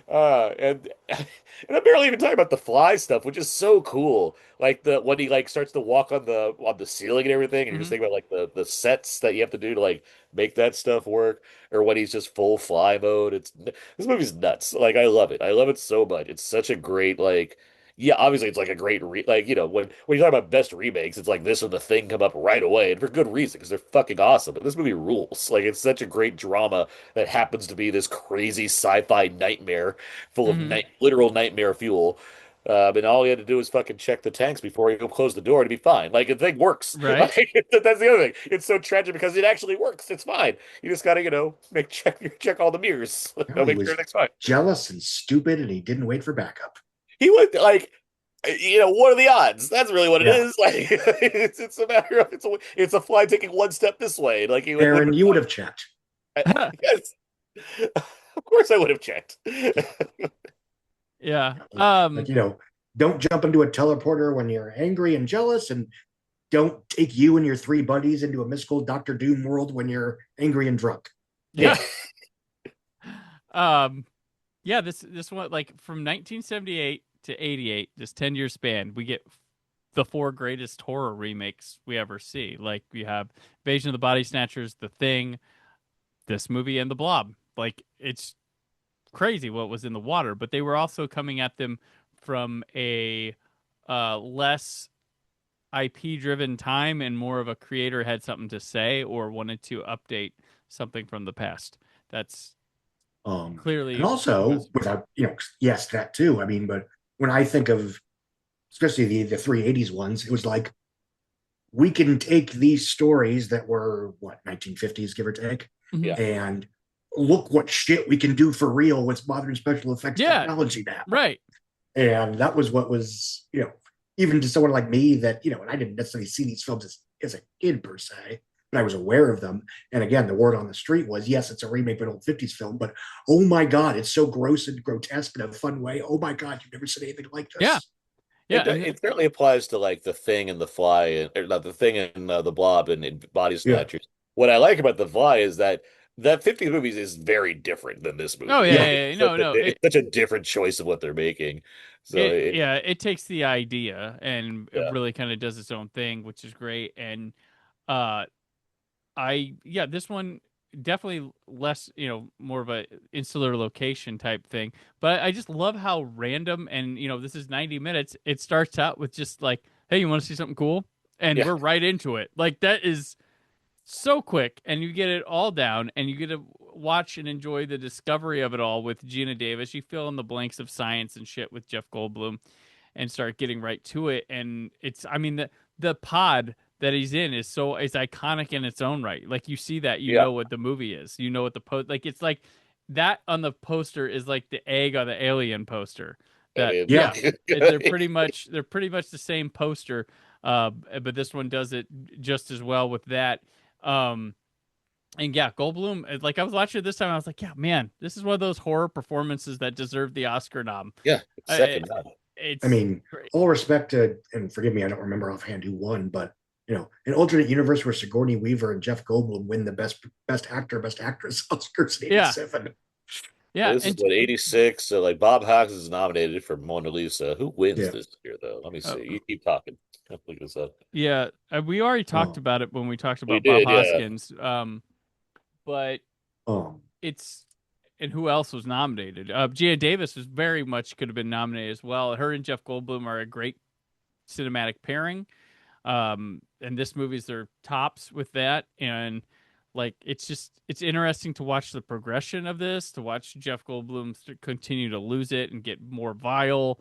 And and I'm barely even talking about the fly stuff, which is so cool. Like the when he like starts to walk on the ceiling and everything, and you're just thinking about like the sets that you have to do to like make that stuff work, or when he's just full fly mode. This movie's nuts. Like I love it. I love it so much. It's such a great like. Yeah, obviously it's like a great like when you talk about best remakes, it's like this or The Thing come up right away, and for good reason because they're fucking awesome. But this movie rules. Like it's such a great drama that happens to be this crazy sci-fi nightmare full of literal nightmare fuel. And all he had to do was fucking check the tanks before he go close the door to be fine. Like the thing works. Right. Like, that's the other thing. It's so tragic because it actually works. It's fine. You just gotta check all the mirrors. No, he Make was sure everything's fine. jealous and stupid, and he didn't wait for backup. He would like. What are the odds? That's really what it Yeah. is. Like, it's a matter of it's a fly taking one step this way. Like, Aaron, you would have checked. Yes, of course I would have checked. Yeah. Like, don't jump into a teleporter when you're angry and jealous, and don't take you and your three buddies into a mystical Doctor Doom world when you're angry and drunk. Yeah. Yeah, this one, like from 1978 to 88, this 10-year span, we get the four greatest horror remakes we ever see. Like we have Invasion of the Body Snatchers, The Thing, this movie, and The Blob. Like it's crazy what was in the water, but they were also coming at them from a less IP driven time and more of a creator had something to say or wanted to update something from the past. That's clearly, and also without yes, that too. I mean, but when I think of especially the 380s ones, it was like we can take these stories that were 1950s, give or take, and look what shit we can do for real with modern special effects technology now. Right. And that was what was, even to someone like me that, and I didn't necessarily see these films as a kid per se, but I was aware of them. And again, the word on the street was, yes, it's a remake of an old 50s film, but oh my God, it's so gross and grotesque in a fun way. Oh my God, you've never seen anything like this. Yeah. Yeah, it certainly applies to like The Thing and The Fly, or not The Thing and The Blob and Body Snatchers. Yeah. What I like about The Fly is that 50s movies is very different than this movie. Oh yeah. No. It's such a different choice of what they're making. So it takes the idea and it really kind of does its own thing, which is great. And this one definitely less, more of a insular location type thing. But I just love how random and this is 90 minutes. It starts out with just like, hey, you want to see something cool? And we're right into it. Like that is so quick, and you get it all down, and you get to watch and enjoy the discovery of it all with Gina Davis. You fill in the blanks of science and shit with Jeff Goldblum and start getting right to it. And it's, I mean, the pod that he's in is iconic in its own right. Like you see that, you know what the movie is, you know what the like, it's like that on the poster is like the egg on the Alien poster. That, they're pretty much the same poster. But this one does it just as well with that. And Goldblum, like I was watching it this time, I was like, yeah, man, this is one of those horror performances that deserve the Oscar nom. Yeah, second. I mean, great. All respect to, and forgive me, I don't remember offhand who won, but an alternate universe where Sigourney Weaver and Jeff Goldblum win the best actor, best actress Oscars in '87. Yeah, this is what 86. So like Bob Hawks is nominated for Mona Lisa. Who wins this year though? Let me see. You keep talking. I'll look this up. Yeah, we already talked about it when we talked about Bob Hoskins. But it's, and who else was nominated? Gina Davis was very much could have been nominated as well. Her and Jeff Goldblum are a great cinematic pairing. And this movie's their tops with that. And like, it's interesting to watch the progression of this, to watch Jeff Goldblum continue to lose it and get more vile.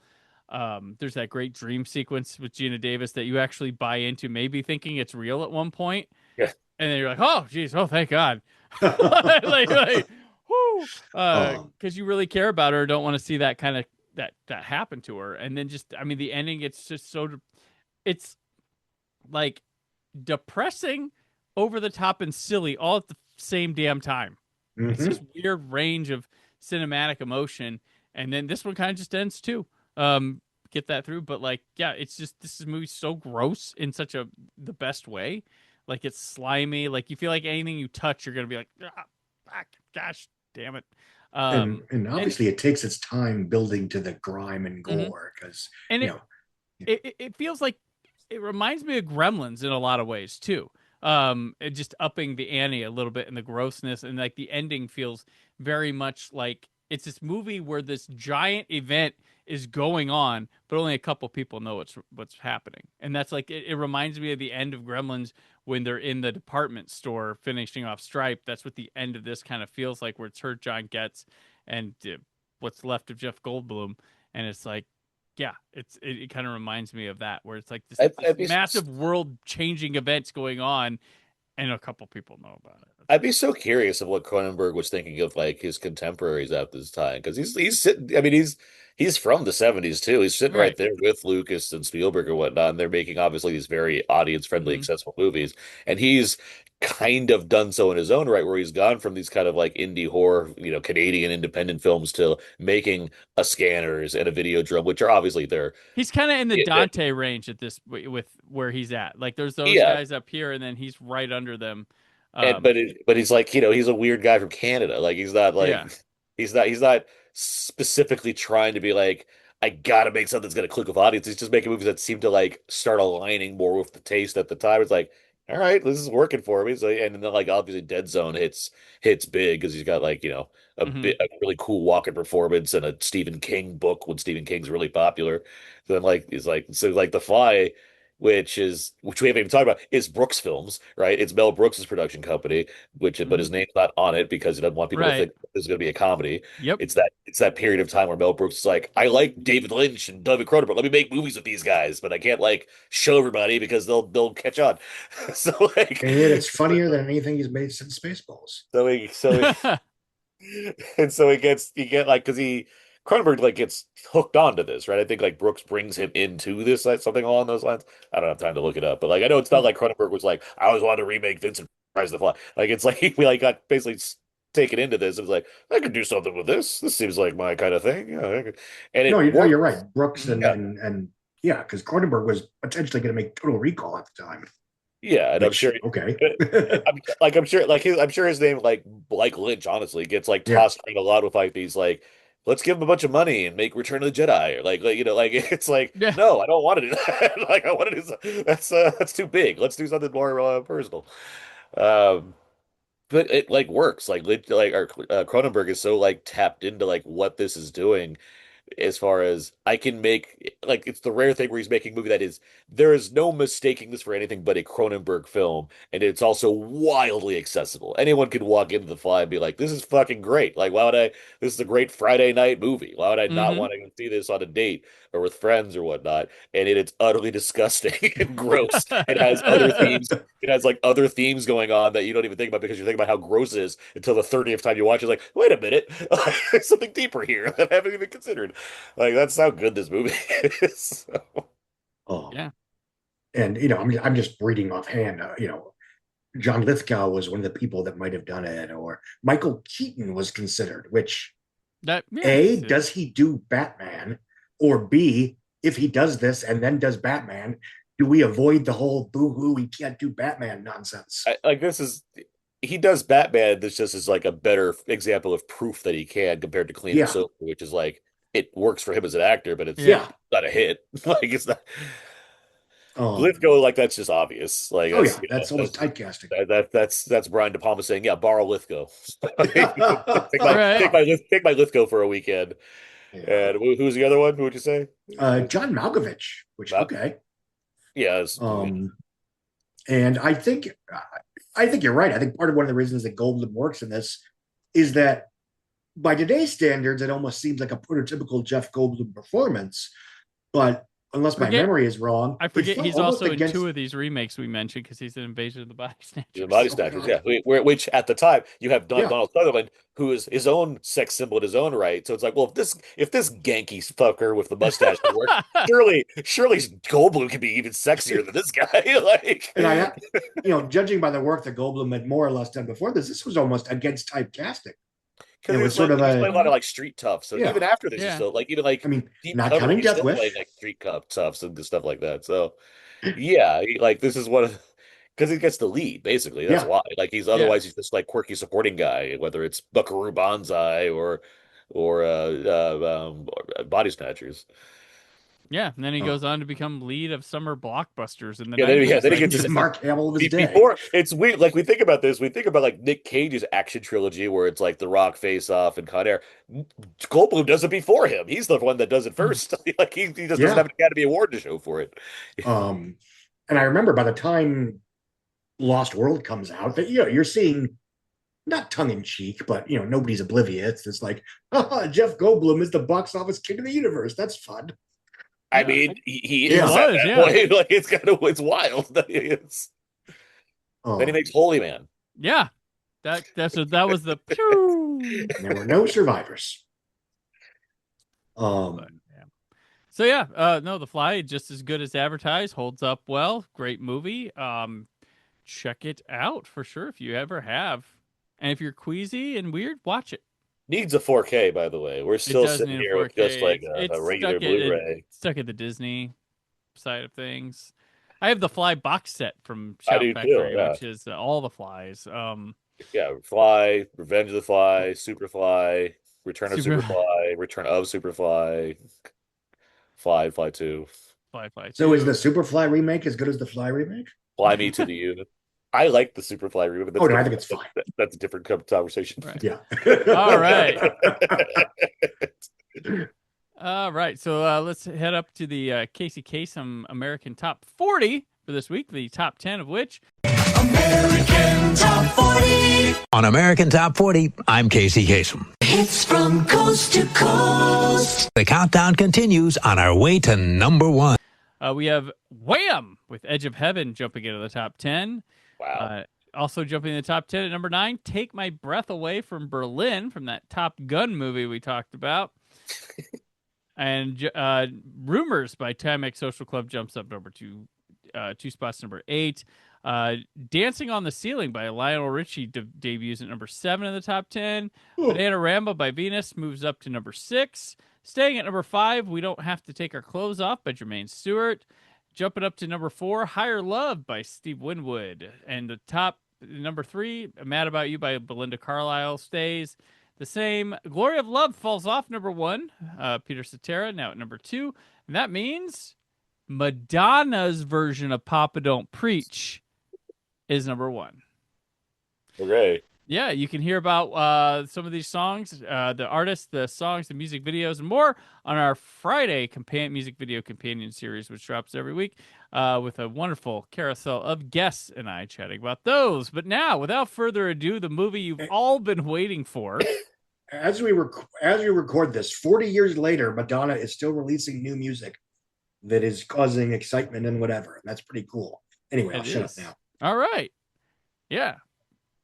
There's that great dream sequence with Gina Davis that you actually buy into, maybe thinking it's real at one point. Yeah. And then you're like, oh, geez, oh, thank God. like, whoo. Because you really care about her, don't want to see that kind of, that happen to her. And then just, I mean, the ending, it's just so, it's like depressing, over the top, and silly all at the same damn time. Mm-hmm. It's this weird range of cinematic emotion. And then this one kind of just ends too. Get that through. But like, yeah, it's just, this movie's so gross in such the best way. Like it's slimy. Like you feel like anything you touch, you're going to be like, gosh, damn it. And obviously it takes its time building to the grime and Mhm. gore because And it feels like it reminds me of Gremlins in a lot of ways too. Just upping the ante a little bit in the grossness, and like the ending feels very much like it's this movie where this giant event is going on, but only a couple people know what's happening. And that's like it reminds me of the end of Gremlins when they're in the department store finishing off Stripe. That's what the end of this kind of feels like, where it's Hurt John Getz and what's left of Jeff Goldblum, and it's like, yeah, it kind of reminds me of that, where it's like this massive world changing events going on, and a couple people know about it. I'd be so curious of what Cronenberg was thinking of like his contemporaries at this time, because he's sitting. I mean, he's from the '70s too. He's sitting right there with Lucas and Spielberg and whatnot, and they're making obviously these very audience friendly, accessible movies, and he's kind of done so in his own right, where he's gone from these kind of like indie horror, Canadian independent films to making a Scanners and a Videodrome, which are obviously they're He's kind of in the Dante range at this with where he's at. Like there's those guys up here, and then he's right under them. But he's like, he's a weird guy from Canada. Like he's not like he's not specifically trying to be like, I gotta make something that's gonna click with audience. He's just making movies that seem to like start aligning more with the taste at the time. It's like, all right, this is working for me. So and then like obviously Dead Zone hits big because he's got like, a really cool walking performance and a Stephen King book when Stephen King's really popular. Then like he's like The Fly, which we haven't even talked about, is Brooks Films, right? It's Mel Brooks's production company, but his name's not on it because he doesn't want people to think this is going to be a comedy. Yep. It's that period of time where Mel Brooks is like, I like David Lynch and David Cronenberg. Let me make movies with these guys, but I can't like show everybody because they'll catch on. So like, and yet it's funnier than anything he's made since Spaceballs. Because Cronenberg like gets hooked onto this, right? I think like Brooks brings him into this, like something along those lines. I don't have time to look it up, but like I know it's not like Cronenberg was like, I always wanted to remake Vincent Price the Fly. Like it's like we like got basically taken into this. It was like, I could do something with this. This seems like my kind of thing. Yeah, and you're right. Brooks and because Cronenberg was potentially going to make Total Recall at the time. Yeah, and I'm sure. Okay, I'm sure his name, like Lynch, honestly, gets like tossed around a lot with like these like, let's give him a bunch of money and make Return of the Jedi, or like it's like, no, I don't want to do that. Like I want to do that's too big. Let's do something more personal. But it like works. Like our Cronenberg is so like tapped into like what this is doing, as far as I can make, like, it's the rare thing where he's making a movie that there is no mistaking this for anything but a Cronenberg film, and it's also wildly accessible. Anyone could walk into The Fly and be like, this is fucking great. Like, this is a great Friday night movie. Why would I not want to go see this on a date or with friends or whatnot? And it's utterly disgusting and gross. It has other themes. It has like other themes going on that you don't even think about because you're thinking about how gross it is until the 30th time you watch it. It's like, wait a minute, there's something deeper here that I haven't even considered. Like that's how good this movie is. Yeah, and I'm just reading offhand. John Lithgow was one of the people that might have done it, or Michael Keaton was considered. Which does he do Batman, or B, if he does this and then does Batman, do we avoid the whole boo-hoo, he can't do Batman nonsense? He does Batman. This just is like a better example of proof that he can compared to Clean and Sober, which is like, it works for him as an actor, but it's not a hit. Like it's not. Lithgow, like that's just obvious. Like that's almost typecasting. That's Brian De Palma saying, "Yeah, borrow Lithgow. Take my Lithgow for a weekend." Yeah. And who's the other one? Who would you say? John Malkovich. Which okay. Yeah. And I think you're right. I think part of one of the reasons that Goldblum works in this is that by today's standards, it almost seems like a prototypical Jeff Goldblum performance. But unless my memory is wrong, I forget he's also in two of these remakes we mentioned because he's in Invasion of the Body Snatchers. The Body Snatchers, yeah. Which at the time you have Donald Sutherland, who is his own sex symbol in his own right. So it's like, well, if this ganky fucker with the mustache can work, surely Goldblum can be even sexier than this guy. Like, and judging by the work that Goldblum had more or less done before this was almost against typecasting. Because it was sort of a lot of like street tough. So even after this, you're still like, even like, not counting Death Wish, like street toughs and stuff like that. So yeah, like this is one of, Because he gets the lead, basically. That's Yeah. why. Like he's just like quirky supporting guy, whether it's Buckaroo Banzai or Body Snatchers. Yeah, and then he goes on to become lead of summer blockbusters in the Yeah, 90s. then he gets Just Mark Hamill of his day. Before it's weird. Like we think about this, we think about like Nick Cage's action trilogy, where it's like The Rock, Face Off, and Con Air. Goldblum does it before him. He's the one that does it first. Like he just doesn't have an Academy Award to show for it. And I remember by the time Lost World comes out, that you're seeing not tongue in cheek, but nobody's oblivious. It's like, Jeff Goldblum is the box office king of the universe. That's fun. I mean, he is at that point. Like it's wild. Then he makes Holy Man. Yeah, that was the. There were no survivors. So yeah, no, The Fly, just as good as advertised, holds up well. Great movie. Check it out for sure if you ever have, and if you're queasy and weird, watch it. Needs a 4K, by the way. We're still sitting here with just like a regular Blu-ray. It's stuck at the Disney side of things. I have the Fly box set from I Shout do Factory, too, yeah. which is all the Flies. Fly, Revenge of the Fly, Superfly, Return of Superfly, Return of Superfly, Fly 2. Fly 2. So is the Superfly remake as good as the Fly remake? Fly Me to the Unit. I like the Superfly remake. No, I think it's fine. That's a different conversation. Right. Yeah. All right. All right. So let's head up to the Casey Kasem American Top 40 for this week, the top 10 of which. American Top 40. On American Top 40, I'm Casey Kasem. Hits from coast to coast. The countdown continues on our way to number 1. We have Wham! With Edge of Heaven jumping into the top 10. Wow. Also jumping in the top 10 at number 9, Take My Breath Away from Berlin, from that Top Gun movie we talked about. And Rumors by Timex Social Club jumps up number 2 spots, number 8. Dancing on the Ceiling by Lionel Richie debuts at number 7 in the top 10. Bananarama by Venus moves up to number 6. Staying at number 5, We Don't Have to Take Our Clothes Off by Jermaine Stewart. Jumping up to number 4, Higher Love by Steve Winwood. And the top, number 3, Mad About You by Belinda Carlisle stays the same. Glory of Love falls off number 1. Peter Cetera now at number 2. And that means Madonna's version of Papa Don't Preach is number 1. Okay. Yeah, you can hear about some of these songs, the artists, the songs, the music videos, and more on our Friday music video companion series, which drops every week, with a wonderful carousel of guests and I chatting about those. But now, without further ado, the movie you've all been waiting for. As we record this, 40 years later, Madonna is still releasing new music that is causing excitement and whatever. And that's pretty cool. Anyway, I'll shut up now. All right. Yeah.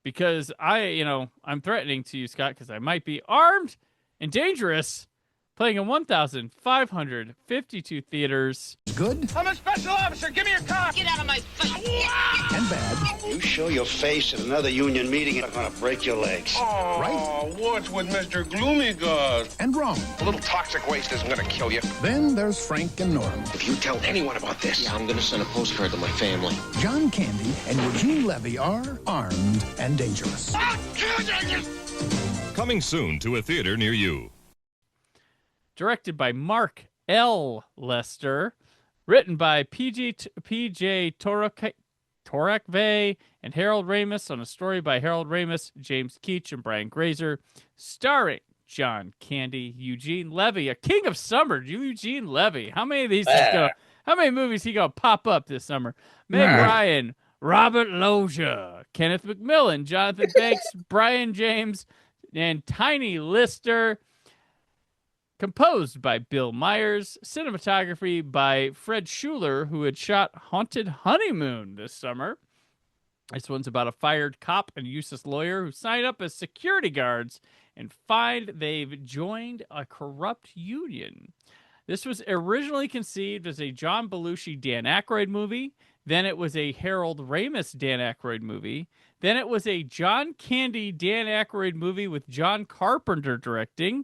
Because I'm threatening to you, Scott, because I might be armed and dangerous, playing in 1,552 theaters. Good I'm a special officer. Give me your car. Get out of my face. and bad. You show your face at another union meeting and I'm gonna break your legs. Oh, Right? What's with Mr. Gloomy Guys? And wrong. A little toxic waste isn't gonna kill you. Then there's Frank and Norm. If you tell anyone about this, I'm gonna send a postcard to my family. John Candy and Eugene Levy are armed and dangerous. Coming soon to a theater near you. Directed by Mark L. Lester. Written by P.J. Torakve and Harold Ramis, on a story by Harold Ramis, James Keach, and Brian Grazer. Starring John Candy, Eugene Levy, a king of summer, Eugene Levy. How many of these how many movies he gonna pop up this summer? Meg Ryan, Robert Loggia, Kenneth McMillan, Jonathan Banks, Brian James, and Tiny Lister. Composed by Bill Myers. Cinematography by Fred Schuler, who had shot Haunted Honeymoon this summer. This one's about a fired cop and useless lawyer who sign up as security guards and find they've joined a corrupt union. This was originally conceived as a John Belushi, Dan Aykroyd movie. Then it was a Harold Ramis, Dan Aykroyd movie. Then it was a John Candy, Dan Aykroyd movie with John Carpenter directing.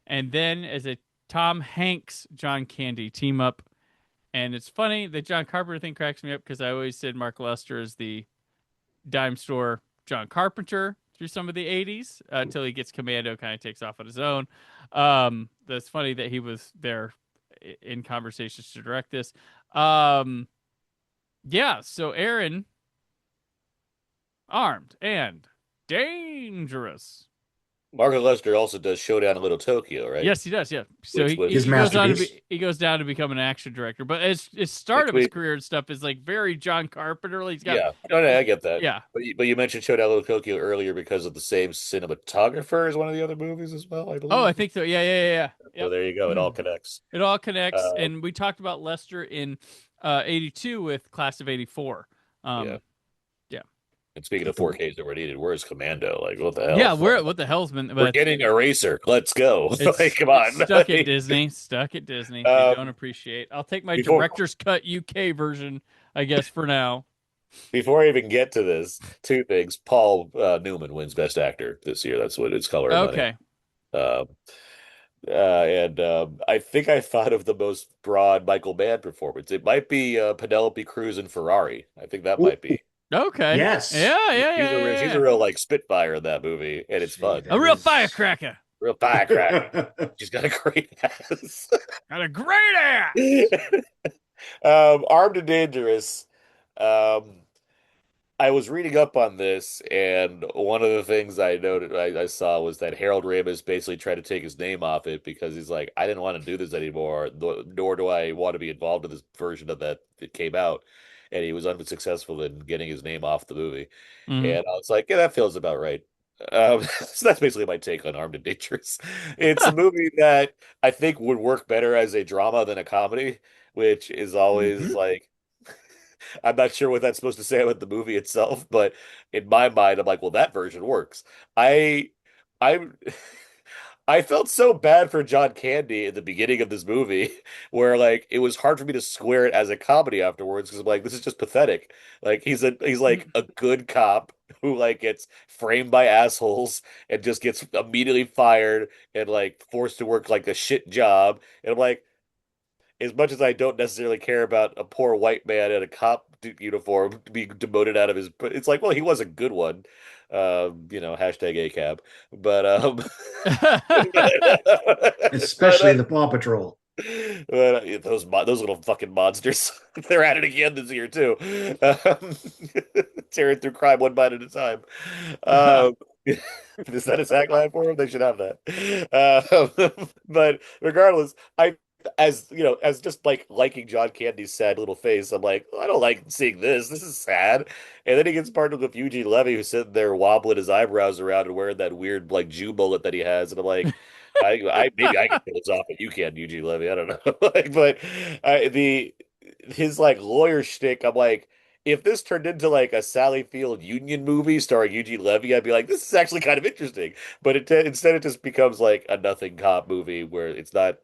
And then as a Tom Hanks, John Candy team up. And it's funny, the John Carpenter thing cracks me up because I always said Mark Lester is the dime store John Carpenter through some of the 80s until he gets Commando, kind of takes off on his own. That's funny that he was there in conversations to direct this. Yeah, so Aaron, armed and dangerous. Margaret Lester also does Showdown in Little Tokyo, right? Yes, he does. Yeah, so Which was- he goes on to he goes down to become an action director, but his start of his career and stuff is like very John Carpenter. He's got no, I get that. Yeah, but you mentioned Showdown in Little Tokyo earlier because of the same cinematographer as one of the other movies as well, I believe. Oh, I think so. Yeah. Yep. So there you go. It all connects. It all connects, and we talked about Lester in '82 with Class of '84. Yeah. And speaking of 4Ks that were needed, where's Commando? Like, what the hell? Yeah, what the hell's been? We're getting Eraser. Let's go. Like, come on. Stuck at Disney. They don't appreciate. I'll take my director's cut UK version, I guess, for now. Before I even get to this, two things. Paul Newman wins Best Actor this year. That's what it's Color of Okay. Money. I think I thought of the most broad Michael Mann performance. It might be Penelope Cruz in Ferrari. I think that might be. Okay. Yes. Yeah. She's a real like Spitfire in that movie, and it's fun. A real firecracker. Real firecracker. She's got a great ass. Got a great ass. Armed and Dangerous. I was reading up on this, and one of the things I noted I saw was that Harold Ramis basically tried to take his name off it because he's like, I didn't want to do this anymore, nor do I want to be involved in this version of that came out. And he was unsuccessful in getting his name off the movie. Mm-hmm. And I was like, yeah, that feels about right. So that's basically my take on Armed and Dangerous. It's a movie that I think would work better as a drama than a comedy, which is always like, I'm not sure what that's supposed to say about the movie itself, but in my mind, I'm like, well, that version works. I felt so bad for John Candy in the beginning of this movie, where like it was hard for me to square it as a comedy afterwards because I'm like, this is just pathetic. Like he's like a good cop who like gets framed by assholes and just gets immediately fired and like forced to work like a shit job. And I'm like, as much as I don't necessarily care about a poor white man in a cop uniform being demoted out of his, it's like, well, he was a good one. Hashtag ACAB, but especially the Paw Patrol. Those little fucking monsters, they're at it again this year too. Tearing through crime one bite at a time. Is that a tagline for them? They should have that. But regardless, as just like liking John Candy's sad little face, I'm like, I don't like seeing this. This is sad. And then he gets partnered with Eugene Levy, who's sitting there wobbling his eyebrows around and wearing that weird like Jew mullet that he has. And I'm like, maybe I can pull this off, but you can't, Eugene Levy. I don't know. His like lawyer shtick, I'm like, if this turned into like a Sally Field Union movie starring Eugene Levy, I'd be like, this is actually kind of interesting. But instead it just becomes like a nothing cop movie where it's not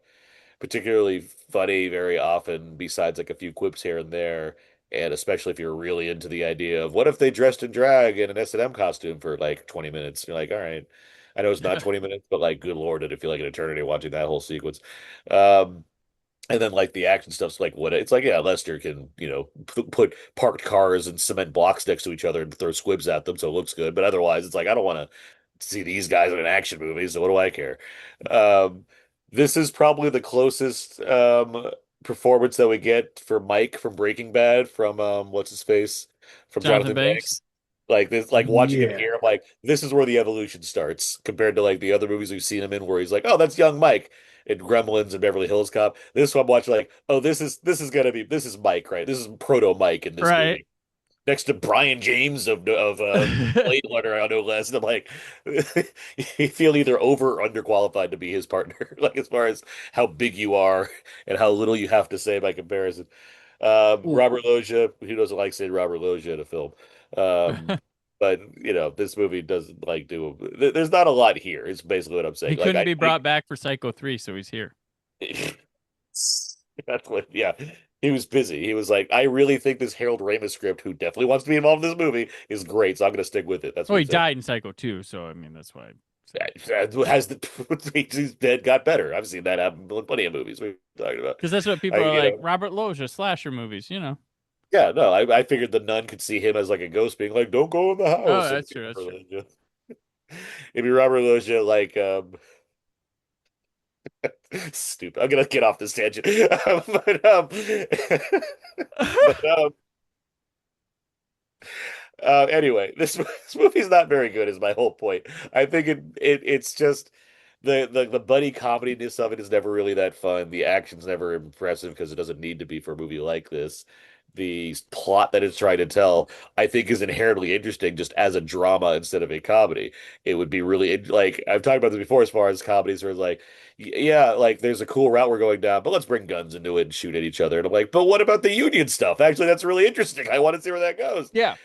particularly funny very often, besides like a few quips here and there. And especially if you're really into the idea of what if they dressed in drag in an S&M costume for like 20 minutes? You're like, all right, I know it's not 20 minutes, but like, good Lord, did it feel like an eternity watching that whole sequence. And then like the action stuff's like what it's like. Yeah, Lester can put parked cars and cement blocks next to each other and throw squibs at them, so it looks good. But otherwise, it's like I don't want to see these guys in an action movie, so what do I care? This is probably the closest performance that we get for Mike from Breaking Bad from what's his face from Jonathan Banks. Like this, like watching him here, I'm like, this is where the evolution starts compared to like the other movies we've seen him in, where he's like, oh, that's young Mike in Gremlins and Beverly Hills Cop. This one I'm watching like, oh, this is Mike, right? This is proto Mike in this movie. Next to Brian James of Blade Runner, no less. And I'm like, you feel either over or underqualified to be his partner, like as far as how big you are and how little you have to say by comparison. Robert Loggia, who doesn't like saying Robert Loggia in a film? But this movie doesn't like do. There's not a lot here. Is basically what I'm saying. He couldn't be brought back for Psycho 3, so he's here. That's what. Yeah. He was busy. He was like, I really think this Harold Ramis script, who definitely wants to be involved in this movie, is great, so I'm going to stick with it. That's he died in Psycho 2, so I mean, that's why. Has he's dead got better? I've seen that happen in plenty of movies we're talking about. Because that's what people are like. Robert Loggia, slasher movies, Yeah, no, I figured the nun could see him as like a ghost, being like, "Don't go in the house." Oh, that's true. That's true. Maybe Robert Loggia, like, stupid. I'm gonna get off this tangent, but anyway, this movie's not very good. Is my whole point. I think it's just the buddy comediness of it is never really that fun. The action's never impressive because it doesn't need to be for a movie like this. The plot that it's trying to tell, I think, is inherently interesting just as a drama instead of a comedy. It would be really like I've talked about this before as far as comedies where it's like, yeah, like there's a cool route we're going down, but let's bring guns into it and shoot at each other. And I'm like, but what about the union stuff? Actually, that's really interesting. I want to see where that goes. Yeah,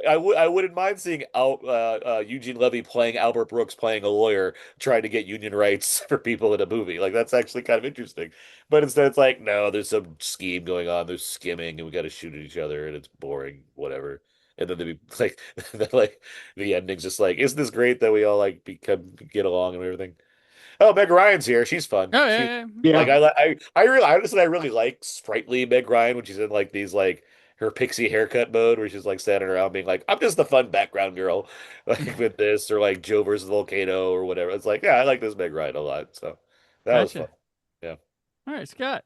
I wouldn't mind seeing Eugene Levy playing Albert Brooks playing a lawyer trying to get union rights for people in a movie. Like that's actually kind of interesting. But instead, it's like, no, there's some scheme going on. There's skimming, and we got to shoot at each other, and it's boring, whatever. And then they be like, like the ending's just like, isn't this great that we all like get along and everything? Oh, Meg Ryan's here. She's fun. Oh yeah, yeah. Like I really honestly I really like sprightly Meg Ryan when she's in like these like her pixie haircut mode where she's like standing around being like, I'm just the fun background girl, like with this or like Joe versus Volcano or whatever. It's like, yeah, I like this Meg Ryan a lot. So that was fun. Yeah. All right, Scott.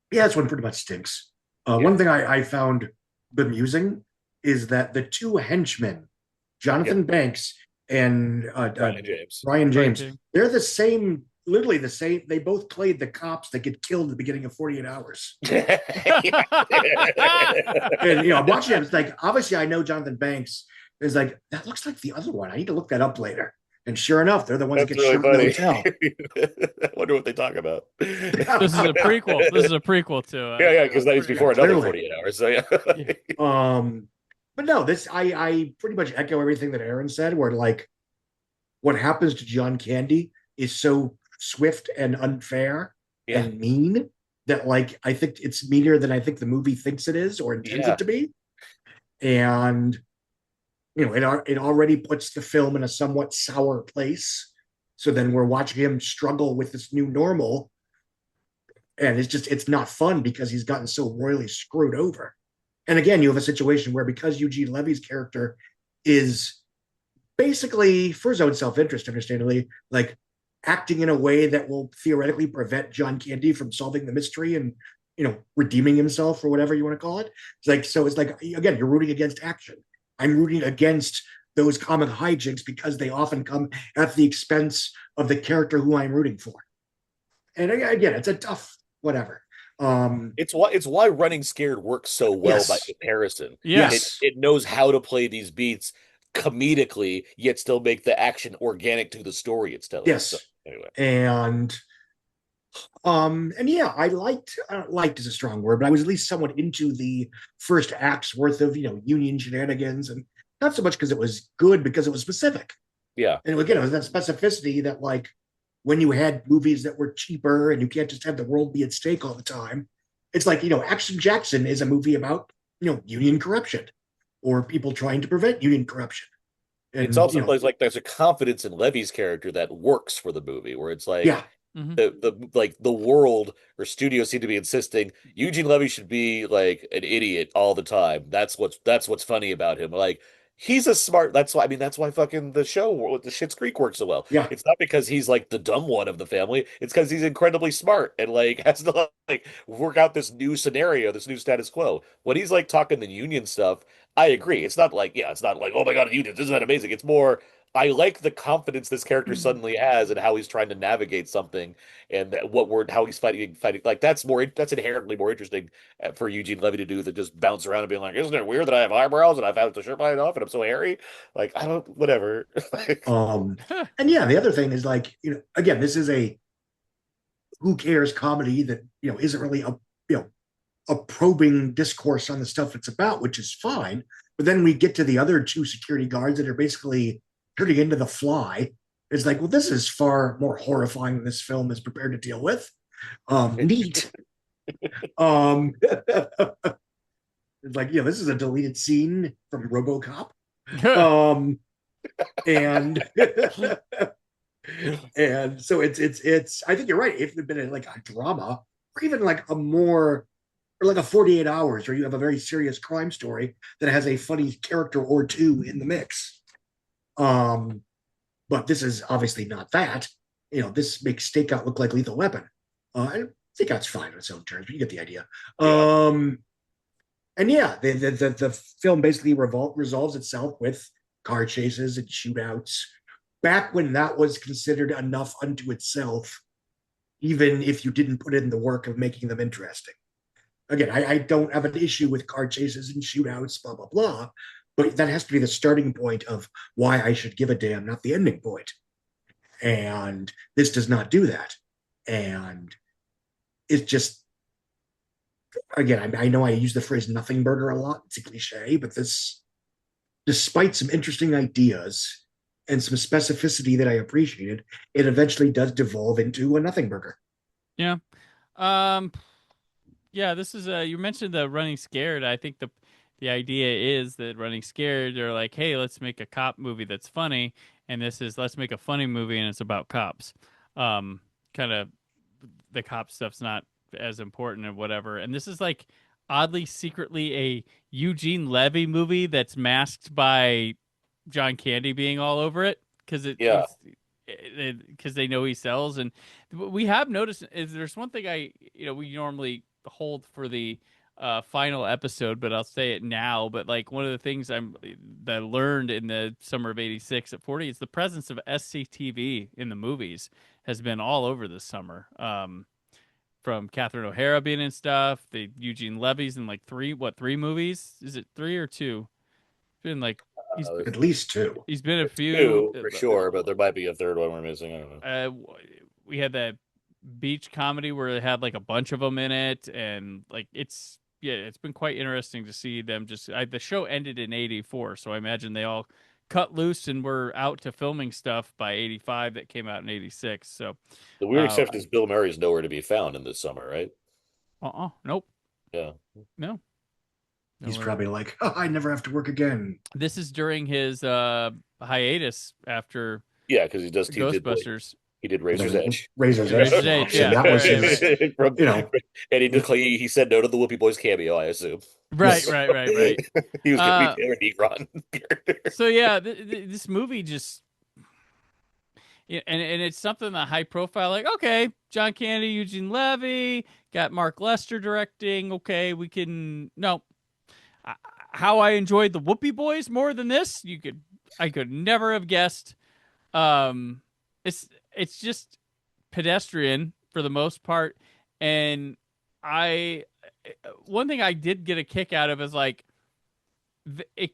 Yeah, this one pretty much stinks. One thing I found bemusing is that the two henchmen, Jonathan Banks and Ryan James, they're the same, literally the same. They both played the cops that get killed at the beginning of 48 Hours. And I'm watching it. It's like, obviously, I know Jonathan Banks. Is like, that looks like the other one. I need to look that up later. And sure enough, they're the ones that get shot in the hotel. I wonder what they talk about. This is a prequel. This is a prequel to. Yeah, because that was before another 48 Hours. So yeah. But no, this I pretty much echo everything that Aaron said. Where like, what happens to John Candy is so swift and unfair and mean that like I think it's meaner than I think the movie thinks it is or intends it to be. And it already puts the film in a somewhat sour place. So then we're watching him struggle with this new normal. And it's not fun because he's gotten so royally screwed over. And again, you have a situation where because Eugene Levy's character is basically, for his own self-interest, understandably, like acting in a way that will theoretically prevent John Candy from solving the mystery and, redeeming himself or whatever you want to call it. It's like, again, you're rooting against action. I'm rooting against those comic hijinks because they often come at the expense of the character who I'm rooting for. And again, it's a tough whatever. It's why Running Scared works so well by comparison. Yes. It knows how to play these beats comedically, yet still make the action organic to the story it's telling. Yes. So, anyway. And yeah, I liked is a strong word, but I was at least somewhat into the first act's worth of, union shenanigans, and not so much because it was good, because it was specific. Yeah. And again, it was that specificity that like when you had movies that were cheaper and you can't just have the world be at stake all the time. It's like, Action Jackson is a movie about, union corruption or people trying to prevent union corruption. And, it's also like there's a confidence in Levy's character that works for the movie where it's like, the world or studios seem to be insisting Eugene Levy should be like an idiot all the time. That's what's funny about him. Like he's a smart. That's why fucking the show with the Schitt's Creek works so well. Yeah, it's not because he's like the dumb one of the family. It's because he's incredibly smart and like has to like work out this new scenario, this new status quo. When he's like talking the union stuff, I agree. It's not like oh my god, unions, isn't that amazing? It's more, I like the confidence this character suddenly has and how he's trying to navigate something and how he's fighting. Like that's inherently more interesting for Eugene Levy to do than just bounce around and being like, isn't it weird that I have eyebrows and I've had the shirt mine off and I'm so hairy? Like, I don't, whatever. And yeah, the other thing is like, again, this is a who cares comedy that, isn't really a probing discourse on the stuff it's about, which is fine. But then we get to the other two security guards that are basically turning into the Fly. It's like, well, this is far more horrifying than this film is prepared to deal with. Neat. It's like, this is a deleted scene from RoboCop. And And so it's I think you're right. If it had been like a drama or even like a more or like a 48 hours where you have a very serious crime story that has a funny character or two in the mix. But this is obviously not that. This makes Stakeout look like Lethal Weapon. I think that's fine on its own terms, but you get the idea. Yeah. And yeah, the film basically resolves itself with car chases and shootouts. Back when that was considered enough unto itself, even if you didn't put in the work of making them interesting. Again, I don't have an issue with car chases and shootouts, blah, blah, blah, but that has to be the starting point of why I should give a damn, not the ending point. And this does not do that. And it's just, again, I know I use the phrase nothing burger a lot. It's a cliche, but this, despite some interesting ideas and some specificity that I appreciated, it eventually does devolve into a nothing burger. Yeah. Yeah, this is you mentioned the Running Scared. I think the idea is that Running Scared, they're like, hey, let's make a cop movie that's funny, and this is let's make a funny movie and it's about cops. Kind of the cop stuff's not as important or whatever. And this is like oddly secretly a Eugene Levy movie that's masked by John Candy being all over it because because they know he sells. And we have noticed is there's one thing we normally hold for the final episode, but I'll say it now. But like one of the things that I learned in the summer of '86 at 40 is the presence of SCTV in the movies has been all over this summer. From Catherine O'Hara being in stuff, the Eugene Levy's in like three movies? Is it 3 or 2? It's been like at least 2. He's been a few 2 for sure, but there might be a third one we're missing. I don't know. We had that beach comedy where it had like a bunch of them in it, and like it's been quite interesting to see them the show ended in '84, so I imagine they all cut loose and were out to filming stuff by '85 that came out in '86. So the weird exception is Bill Murray's nowhere to be found in this summer, right? Nope. Yeah. No. He's probably like, oh, I never have to work again. This is during his hiatus after because he Ghostbusters. He did Razor's Edge. Razor's Edge. Yeah. That was his, and he said no to the Whoopee Boys cameo, I assume. Right. He was going to be Taylor Negron character. So yeah, this movie just, and it's something that high profile, like, okay, John Candy, Eugene Levy, got Mark Lester directing. Okay, we can how I enjoyed the Whoopee Boys more than this, I could never have guessed. It's just pedestrian for the most part, and one thing I did get a kick out of is like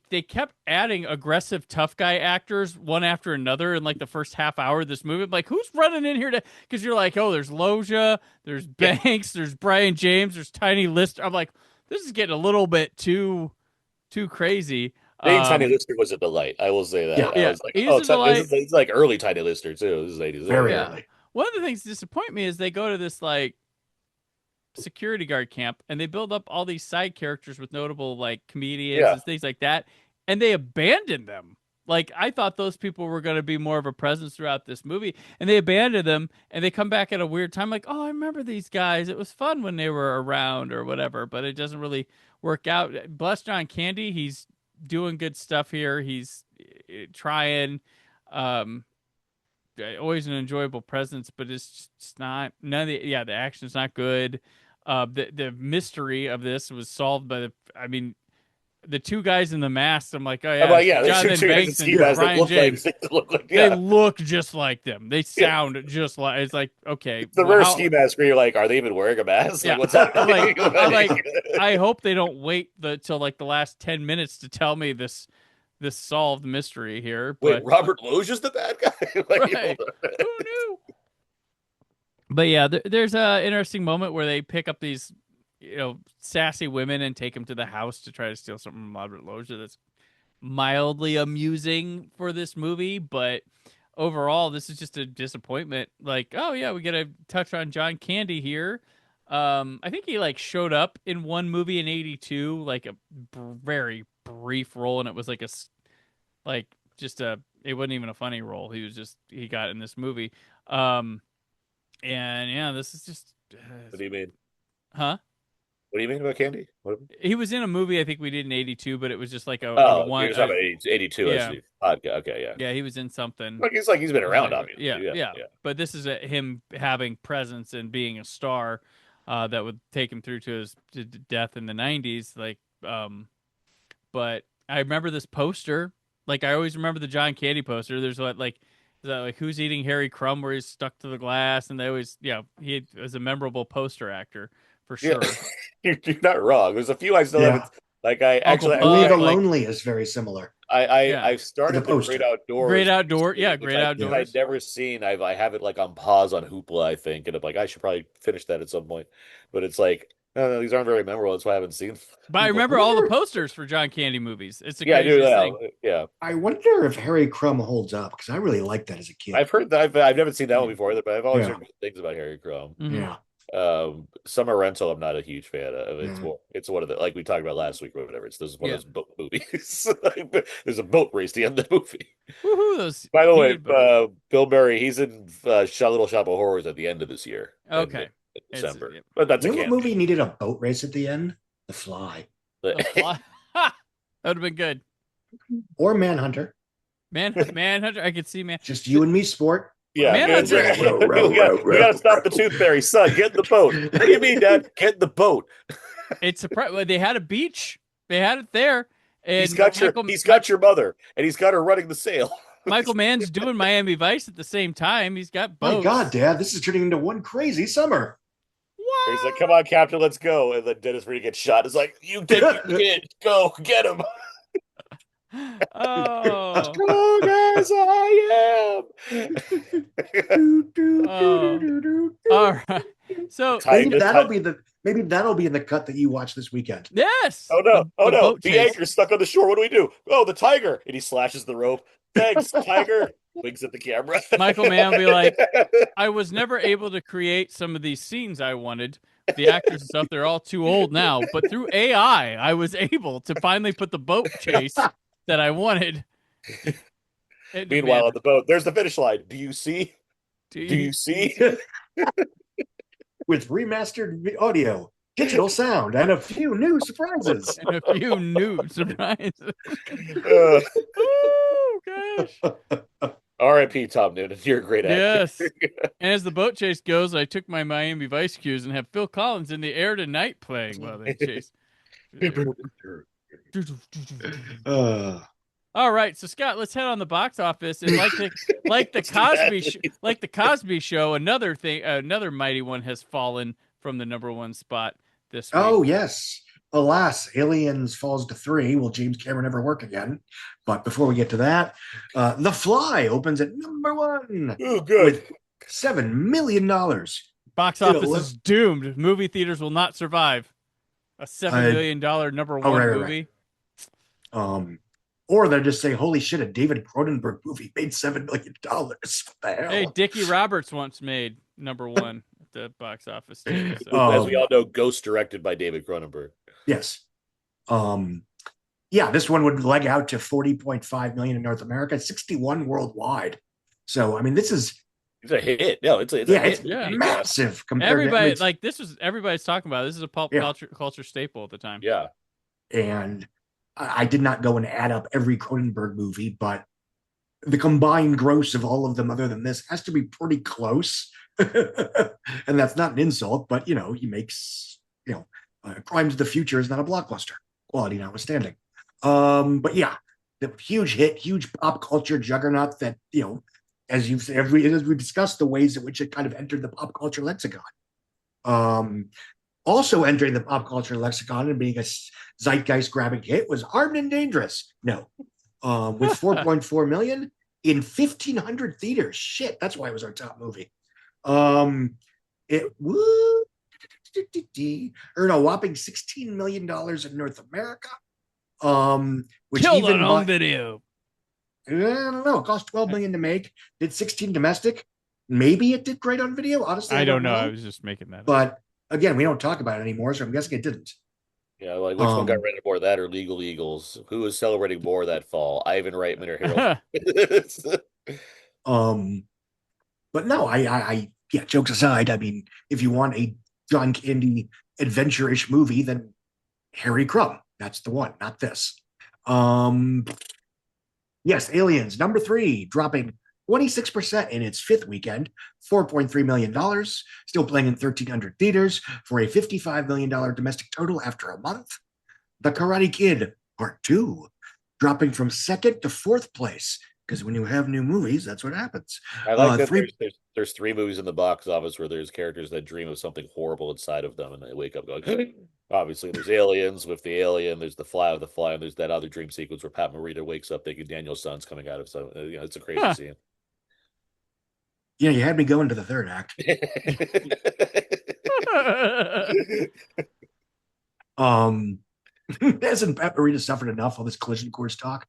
they kept adding aggressive tough guy actors one after another in like the first half hour of this movie. I'm like, who's running in here because you're like, oh, there's Loja, there's Banks, there's Brian James, there's Tiny Lister. I'm like, this is getting a little bit too crazy. Tiny Lister was a delight. I will say that. Yeah. I was like, it's like early Tiny Lister too. This is 80s. Very early. One of the things that disappoint me is they go to this like security guard camp and they build up all these side characters with notable like comedians and things like that, and they abandon them. Like I thought those people were going to be more of a presence throughout this movie, and they abandon them, and they come back at a weird time. Like, oh, I remember these guys. It was fun when they were around or whatever, but it doesn't really work out. Bless John Candy. He's doing good stuff here. He's trying. Always an enjoyable presence, but it's just not. The action's not good. The mystery of this was solved by the two guys in the masks. I'm like, oh yeah, Jonathan Banks and Brian James. They look just like them. They sound just like. It's like, okay, it's the rare ski mask where you're like, are they even wearing a mask? Yeah. Like, what's happening? I hope they don't wait till like the last 10 minutes to tell me this solved mystery here. Wait, Robert Loja's the bad guy? Right. Who knew? But yeah, there's an interesting moment where they pick up these, sassy women and take them to the house to try to steal something from Robert Loja. That's mildly amusing for this movie, but overall, this is just a disappointment. Like, oh yeah, we get a touch on John Candy here. I think he like showed up in one movie in '82, like a very brief role, and it was like just a it wasn't even a funny role. He got in this movie. And yeah, this is just. What do you mean? Huh? What do you mean about Candy? He was in a movie I think we did in '82, but it was just like a one. You're talking about 82, yeah. actually. Okay, yeah. Yeah, he was in something. He's been around, obviously. Yeah. But this is him having presence and being a star that would take him through to his death in the '90s. But I remember this poster. Like I always remember the John Candy poster. There's Who's Eating Harry Crumb, where he's stuck to the glass, and they always he was a memorable poster actor for sure. You're not wrong. There's a few I still haven't. Like I Leave It Lonely is very similar. I've started the Great Outdoors. Great Outdoors. I've never seen. I have it like on pause on Hoopla, I think, and I'm like I should probably finish that at some point. But it's like no, these aren't very memorable. That's why I haven't seen them. But I remember all the posters for John Candy movies. It's the craziest thing. Yeah. I wonder if Harry Crumb holds up because I really liked that as a kid. I've heard that. I've never seen that one before either, but I've always heard good things about Harry Crumb. Mm-hmm. Yeah. Summer Rental, I'm not a huge fan of. It's one of the, like we talked about last week or whatever. It's one of those boat movies. There's a boat race at the end of the movie. Woohoo! By the way, Bill Murray, he's in Little Shop of Horrors at the end of this year. Okay. In December. But that's what movie needed a boat race at the end? The Fly. The Fly. That would have been good. Or Manhunter. Manhunter. I could see Just you and me, sport. Yeah, we gotta stop the tooth fairy, son. Get in the boat. What do you mean, Dad? Get in the boat. It's surprising. They had a beach. They had it there. And he's got your mother, and he's got her running the sail. Michael Mann's doing Miami Vice at the same time. He's got boats. My God, Dad, this is turning into one crazy summer. What? He's like, "Come on, Captain, let's go." And then Dennis Reed gets shot. It's like, "You take your kid, go get him." Oh, strong as I am. All right. So maybe that'll be in the cut that you watch this weekend. Yes. Oh no! The anchor's stuck on the shore. What do we do? Oh, the tiger! And he slashes the rope. Thanks, tiger. Winks at the camera. Michael Mann will be like, I was never able to create some of these scenes I wanted. The actors and stuff, they're all too old now. But through AI, I was able to finally put the boat chase that I wanted. Meanwhile, on the boat, there's the finish line. Do you see? Do you see? With remastered audio, digital sound, and a few new surprises. Oh, gosh. R.I.P. Tom Noonan. You're a great actor. Yes. And as the boat chase goes, I took my Miami Vice cues and have Phil Collins in the air tonight playing while they chase. All right, so Scott, let's head on the box office. And like the Cosby Show, another mighty one has fallen from the #1 spot this week. Oh yes, alas, Aliens falls to 3. Will James Cameron ever work again? But before we get to that, The Fly opens at #1. Oh, good. With $7 million. Box office is doomed. Movie theaters will not survive a $7 million #1 movie. Right. Or they'll just say, holy shit, a David Cronenberg movie made $7 million. What the hell? Hey, Dickie Roberts once made #1 at the box office too. So. As we all know, Ghost directed by David Cronenberg. Yes. Yeah, this one would leg out to 40.5 million in North America, 61 worldwide. So, I mean, it's a hit. No, it's massive compared everybody to everybody's talking about it. This is a pulp culture staple at the time. Yeah. And I did not go and add up every Cronenberg movie, but the combined gross of all of them other than this has to be pretty close. And that's not an insult, but he makes, Crimes of the Future is not a blockbuster, quality notwithstanding. But yeah, the huge hit, huge pop culture juggernaut that, as we discussed the ways in which it kind of entered the pop culture lexicon. Also entering the pop culture lexicon and being a zeitgeist grabbing hit was Armed and Dangerous. No. With 4.4 million in 1,500 theaters. Shit, that's why it was our top movie. It earned a whopping $16 million in North America. Which killed on home video. I don't know. It cost $12 million to make. Did 16 domestic. Maybe it did great on video. Honestly, I don't know. I was just making that up. But again, we don't talk about it anymore, so I'm guessing it didn't. Yeah, like which one got rated more, that or Legal Eagles? Who is celebrating more that fall? Ivan Reitman or Harold? But no, yeah, jokes aside, I mean, if you want a John Candy adventure-ish movie, then Harry Crumb, that's the one, not this. Yes, Aliens, number 3, dropping 26% in its 5th weekend, $4.3 million, still playing in 1,300 theaters for a $55 million domestic total after a month. The Karate Kid, Part 2, dropping from 2nd to 4th place, because when you have new movies, that's what happens. I like that there's 3 movies in the box office where there's characters that dream of something horrible inside of them, and they wake up going, obviously, there's Aliens with the alien, there's the Fly with the Fly, and there's that other dream sequence where Pat Morita wakes up thinking Daniel's son's coming out of some, it's a crazy scene. Yeah, you had me going to the 3rd act. Hasn't Pat Morita suffered enough all this collision course talk?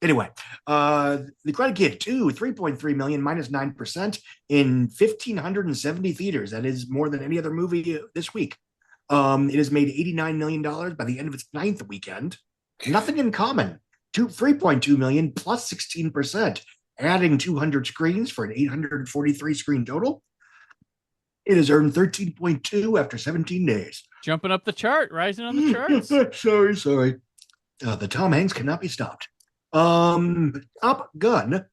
Anyway, The Karate Kid 2, 3.3 million, minus 9% in 1,570 theaters. That is more than any other movie this week. It has made $89 million by the end of its 9th weekend. Nothing in Common, 3.2 million, plus 16%, adding 200 screens for an 843 screen total. It has earned 13.2 after 17 days. Jumping up the chart, rising on the charts. Sorry. The Tom Hanks cannot be stopped. Top Gun.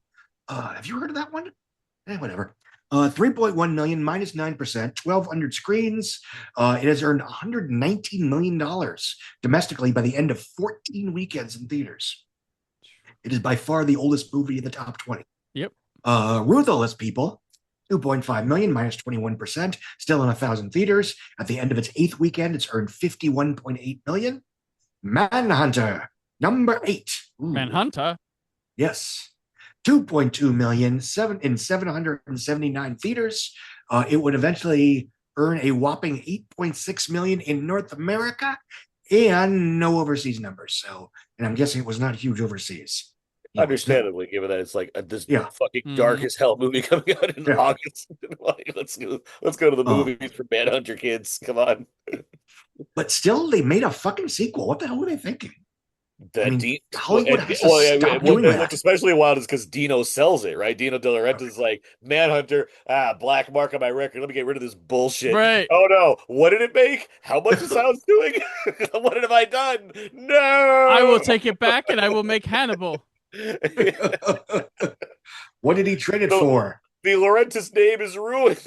Have you heard of that one? Whatever. 3.1 million, minus 9%, 1,200 screens. It has earned $119 million domestically by the end of 14 weekends in theaters. It is by far the oldest movie in the top 20. Yep. Ruthless People, 2.5 million, minus 21%, still in 1,000 theaters. At the end of its 8th weekend, it's earned 51.8 million. Manhunter, number 8. Ooh. Manhunter? Yes. 2.2 million, in 779 theaters. It would eventually earn a whopping 8.6 million in North America and no overseas numbers. So, and I'm guessing it was not huge overseas. Understandably, given that it's like this fucking dark as hell movie coming out in August. Like, let's go to the movies for Manhunter, kids. Come on. But still, they made a fucking sequel. What the hell were they thinking? Hollywood has to stop doing that. What's especially wild is because Dino sells it, right? Dino De Laurentiis like, Manhunter, black mark on my record. Let me get rid of this bullshit. Right. Oh no, what did it make? How much is sounds doing? What have I done? No, I will take it back and I will make Hannibal. What did he trade it for? The Laurentiis name is ruined.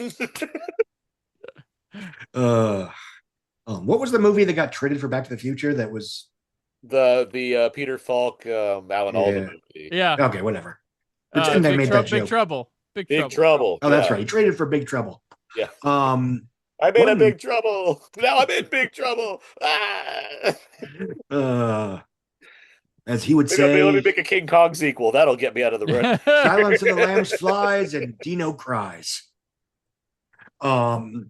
What was the movie that got traded for Back to the Future? That was the Peter Falk, Alan Alda movie. Yeah. Okay, whatever. And they made that joke. Big Trouble. Big Trouble. Oh, that's right. He traded for Big Trouble. Yeah. I made a big trouble. Now I'm in big trouble. As he would say, let me make a King Kong sequel. That'll get me out of the run. Silence of the Lambs flies and Dino cries. One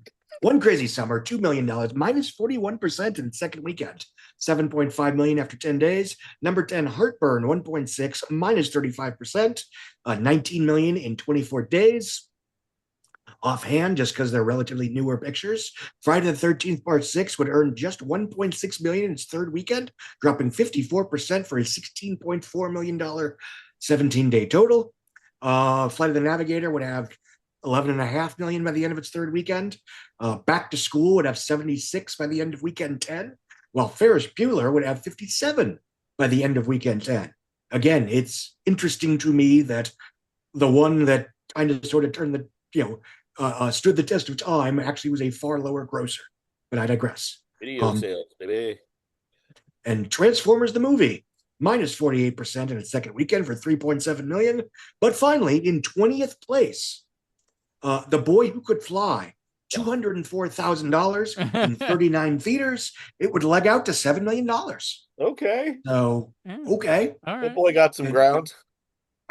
Crazy Summer, $2 million, minus 41% in the 2nd weekend, 7.5 million after 10 days. Number 10, Heartburn, 1.6, minus 35%, 19 million in 24 days. Offhand, just because they're relatively newer pictures, Friday the 13th Part 6 would earn just 1.6 million in its 3rd weekend, dropping 54% for a $16.4 million 17-day total. Flight of the Navigator would have 11.5 million by the end of its 3rd weekend. Back to School would have 76 by the end of weekend 10, while Ferris Bueller would have 57 by the end of weekend 10. Again, it's interesting to me that the one that kind of sort of turned the, stood the test of time actually was a far lower grosser. But I digress. Video sales, baby. And Transformers the movie, minus 48% in its 2nd weekend for 3.7 million. But finally, in 20th place, The Boy Who Could Fly, $204,000 in 39 theaters. It would leg out to $7 million. Okay. So, okay. All right. That boy got some ground.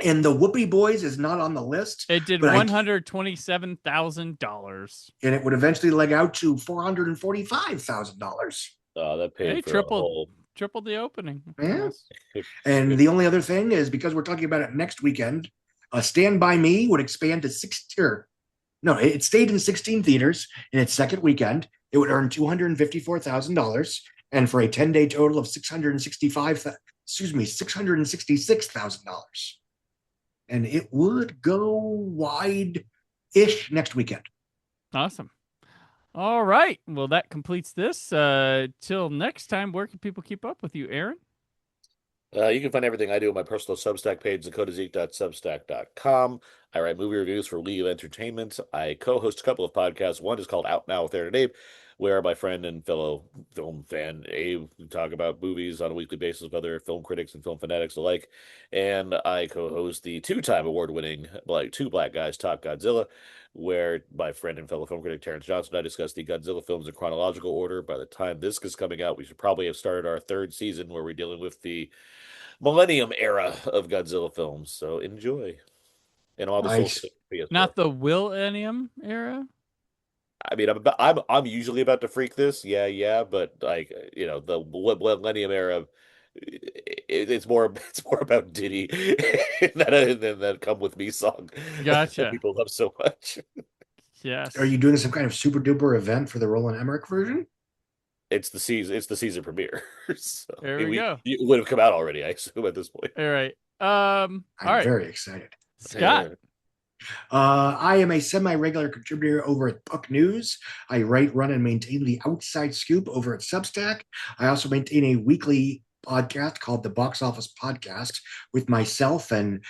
And the Whoopee Boys is not on the list. It did $127,000. And it would eventually leg out to $445,000. Oh, that paid for triple the opening. Yeah. And the only other thing is, because we're talking about it next weekend, Stand By Me would expand to 16. No, it stayed in 16 theaters in its 2nd weekend. it would earn $254,000, and for a 10-day total of $666,000. And it would go wide-ish next weekend. Awesome. All right. Well, that completes this. Till next time, where can people keep up with you, Aaron? You can find everything I do on my personal Substack page, dakotazeek.substack.com. I write movie reviews for League of Entertainment. I co-host a couple of podcasts. One is called Out Now with Aaron and Abe, where my friend and fellow film fan Abe talk about movies on a weekly basis with other film critics and film fanatics alike. And I co-host the two-time award-winning Two Black Guys Talk Godzilla, where my friend and fellow film critic Terrence Johnson and I discuss the Godzilla films in chronological order. By the time this is coming out, we should probably have started our third season, where we're dealing with the Millennium era of Godzilla films. So enjoy. And all the social media. Not the Millennium era? I mean, I'm usually about to freak this, but like, you know, the Millennium era, it's more about Diddy than that "Come With Me" song. Gotcha. That people love so much. Yes. Are you doing some kind of super duper event for the Roland Emmerich version? It's the season premiere. So, there we go. It would have come out already, I assume, at this point. All right. I'm all right. very excited. Scott. I am a semi-regular contributor over at Puck News. I write, run, and maintain the Outside Scoop over at Substack. I also maintain a weekly podcast called the Box Office Podcast with myself and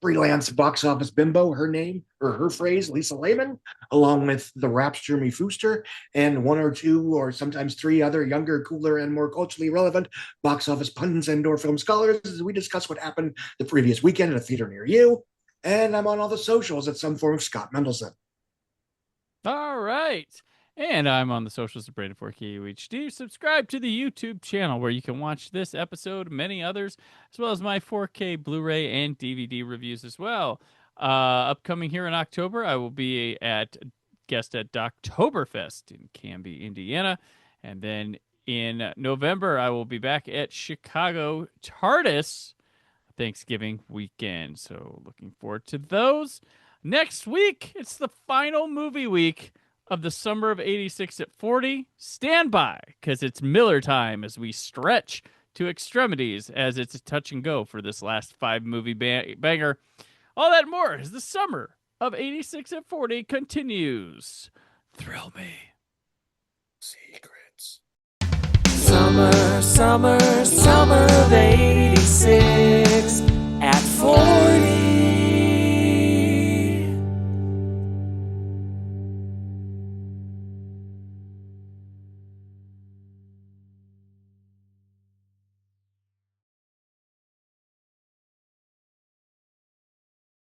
freelance box office bimbo, her phrase, Lisa Lehman, along with the Raps Jeremy Fooster, and one or two or sometimes three other younger, cooler, and more culturally relevant box office pundits and/or film scholars as we discuss what happened the previous weekend at a theater near you. And I'm on all the socials at some form of Scott Mendelson. All right. And I'm on the socials of Brandon 4K UHD. Subscribe to the YouTube channel where you can watch this episode, many others, as well as my 4K Blu-ray and DVD reviews as well. Upcoming here in October, I will be guest at Doctoberfest in Canby, Indiana. And then in November, I will be back at Chicago TARDIS Thanksgiving weekend. So looking forward to those. Next week, it's the final movie week of the summer of 86 at 40. Stand by, because it's Miller time as we stretch to extremities as it's a touch and go for this last 5-movie banger. All that and more as the summer of 86 at 40 continues. Thrill me. Secrets. Summer of 86 at 40.